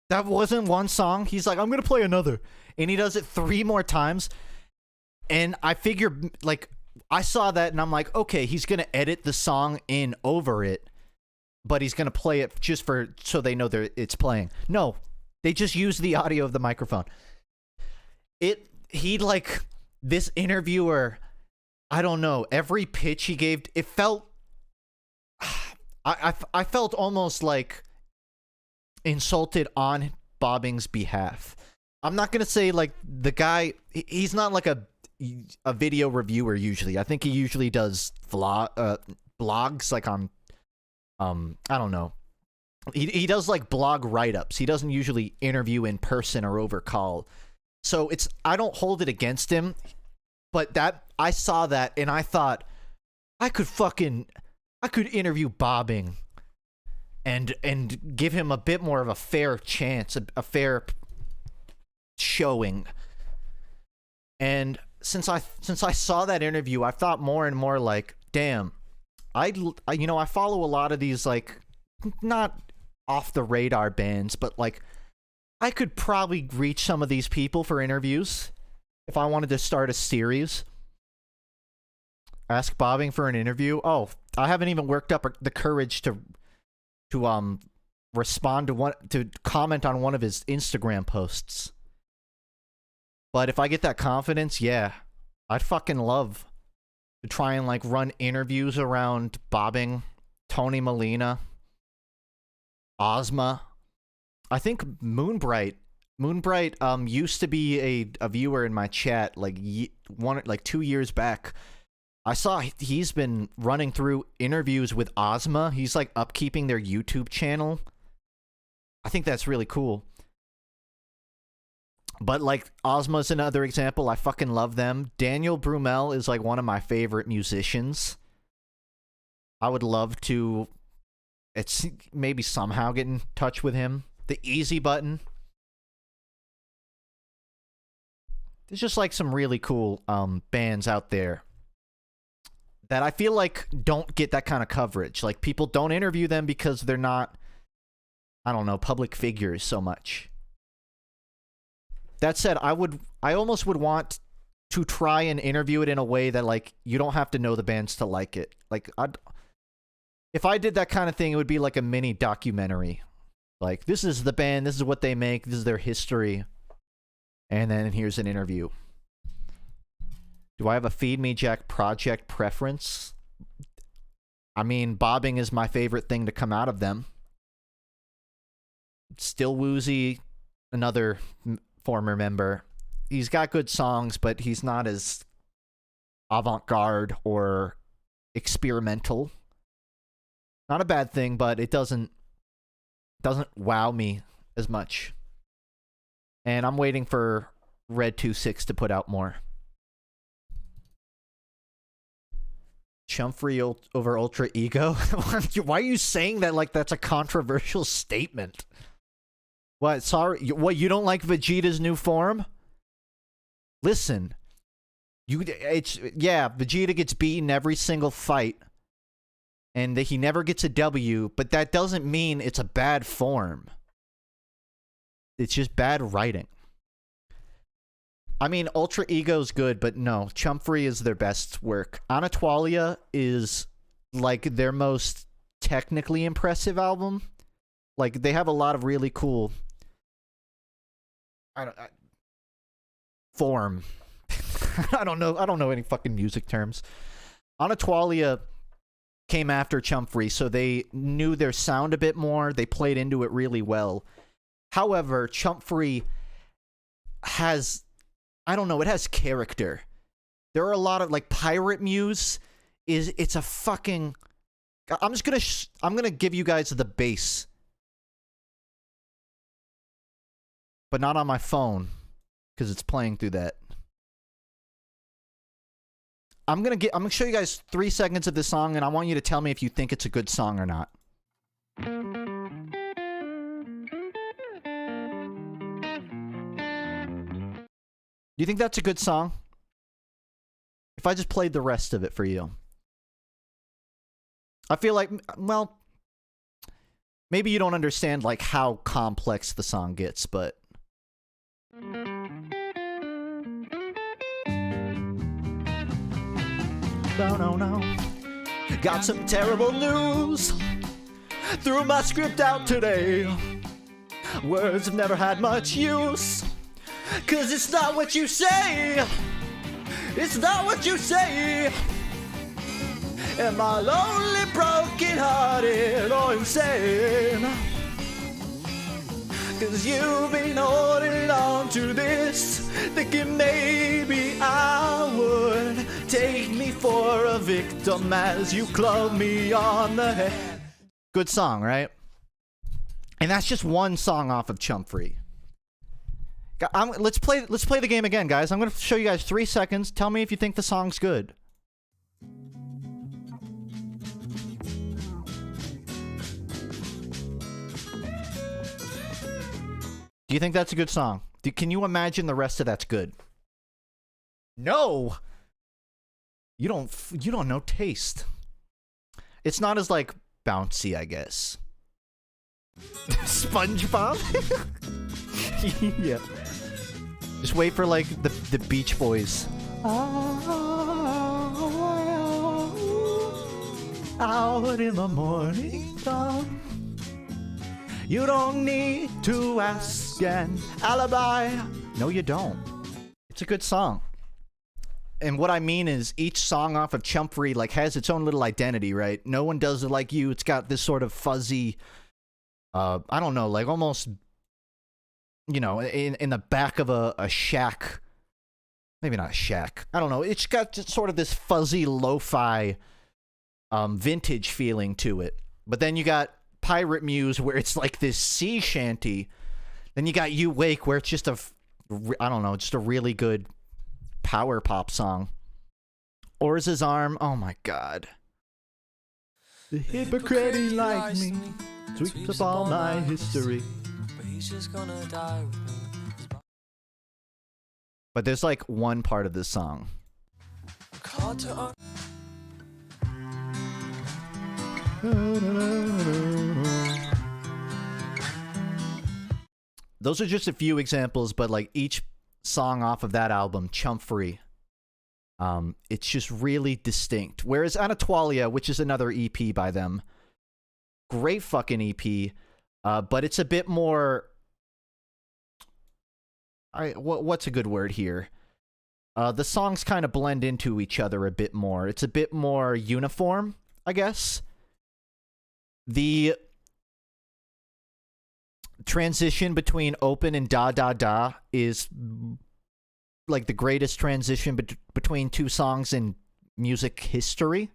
That wasn't one song. He's like, I'm gonna play another. And he does it 3 more times. And I figured, like, I saw that and I'm like, okay, he's gonna edit the song in over it, but he's gonna play it just for, so they know it's playing. No, they just use the audio of the microphone. This interviewer, I don't know, every pitch he gave, it felt, I felt almost like insulted on Bobbing's behalf. I'm not gonna say, like, the guy, he's not like a video reviewer usually. I think he usually does blogs, like on I don't know. He does like blog write-ups. He doesn't usually interview in person or over call. So I don't hold it against him, but I saw that and I thought I could interview Bobbing and give him a bit more of a fair chance, a fair showing. And since I saw that interview, I thought more and more like, damn, I follow a lot of these, like, not off the radar bands, but like I could probably reach some of these people for interviews if I wanted to start a series. Ask Bobbing for an interview. Oh, I haven't even worked up the courage to respond to comment on one of his Instagram posts. But if I get that confidence, yeah, I'd fucking love to try and, like, run interviews around Bobbing, Tony Molina, Ozma. I think Moonbright used to be a viewer in my chat, like 2 years back. I saw he's been running through interviews with Ozma. He's, like, upkeeping their YouTube channel. I think that's really cool. But, like, Ozma's another example. I fucking love them. Daniel Brumel is, like, one of my favorite musicians. I would love to maybe somehow get in touch with him. The Easy Button. There's just, like, some really cool bands out there that I feel like don't get that kind of coverage. Like, people don't interview them because they're not, I don't know, public figures so much. That said, I almost would want to try and interview it in a way that, like, you don't have to know the bands to like it. Like, if I did that kind of thing, it would be like a mini documentary. Like, this is the band, this is what they make, this is their history, and then here's an interview. Do I have a Feed Me Jack project preference? I mean, Bobbing is my favorite thing to come out of them. Still Woozy, another former member. He's got good songs, but he's not as avant-garde or experimental. Not a bad thing, but it doesn't wow me as much. And I'm waiting for Red 26 to put out more. Chumfrey over Ultra Ego? Why are you saying that like that's a controversial statement? What, sorry? What, you don't like Vegeta's new form? Listen. Vegeta gets beaten every single fight. And he never gets a W, but that doesn't mean it's a bad form. It's just bad writing. I mean, Ultra Ego's good, but no, Chumfrey is their best work. Anatolia is, like, their most technically impressive album. Like, they have a lot of really cool form. I don't know any fucking music terms. Anatolia came after Chumfree, so they knew their sound a bit more. They played into it really well. However, Chumfree has, I don't know, it has character. There are a lot of, like, Pirate Muse it's a fucking... I'm gonna give you guys the bass. But not on my phone, because it's playing through that. I'm gonna show you guys 3 seconds of this song, and I want you to tell me if you think it's a good song or not. Do you think that's a good song? If I just played the rest of it for you. I feel like, well, maybe you don't understand, like, how complex the song gets, but... No. Got some terrible news. Threw my script out today. Words have never had much use. 'Cause it's not what you say. It's not what you say. Am I lonely, broken hearted, or insane? 'Cause you've been holding on to this, thinking maybe I would. Take me for a victim as you club me on the head. Good song, right? And that's just one song off of Chumfree. Let's play the game again, guys. I'm gonna show you guys 3 seconds. Tell me if you think the song's good. Do you think that's a good song? Can you imagine the rest of that's good? No! You don't know taste. It's not as, like, bouncy, I guess. SpongeBob? Yeah. Just wait for, like, the Beach Boys. Out in the morning sun. You don't need to ask an alibi. No, you don't. It's a good song. And what I mean is each song off of Chumfree, like, has its own little identity, right? No one does it like you. It's got this sort of fuzzy, I don't know, like almost, you know, in the back of a shack. Maybe not a shack. I don't know. It's got sort of this fuzzy lo-fi vintage feeling to it. But then you got Pirate Muse, where it's like this sea shanty. Then you got You Wake, where it's just I don't know, just a really good power pop song. Orza's Arm, oh my god. The hypocrite like me sweeps up all my history. But he's just gonna die with me. But there's like one part of this song. Those are just a few examples, but like each song off of that album, Chumfree, it's just really distinct. Whereas Anatolia, which is another EP by them, great fucking EP, but it's a bit more... what's a good word here? The songs kind of blend into each other a bit more. It's a bit more uniform, I guess. The transition between Open and Da Da Da is like the greatest transition between two songs in music history.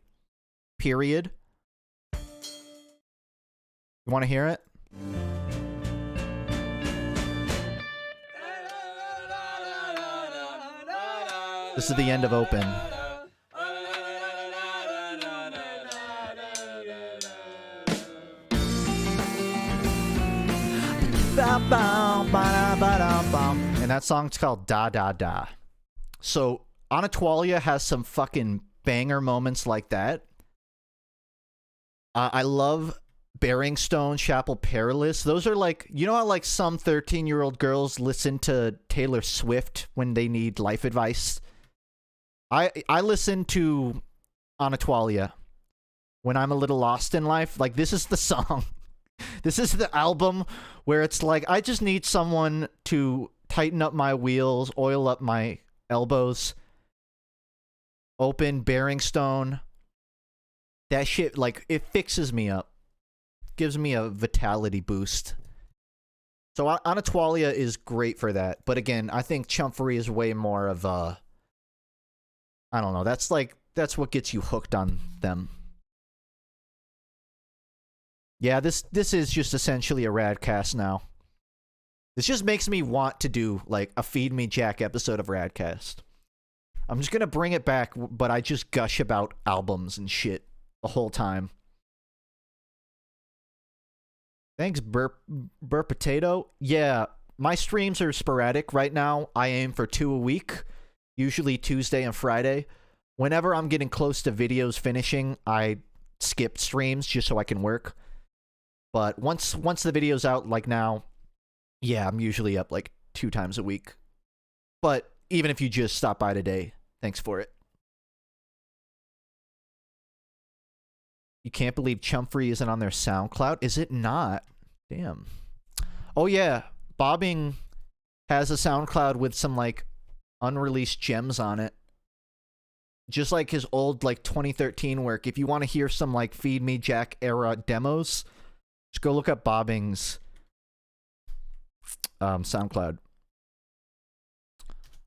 Period. You want to hear it? This is the end of Open. And that song's called Da Da Da. So Anatolia has some fucking banger moments like that. I love Bearing Stone, Chapel Perilous. Those are like, you know how like some 13-year-old girls listen to Taylor Swift when they need life advice? I listen to Anatolia when I'm a little lost in life. Like, this is the song. This is the album where it's like, I just need someone to tighten up my wheels, oil up my elbows, open bearing stone. That shit, like, it fixes me up. Gives me a vitality boost. So Anatolia is great for that. But again, I think Chumfrey is way more of a... I don't know. That's what gets you hooked on them. Yeah, this is just essentially a RADCAST now. This just makes me want to do, like, a Feed Me Jack episode of RADCAST. I'm just gonna bring it back, but I just gush about albums and shit the whole time. Thanks, Burp Potato. Yeah, my streams are sporadic right now. I aim for 2 a week, usually Tuesday and Friday. Whenever I'm getting close to videos finishing, I skip streams just so I can work. But once the video's out, like now, yeah, I'm usually up like 2 times a week. But even if you just stop by today, thanks for it. You can't believe Chumfrey isn't on their SoundCloud? Is it not? Damn. Oh yeah, Bobbing has a SoundCloud with some like unreleased gems on it. Just like his old like 2013 work. If you want to hear some like Feed Me Jack era demos, just go look up Bobbing's SoundCloud.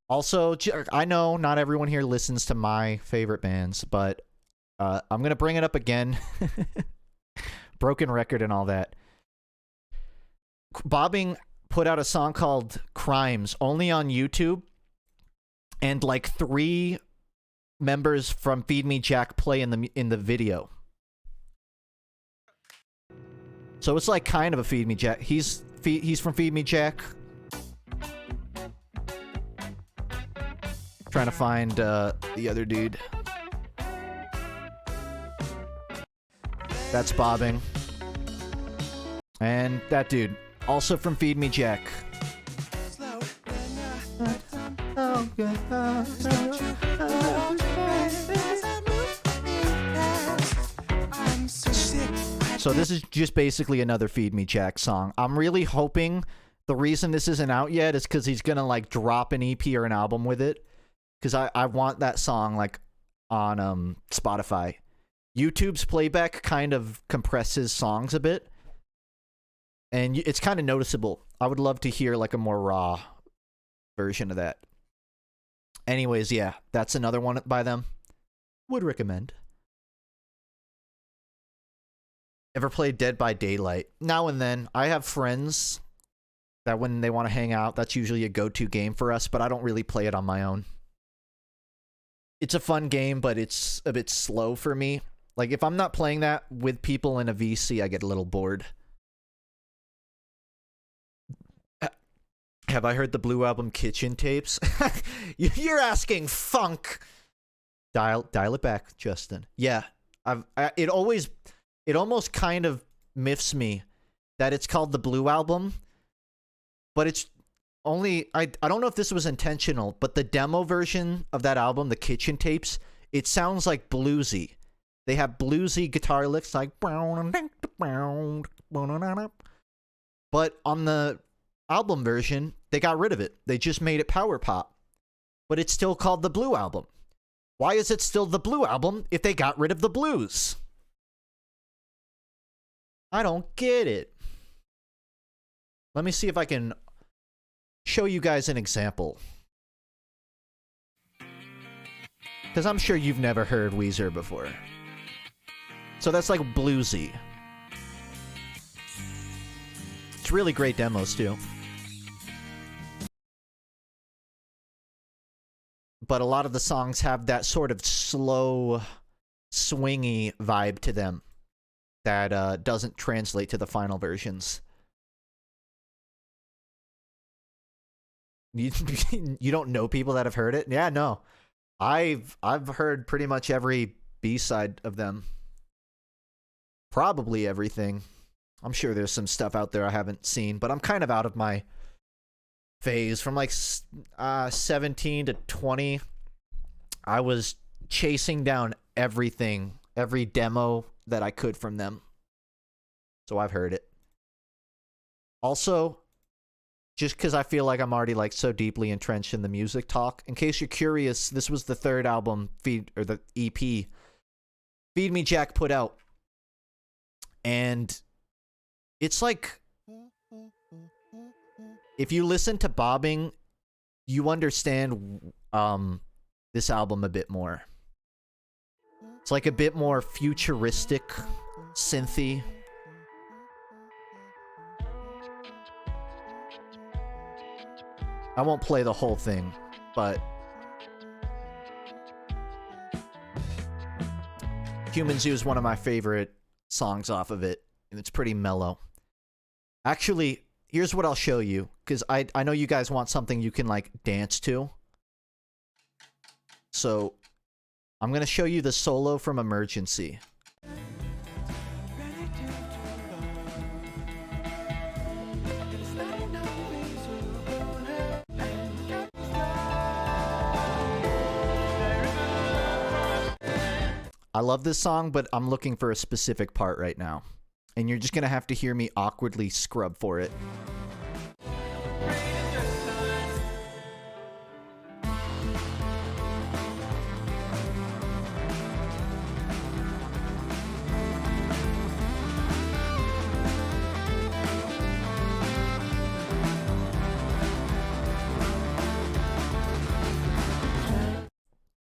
Also, I know not everyone here listens to my favorite bands, but I'm gonna bring it up again. Broken record and all that. Bobbing put out a song called Crimes only on YouTube, and like 3 members from Feed Me Jack play in the video. So it's like kind of a Feed Me Jack. He's from Feed Me Jack. Trying to find the other dude. That's Bobbing. And that dude, also from Feed Me Jack. So this is just basically another Feed Me Jack song. I'm really hoping the reason this isn't out yet is because he's gonna like drop an EP or an album with it. Because I want that song like on Spotify. YouTube's playback kind of compresses songs a bit. And it's kind of noticeable. I would love to hear like a more raw version of that. Anyways, yeah, that's another one by them. Would recommend. Ever played Dead by Daylight? Now and then. I have friends that when they want to hang out, that's usually a go-to game for us, but I don't really play it on my own. It's a fun game, but it's a bit slow for me. Like, if I'm not playing that with people in a VC, I get a little bored. Have I heard the Blue Album Kitchen tapes? You're asking FUNKe. Dial it back, Justin. Yeah, it almost kind of miffs me that it's called the Blue Album, but it's only I don't know if this was intentional, but the demo version of that album, the Kitchen tapes, it sounds like bluesy. They have bluesy guitar licks like, but on the album version, they got rid of it. They just made it power pop. But it's still called the Blue Album. Why is it still the Blue Album if they got rid of the blues? I don't get it. Let me see if I can show you guys an example. Because I'm sure you've never heard Weezer before. So that's like bluesy. It's really great demos too. But a lot of the songs have that sort of slow, swingy vibe to them that doesn't translate to the final versions. You don't know people that have heard it? Yeah, no. I've heard pretty much every B-side of them. Probably everything. I'm sure there's some stuff out there I haven't seen, but I'm kind of out of my phase. From like 17 to 20, I was chasing down everything, every demo that I could from them. So I've heard it. Also, just because I feel like I'm already like so deeply entrenched in the music talk. In case you're curious, this was the third album, the EP, Feed Me Jack put out. And it's like, if you listen to Bobbing, you understand this album a bit more. It's like a bit more futuristic, synthy. I won't play the whole thing, but Human Zoo is one of my favorite songs off of it, and it's pretty mellow. Actually, here's what I'll show you, because I know you guys want something you can, like, dance to. So, I'm going to show you the solo from Emergency. I love this song, but I'm looking for a specific part right now. And you're just going to have to hear me awkwardly scrub for it.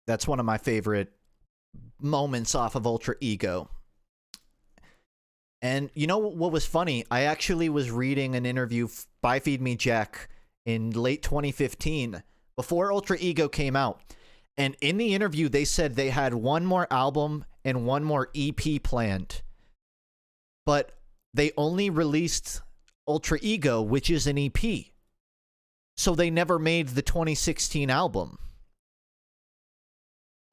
That's one of my favorite moments off of Ultra Ego. And you know what was funny? I actually was reading an interview by Feed Me Jack in late 2015, before Ultra Ego came out. And in the interview, they said they had one more album and one more EP planned. But they only released Ultra Ego, which is an EP. So they never made the 2016 album.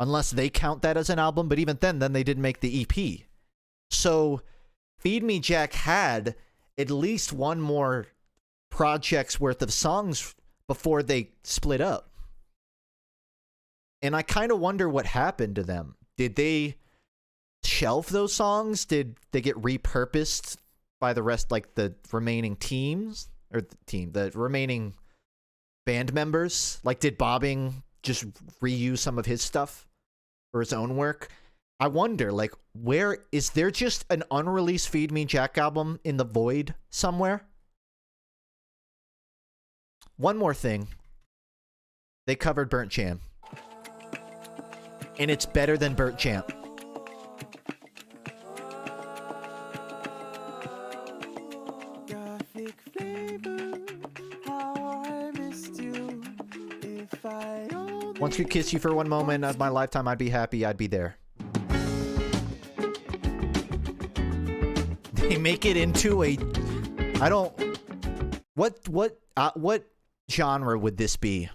Unless they count that as an album, but even then they didn't make the EP. So Feed Me Jack had at least one more project's worth of songs before they split up. And I kind of wonder what happened to them. Did they shelf those songs? Did they get repurposed by the rest, like the remaining teams? Or the remaining band members? Like, did Bobbing just reuse some of his stuff for his own work? I wonder, like, where is there just an unreleased Feed Me Jack album in the void somewhere? One more thing. They covered Burnt Jam. And it's better than Burnt Jam. Once could kiss you for one moment of my lifetime, I'd be happy, I'd be there. They make it into a... I don't... What genre would this be?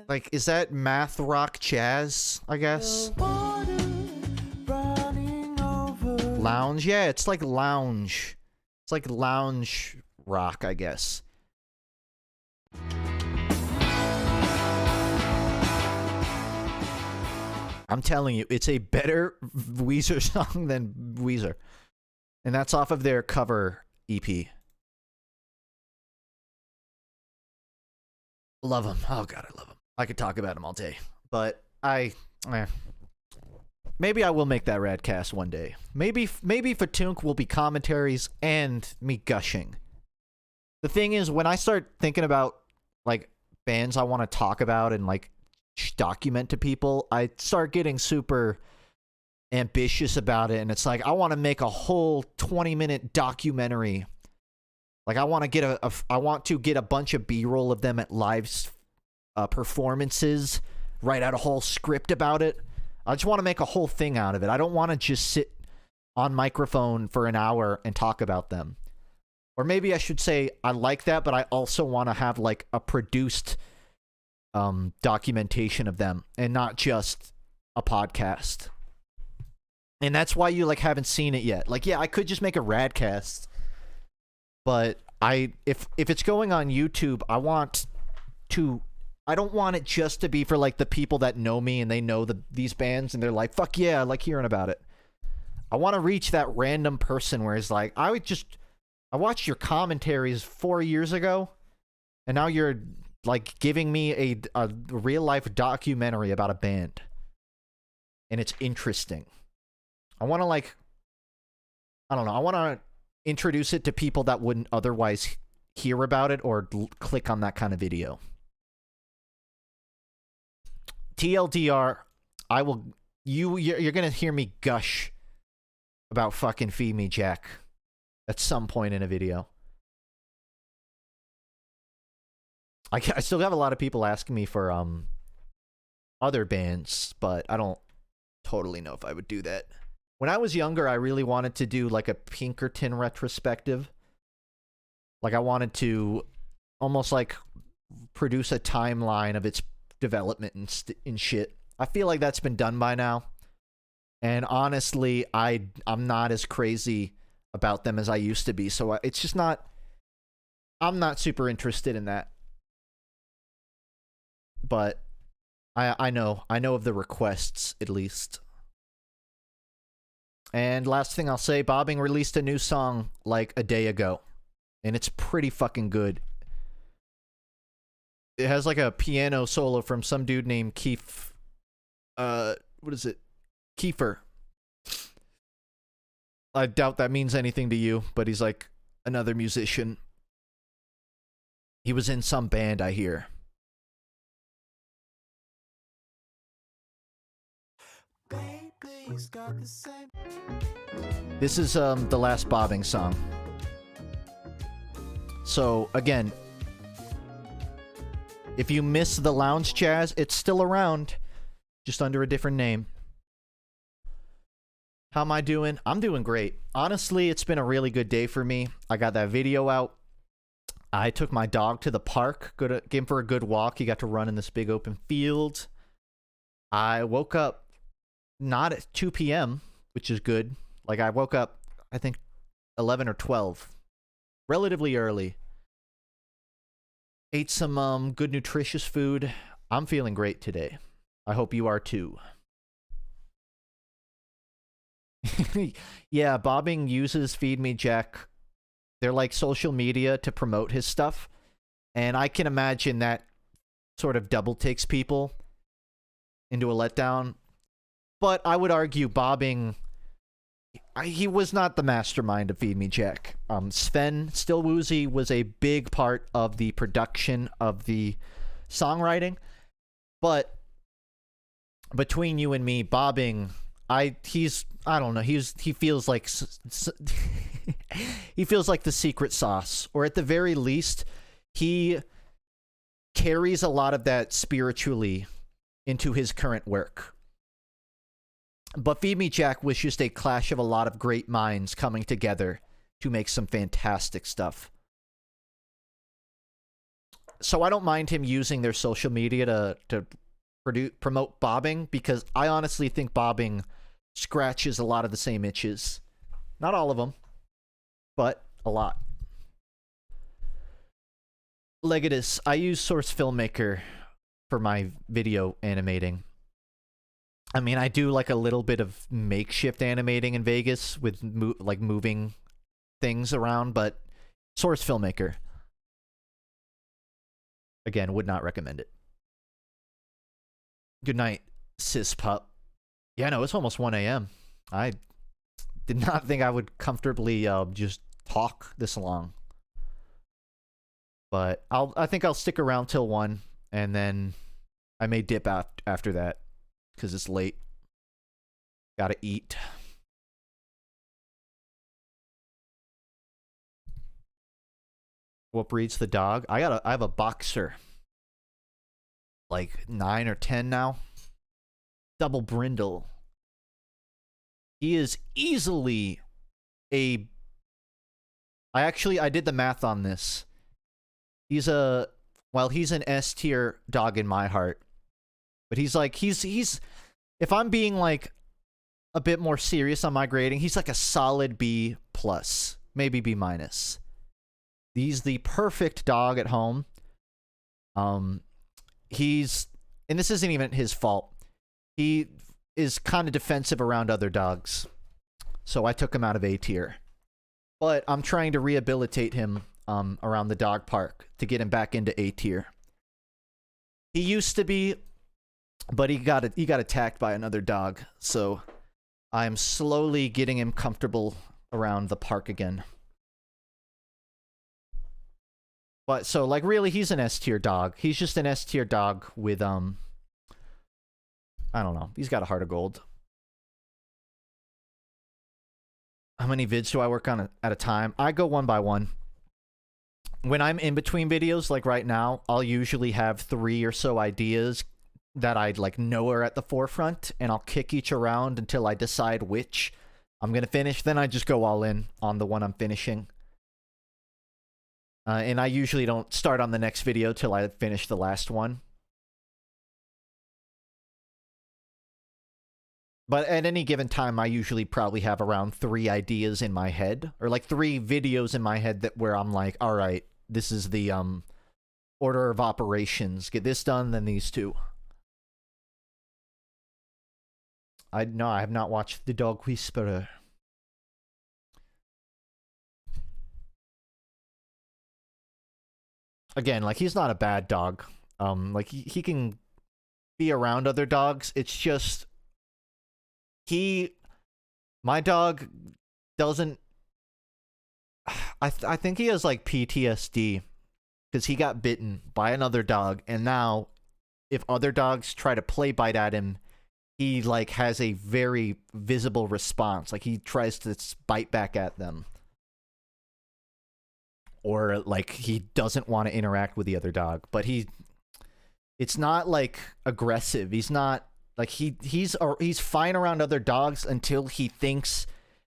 Like, is that math rock jazz, I guess? Lounge? Yeah, it's like lounge. It's like lounge rock, I guess. I'm telling you, it's a better Weezer song than Weezer. And that's off of their cover EP. Love them. Oh, God, I love them. I could talk about them all day. But maybe I will make that RADCAST one day. Maybe FUNKe will be commentaries and me gushing. The thing is, when I start thinking about, like, bands I want to talk about and, like, document to people, I start getting super ambitious about it, and it's like, I want to make a whole 20-minute documentary. Like, I want to get a bunch of B-roll of them at live performances, write out a whole script about it. I just want to make a whole thing out of it. I don't want to just sit on microphone for an hour and talk about them. Or maybe I should say I like that, but I also want to have, like, a produced documentation of them and not just a podcast. And that's why you, like, haven't seen it yet. Like, yeah, I could just make a RADCAST, but if it's going on YouTube, I don't want it just to be for, like, the people that know me and they know these bands and they're like, fuck yeah, I like hearing about it. I want to reach that random person where it's like, I I watched your commentaries 4 years ago, and now you're like giving me a real life documentary about a band, and it's interesting. I want to I don't know. I want to introduce it to people that wouldn't otherwise hear about it or click on that kind of video. TLDR, you're gonna hear me gush about fucking Feed Me Jack at some point in a video. I still have a lot of people asking me for other bands, but I don't totally know if I would do that. When I was younger, I really wanted to do like a Pinkerton retrospective. Like I wanted to almost like produce a timeline of its development and shit. I feel like that's been done by now. And honestly, I'm not as crazy about them as I used to be. So it's just not, I'm not super interested in that. But I know of the requests at least. And last thing I'll say, Bobbing released a new song like a day ago, and it's pretty fucking good. It has like a piano solo from some dude named Keith. What is it? Kiefer. I doubt that means anything to you, but he's like another musician. He was in some band, I hear. This is the last Bobbing song. So again, if you miss the lounge jazz, it's still around, just under a different name. How am I doing? I'm doing great. Honestly, it's been a really good day for me. I got that video out. I took my dog to the park, gave him for a good walk. He got to run in this big open field. I woke up not at 2 p.m., which is good. Like, I woke up, I think, 11 or 12. Relatively early. Ate some good nutritious food. I'm feeling great today. I hope you are too. Yeah, Bobbing uses Feed Me Jack. They're like social media to promote his stuff. And I can imagine that sort of double takes people into a letdown. But I would argue Bobbing, he was not the mastermind of Feed Me Jack. Sven Stillwoozy was a big part of the production of the songwriting. But between you and me, Bobbing, I don't know, he feels like he feels like the secret sauce, or at the very least, he carries a lot of that spiritually into his current work. But Feed Me Jack was just a clash of a lot of great minds coming together to make some fantastic stuff. So I don't mind him using their social media to promote Bobbing, because I honestly think Bobbing scratches a lot of the same itches. Not all of them, but a lot. Legatus, I use Source Filmmaker for my video animating. I mean, I do like a little bit of makeshift animating in Vegas with like moving things around, but Source Filmmaker. Again, would not recommend it. Good night, cis pup. Yeah, no, it's almost 1 a.m. I did not think I would comfortably just talk this long. But I think I'll stick around till 1, and then I may dip out after that, because it's late. Gotta eat. What breeds the dog? I have a boxer. Like 9 or 10 now. Double brindle. He is easily a... I did the math on this. He's an S tier dog in my heart. But he's if I'm being like a bit more serious on my grading, he's like a solid B+, maybe B-. He's the perfect dog at home. And this isn't even his fault. He is kind of defensive around other dogs. So I took him out of A tier. But I'm trying to rehabilitate him around the dog park to get him back into A tier. He used to be, but he got attacked by another dog, so I'm slowly getting him comfortable around the park again. But so like really he's an S tier dog. He's just an S tier dog with I don't know. He's got a heart of gold. How many vids do I work on at a time? I go one by one. When I'm in between videos, like right now, I'll usually have 3 or so ideas that I like know are at the forefront, and I'll kick each around until I decide which I'm gonna finish. Then I just go all in on the one I'm finishing. And I usually don't start on the next video till I finish the last one. But at any given time, I usually probably have around 3 ideas in my head, or like 3 videos in my head that where I'm like, all right, this is the order of operations. Get this done, then these 2. I have not watched The Dog Whisperer. Again, like he's not a bad dog. Like he can be around other dogs. It's just my dog doesn't. I think he has like PTSD because he got bitten by another dog, and now if other dogs try to play bite at him, he like has a very visible response. Like he tries to bite back at them. Or like he doesn't want to interact with the other dog, but it's not like aggressive. He's not like he's fine around other dogs until he thinks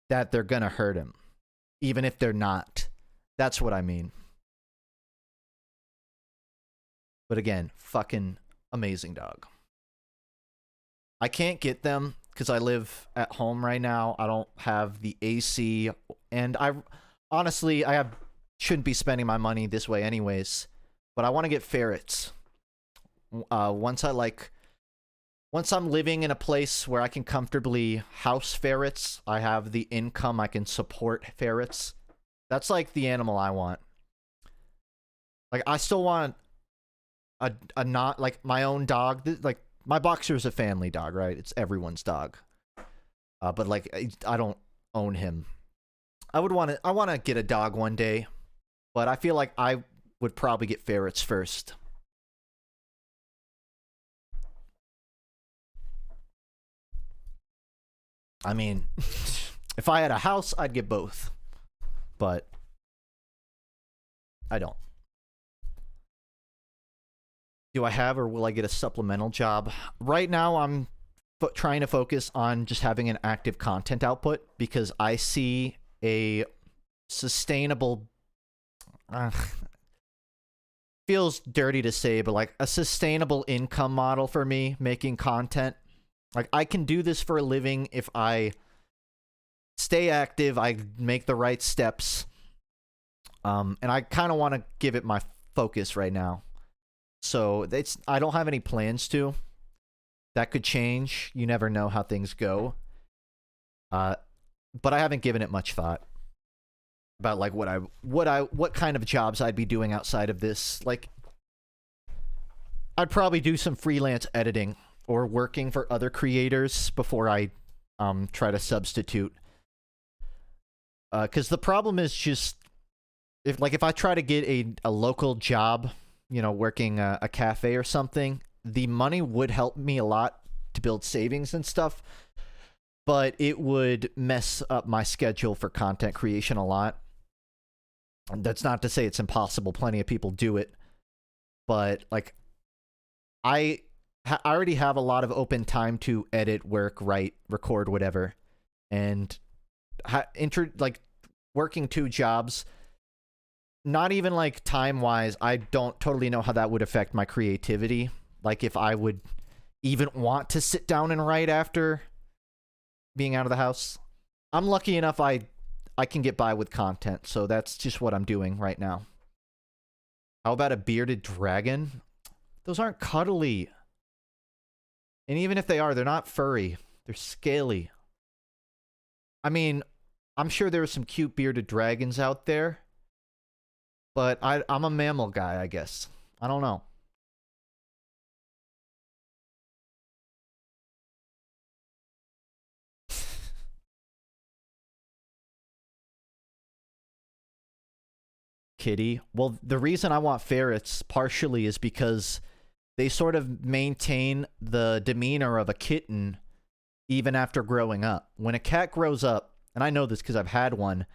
that they're gonna hurt him, even if they're not. That's what I mean. But again, fucking amazing dog. I can't get them because I live at home right now. I don't have the AC, and I shouldn't be spending my money this way anyways, but I want to get ferrets. Once I'm living in a place where I can comfortably house ferrets, I have the income, I can support ferrets. That's like the animal I want. Like I still want a not like my own dog. Like my boxer's a family dog, right? It's everyone's dog. But like I don't own him. I want to get a dog one day. But I feel like I would probably get ferrets first. I mean, if I had a house, I'd get both. But I don't. Do I have or will I get a supplemental job? Right now, I'm trying to focus on just having an active content output because I see a sustainable... feels dirty to say, but like a sustainable income model for me making content. Like I can do this for a living if I stay active, I make the right steps. And I kind of want to give it my focus right now. So I don't have any plans to. That could change. You never know how things go. But I haven't given it much thought about like what kind of jobs I'd be doing outside of this. Like I'd probably do some freelance editing or working for other creators before I try to substitute. Cuz the problem is just if I try to get a local job, you know, working a cafe or something, the money would help me a lot to build savings and stuff, but it would mess up my schedule for content creation a lot. That's not to say it's impossible. Plenty of people do it. But, like, I already have a lot of open time to edit, work, write, record, whatever. And, working 2 jobs, not even, like, time-wise, I don't totally know how that would affect my creativity. Like, if I would even want to sit down and write after being out of the house. I'm lucky enough I can get by with content, so that's just what I'm doing right now. How about a bearded dragon? Those aren't cuddly. And even if they are, they're not furry. They're scaly. I mean, I'm sure there are some cute bearded dragons out there. But I'm a mammal guy, I guess. I don't know. Kitty. Well, the reason I want ferrets partially is because they sort of maintain the demeanor of a kitten even after growing up. When a cat grows up, and I know this because I've had one,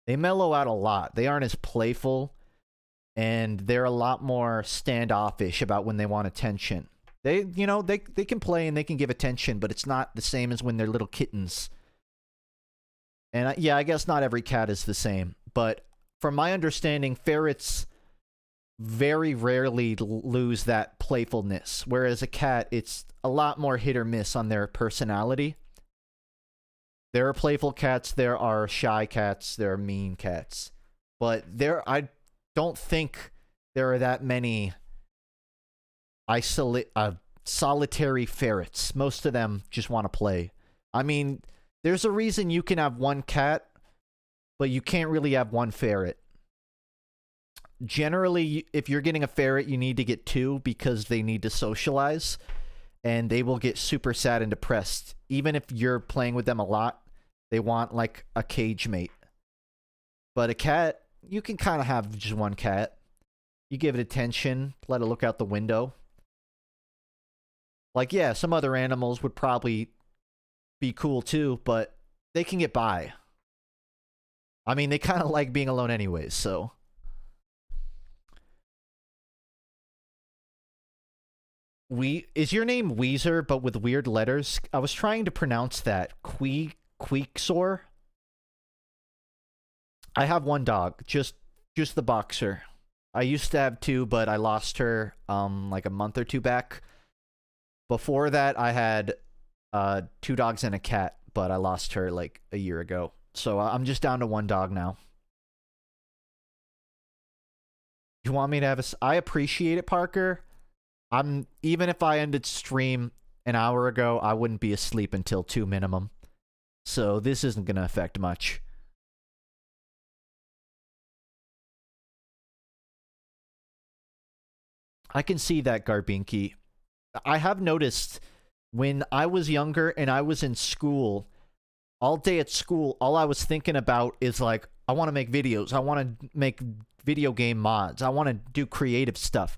they mellow out a lot. They aren't as playful, and they're a lot more standoffish about when they want attention. They can play and they can give attention, but it's not the same as when they're little kittens. And yeah, I guess not every cat is the same, but from my understanding, ferrets very rarely lose that playfulness, whereas a cat, it's a lot more hit or miss on their personality. There are playful cats, there are shy cats, there are mean cats, but I don't think there are that many solitary ferrets. Most of them just want to play. I mean, there's a reason you can have one cat, but you can't really have one ferret. Generally, if you're getting a ferret, you need to get two because they need to socialize, and they will get super sad and depressed. Even if you're playing with them a lot, they want, like, a cage mate. But a cat, you can kind of have just one cat. You give it attention, let it look out the window. Like, yeah, some other animals would probably be cool too, but they can get by. I mean, they kind of like being alone anyways, so. Is your name Weezer, but with weird letters? I was trying to pronounce that. Queeksor? I have one dog, just the boxer. I used to have two, but I lost her, like a month or two back. Before that, I had, 2 dogs and a cat, but I lost her, like, a year ago. So I'm just down to one dog now. You want me to have I appreciate it, Parker. Even if I ended stream an hour ago, I wouldn't be asleep until 2 minimum. So this isn't going to affect much. I can see that, Garbinky. I have noticed when I was younger and I was in school, all day at school, all I was thinking about is like, I want to make videos. I want to make video game mods. I want to do creative stuff.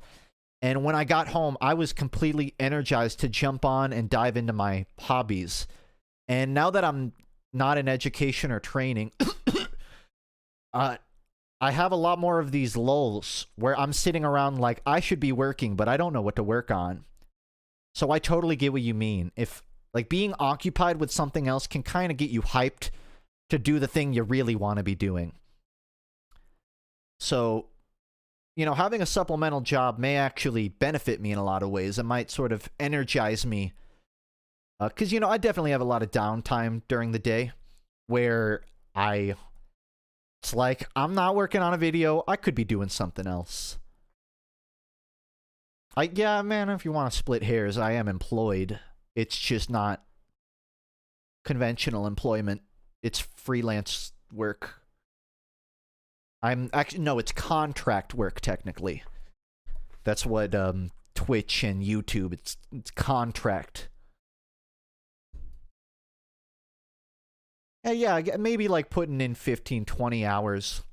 And when I got home, I was completely energized to jump on and dive into my hobbies. And now that I'm not in education or training, I have a lot more of these lulls where I'm sitting around like I should be working, but I don't know what to work on. So I totally get what you mean. If, like, being occupied with something else can kind of get you hyped to do the thing you really want to be doing. So, you know, having a supplemental job may actually benefit me in a lot of ways. It might sort of energize me. Because, you know, I definitely have a lot of downtime during the day where it's like, I'm not working on a video. I could be doing something else. Yeah, man, if you want to split hairs, I am employed. It's just not conventional employment. It's freelance work. No, it's contract work, technically. That's what Twitch and YouTube, it's contract. Yeah, maybe like putting in 15, 20 hours.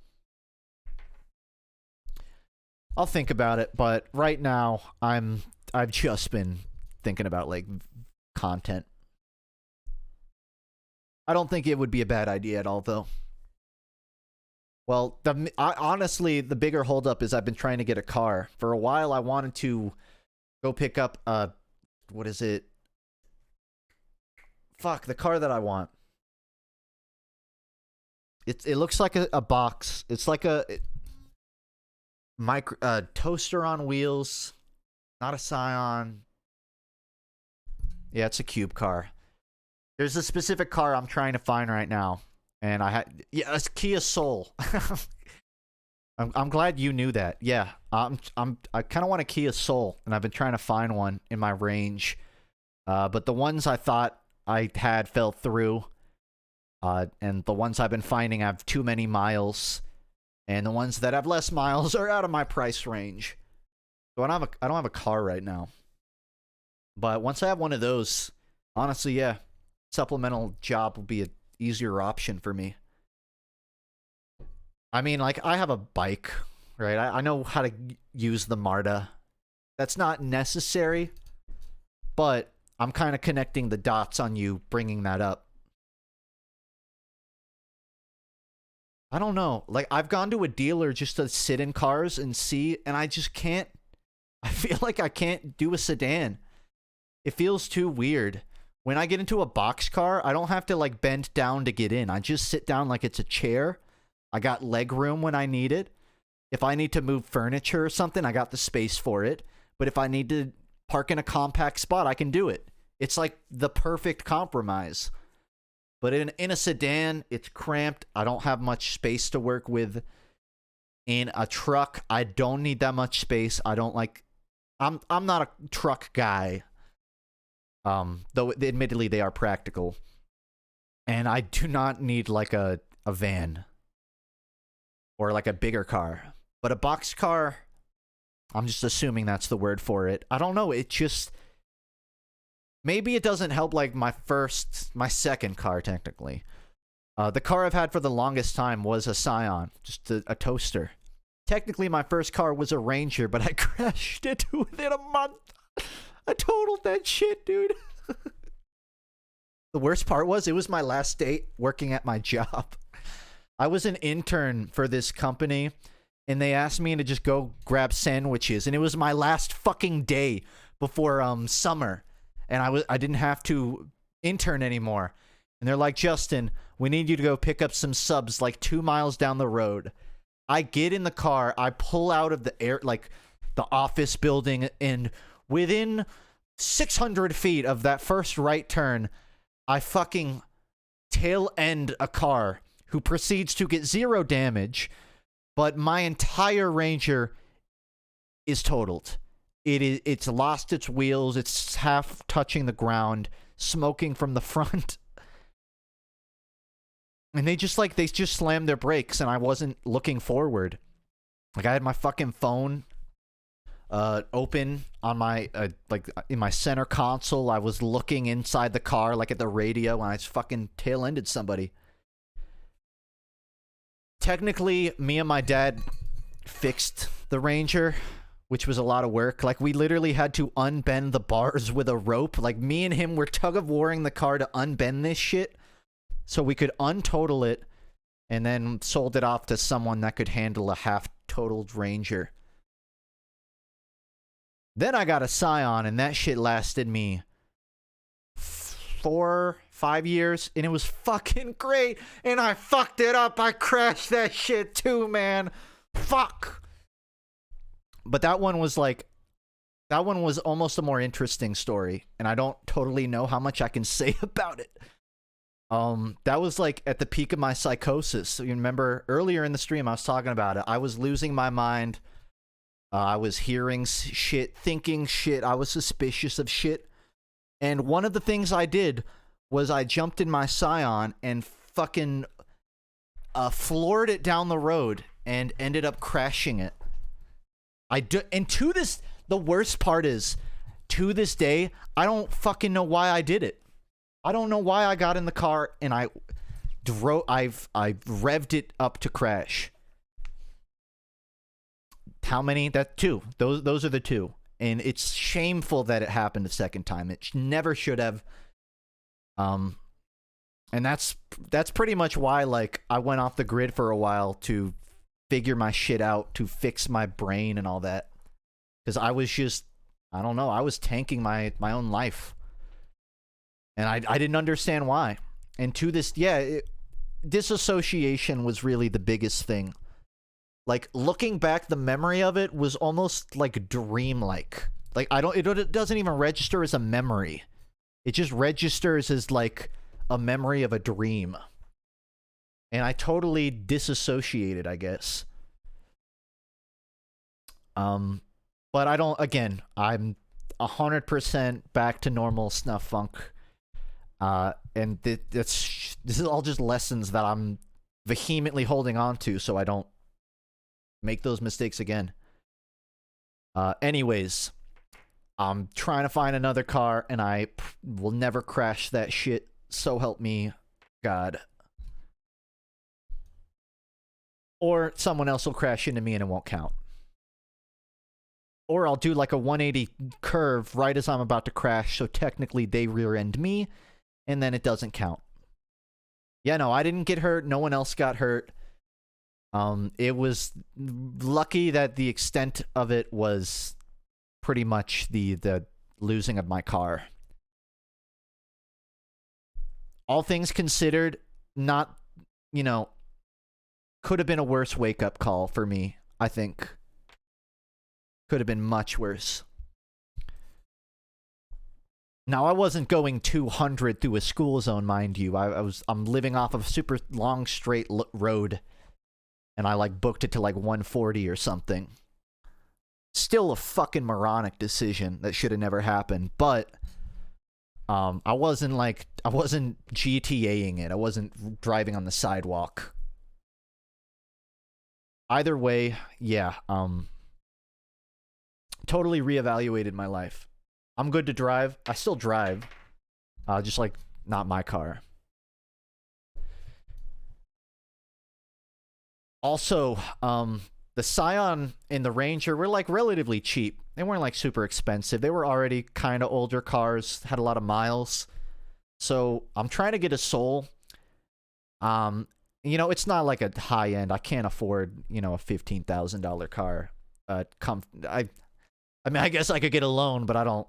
I'll think about it, but right now I've just been thinking about like content. I don't think it would be a bad idea at all, though. Well, honestly, the bigger holdup is I've been trying to get a car. For a while, I wanted to go pick up, what is it? Fuck, the car that I want. It looks like a box. It's like a toaster on wheels. Not a Scion. Yeah, it's a cube car. There's a specific car I'm trying to find right now. And a Kia Soul. I'm glad you knew that. Yeah, I kind of want a Kia Soul, and I've been trying to find one in my range. But the ones I thought I had fell through. And the ones I've been finding have too many miles, and the ones that have less miles are out of my price range. So I don't have a car right now. But once I have one of those, honestly, yeah, supplemental job will be an easier option for me. I mean, like, I have a bike, right? I know how to use the MARTA. That's not necessary, but I'm kind of connecting the dots on you bringing that up. I don't know. Like, I've gone to a dealer just to sit in cars and see, and I just can't. I feel like I can't do a sedan. It feels too weird. When I get into a box car, I don't have to, like, bend down to get in. I just sit down like it's a chair. I got leg room when I need it. If I need to move furniture or something, I got the space for it. But if I need to park in a compact spot, I can do it. It's like the perfect compromise. But in a sedan, it's cramped. I don't have much space to work with. In a truck, I don't need that much space. I don't like... I'm not a truck guy. Though admittedly they are practical. And I do not need like a van. Or like a bigger car. But a box car, I'm just assuming that's the word for it. I don't know, it just... Maybe it doesn't help like my second car, technically. The car I've had for the longest time was a Scion, just a toaster. Technically, my first car was a Ranger, but I crashed it within a month. I totaled that shit, dude. The worst part was, it was my last day working at my job. I was an intern for this company, and they asked me to just go grab sandwiches, and it was my last fucking day before summer. And I didn't have to intern anymore. And they're like, Justin, we need you to go pick up some subs like 2 miles down the road. I get in the car, I pull out of the office building, and within 600 feet of that first right turn, I fucking tail end a car who proceeds to get 0 damage, but my entire Ranger is totaled. It's lost its wheels, it's half touching the ground, smoking from the front. And they just slammed their brakes, and I wasn't looking forward. Like, I had my fucking phone open on my in my center console. I was looking inside the car, like at the radio, and I just fucking tail-ended somebody. Technically, me and my dad fixed the Ranger, which was a lot of work. Like, we literally had to unbend the bars with a rope. Like, me and him were tug-of-warring the car to unbend this shit so we could untotal it and then sold it off to someone that could handle a half-totaled Ranger. Then I got a Scion, and that shit lasted me 4, 5 years, and it was fucking great, and I fucked it up. I crashed that shit too, man. Fuck. But that one was almost a more interesting story, and I don't totally know how much I can say about it. That was like at the peak of my psychosis. So you remember earlier in the stream I was talking about it. I was losing my mind. I was hearing shit, thinking shit. I was suspicious of shit. And one of the things I did was I jumped in my Scion and fucking floored it down the road and ended up crashing it. And the worst part is, to this day, I don't fucking know why I did it. I don't know why I got in the car and I revved it up to crash. How many? That 2. Those are the 2. And it's shameful that it happened a second time. It never should have. And that's pretty much why, like, I went off the grid for a while to figure my shit out, to fix my brain and all that. Because I was just, I don't know, I was tanking my own life. And I didn't understand why. And to this, disassociation was really the biggest thing. Like, looking back, the memory of it was almost like dreamlike. Like, it doesn't even register as a memory. It just registers as like a memory of a dream. And I totally disassociated, I guess. But I don't, again, I'm 100% back to normal snuff funk. and this is all just lessons that I'm vehemently holding on to so I don't make those mistakes again. Anyways, I'm trying to find another car, and I will never crash that shit. So help me, God. Or someone else will crash into me and it won't count. Or I'll do like a 180 curve right as I'm about to crash, so technically they rear-end me, and then it doesn't count. Yeah, no, I didn't get hurt. No one else got hurt. It was lucky that the extent of it was pretty much the losing of my car. All things considered, not, you know, could have been a worse wake-up call for me, I think. Could have been much worse. Now, I wasn't going 200 through a school zone, mind you. I'm living off of a super long straight road, and I like booked it to like 140 or something. Still a fucking moronic decision that should have never happened, but I wasn't GTAing it. I wasn't driving on the sidewalk. Either way, yeah, totally reevaluated my life. I'm good to drive. I still drive. Just like not my car. Also, the Scion and the Ranger were like relatively cheap. They weren't like super expensive. They were already kind of older cars, had a lot of miles. So I'm trying to get a Soul. You know, it's not like a high end. I can't afford, you know, a $15,000 car. I mean, I guess I could get a loan, but I don't.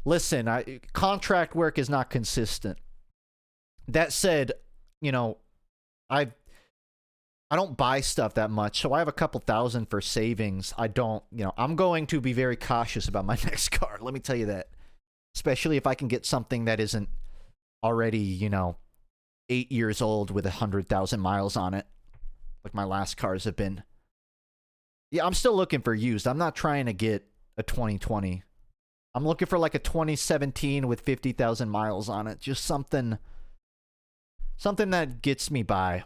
Listen, contract work is not consistent. That said, you know, I don't buy stuff that much, so I have a couple thousand for savings. I don't, you know, I'm going to be very cautious about my next car. Let me tell you that. Especially if I can get something that isn't already, you know, 8 years old with 100,000 miles on it, like my last cars have been. Yeah, I'm still looking for used. I'm not trying to get a 2020. I'm looking for like a 2017 with 50,000 miles on it. Just something that gets me by.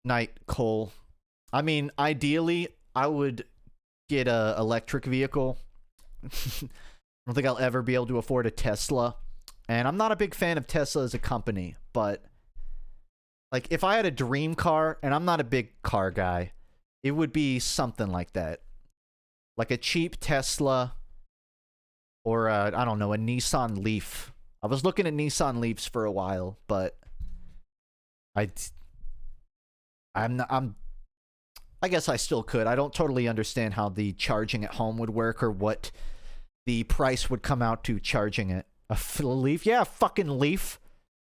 Night, Cole. I mean, ideally, I would get a electric vehicle. I don't think I'll ever be able to afford a Tesla. And I'm not a big fan of Tesla as a company, but like if I had a dream car, and I'm not a big car guy, it would be something like that. Like a cheap Tesla or I don't know, a Nissan Leaf. I was looking at Nissan Leafs for a while, but I guess I still could. I don't totally understand how the charging at home would work or what the price would come out to charging it. A Leaf? Yeah, a fucking Leaf.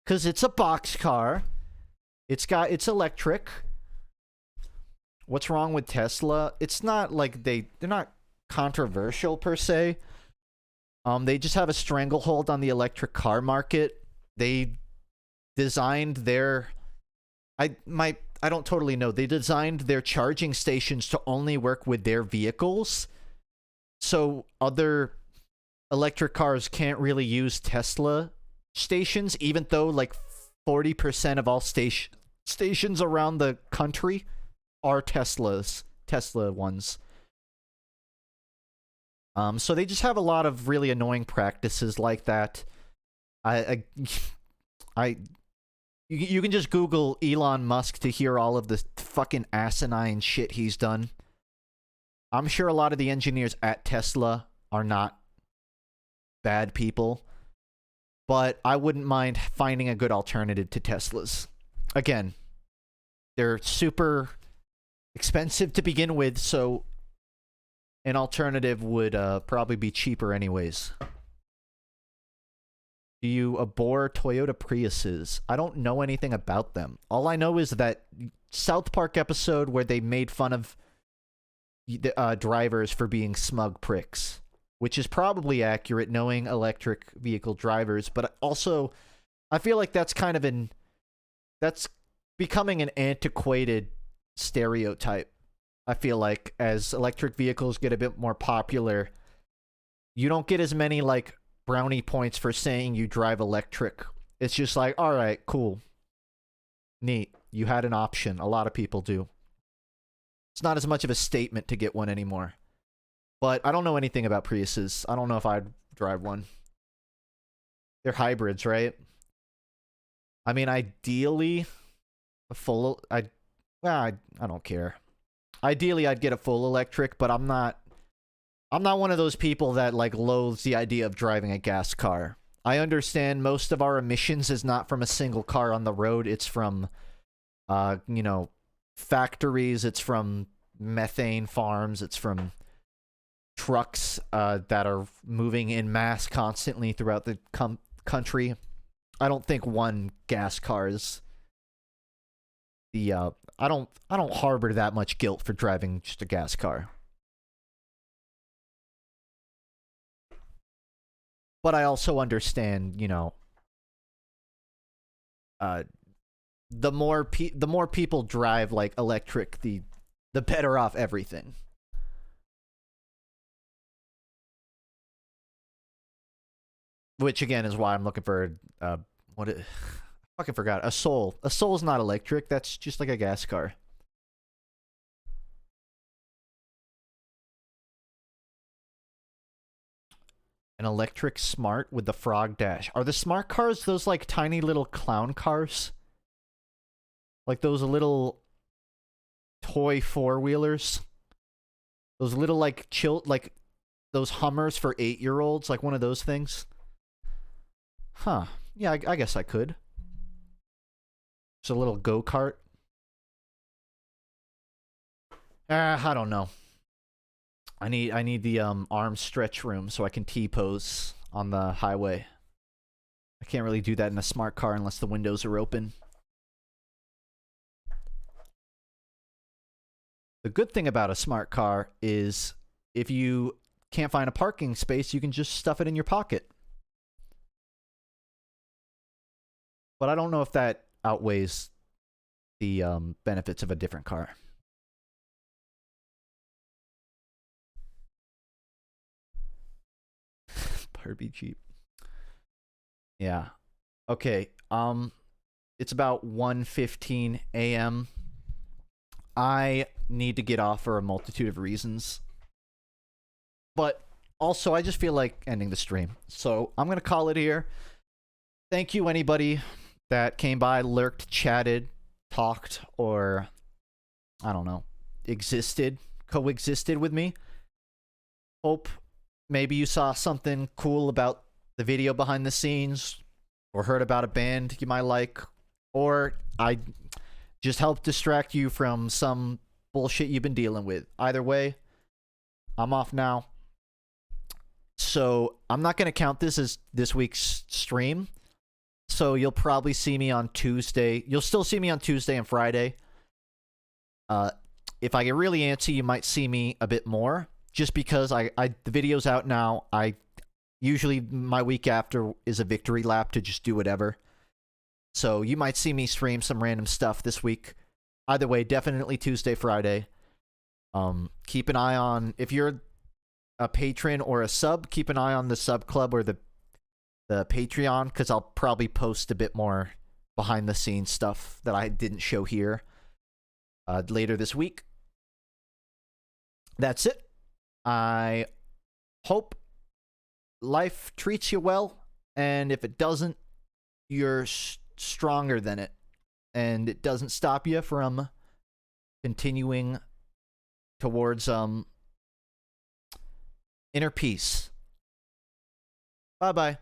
Because it's a box car. It's electric. What's wrong with Tesla? It's not like they're not controversial per se. They just have a stranglehold on the electric car market. They designed their I don't totally know. They designed their charging stations to only work with their vehicles. So other electric cars can't really use Tesla stations, even though like 40% of all stations around the country are Tesla ones. So they just have a lot of really annoying practices like that. You can just Google Elon Musk to hear all of the fucking asinine shit he's done. I'm sure a lot of the engineers at Tesla are not bad people, but I wouldn't mind finding a good alternative to Teslas. Again, they're super expensive to begin with, so an alternative would probably be cheaper anyways. Do you abhor Toyota Priuses? I don't know anything about them. All I know is that South Park episode where they made fun of the drivers for being smug pricks, which is probably accurate knowing electric vehicle drivers, but also I feel like that's becoming an antiquated stereotype. I feel like as electric vehicles get a bit more popular, you don't get as many like brownie points for saying you drive electric. It's just like, all right, cool. Neat. You had an option. A lot of people do. It's not as much of a statement to get one anymore. But I don't know anything about Priuses. I don't know if I'd drive one. They're hybrids, right? I mean, ideally, a full... I don't care. Ideally, I'd get a full electric, but I'm not one of those people that, like, loathes the idea of driving a gas car. I understand most of our emissions is not from a single car on the road. It's from, you know, factories. It's from methane farms. It's from trucks that are moving in mass constantly throughout the country. I don't think one gas car is the I don't harbor that much guilt for driving just a gas car. But I also understand, you know, the more people drive like electric, the better off everything. Which again is why I'm looking for I fucking forgot. A Soul. A Soul's not electric. That's just like a gas car. An electric smart with the frog dash. Are the smart cars those like tiny little clown cars? Like those little toy four-wheelers? Those little like like those Hummers for 8-year-olds? Like one of those things? Huh. Yeah, I guess I could. Just a little go-kart. I don't know. I need the arm stretch room so I can T-pose on the highway. I can't really do that in a smart car unless the windows are open. The good thing about a smart car is if you can't find a parking space, you can just stuff it in your pocket. But I don't know if that outweighs the benefits of a different car. Barbie Jeep. Yeah. Okay. It's about 1:15 a.m. I need to get off for a multitude of reasons. But also, I just feel like ending the stream. So I'm going to call it here. Thank you, anybody that came by, lurked, chatted, talked, or, I don't know, coexisted with me. Hope maybe you saw something cool about the video behind the scenes, or heard about a band you might like, or I just helped distract you from some bullshit you've been dealing with. Either way, I'm off now. So I'm not going to count this as this week's stream. So you'll probably see me on Tuesday. You'll still see me on Tuesday and Friday. If I get really antsy, you might see me a bit more. Just because the video's out now. Usually my week after is a victory lap to just do whatever. So you might see me stream some random stuff this week. Either way, definitely Tuesday, Friday. Keep an eye on, if you're a patron or a sub, keep an eye on the sub club or the Patreon, because I'll probably post a bit more behind the scenes stuff that I didn't show here later this week. That's it. I hope life treats you well, and if it doesn't, you're stronger than it, and it doesn't stop you from continuing towards inner peace. Bye-bye.